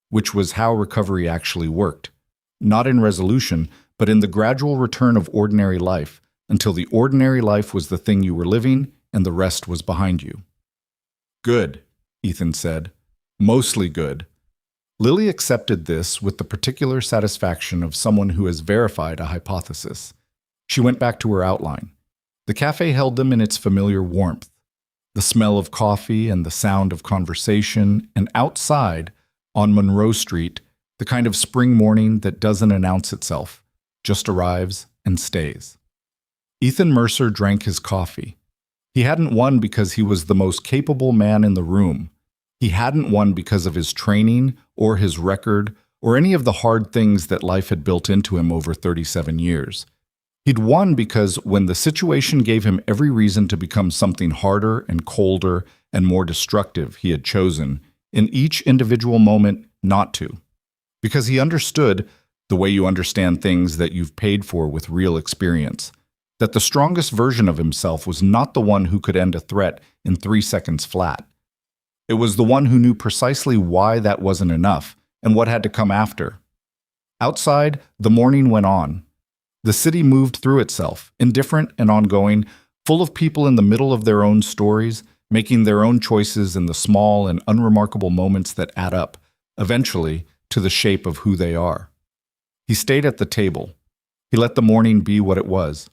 [SPEAKER 1] which was how recovery actually worked, not in resolution, but in the gradual return of ordinary life, until the ordinary life was the thing you were living and the rest was behind you. Good, Ethan said. Mostly good. Lily accepted this with the particular satisfaction of someone who has verified a hypothesis. She went back to her outline. The cafe held them in its familiar warmth, the smell of coffee and the sound of conversation, and outside, on Monroe Street, the kind of spring morning that doesn't announce itself, just arrives and stays. Ethan Mercer drank his coffee. He hadn't won because he was the most capable man in the room. He hadn't won because of his training or his record or any of the hard things that life had built into him over 37 years. He'd won because when the situation gave him every reason to become something harder and colder and more destructive, he had chosen, in each individual moment, not to. Because he understood, the way you understand things that you've paid for with real experience, that the strongest version of himself was not the one who could end a threat in 3 seconds flat. It was the one who knew precisely why that wasn't enough and what had to come after. Outside, the morning went on. The city moved through itself, indifferent and ongoing, full of people in the middle of their own stories, making their own choices in the small and unremarkable moments that add up, eventually, to the shape of who they are. He stayed at the table. He let the morning be what it was,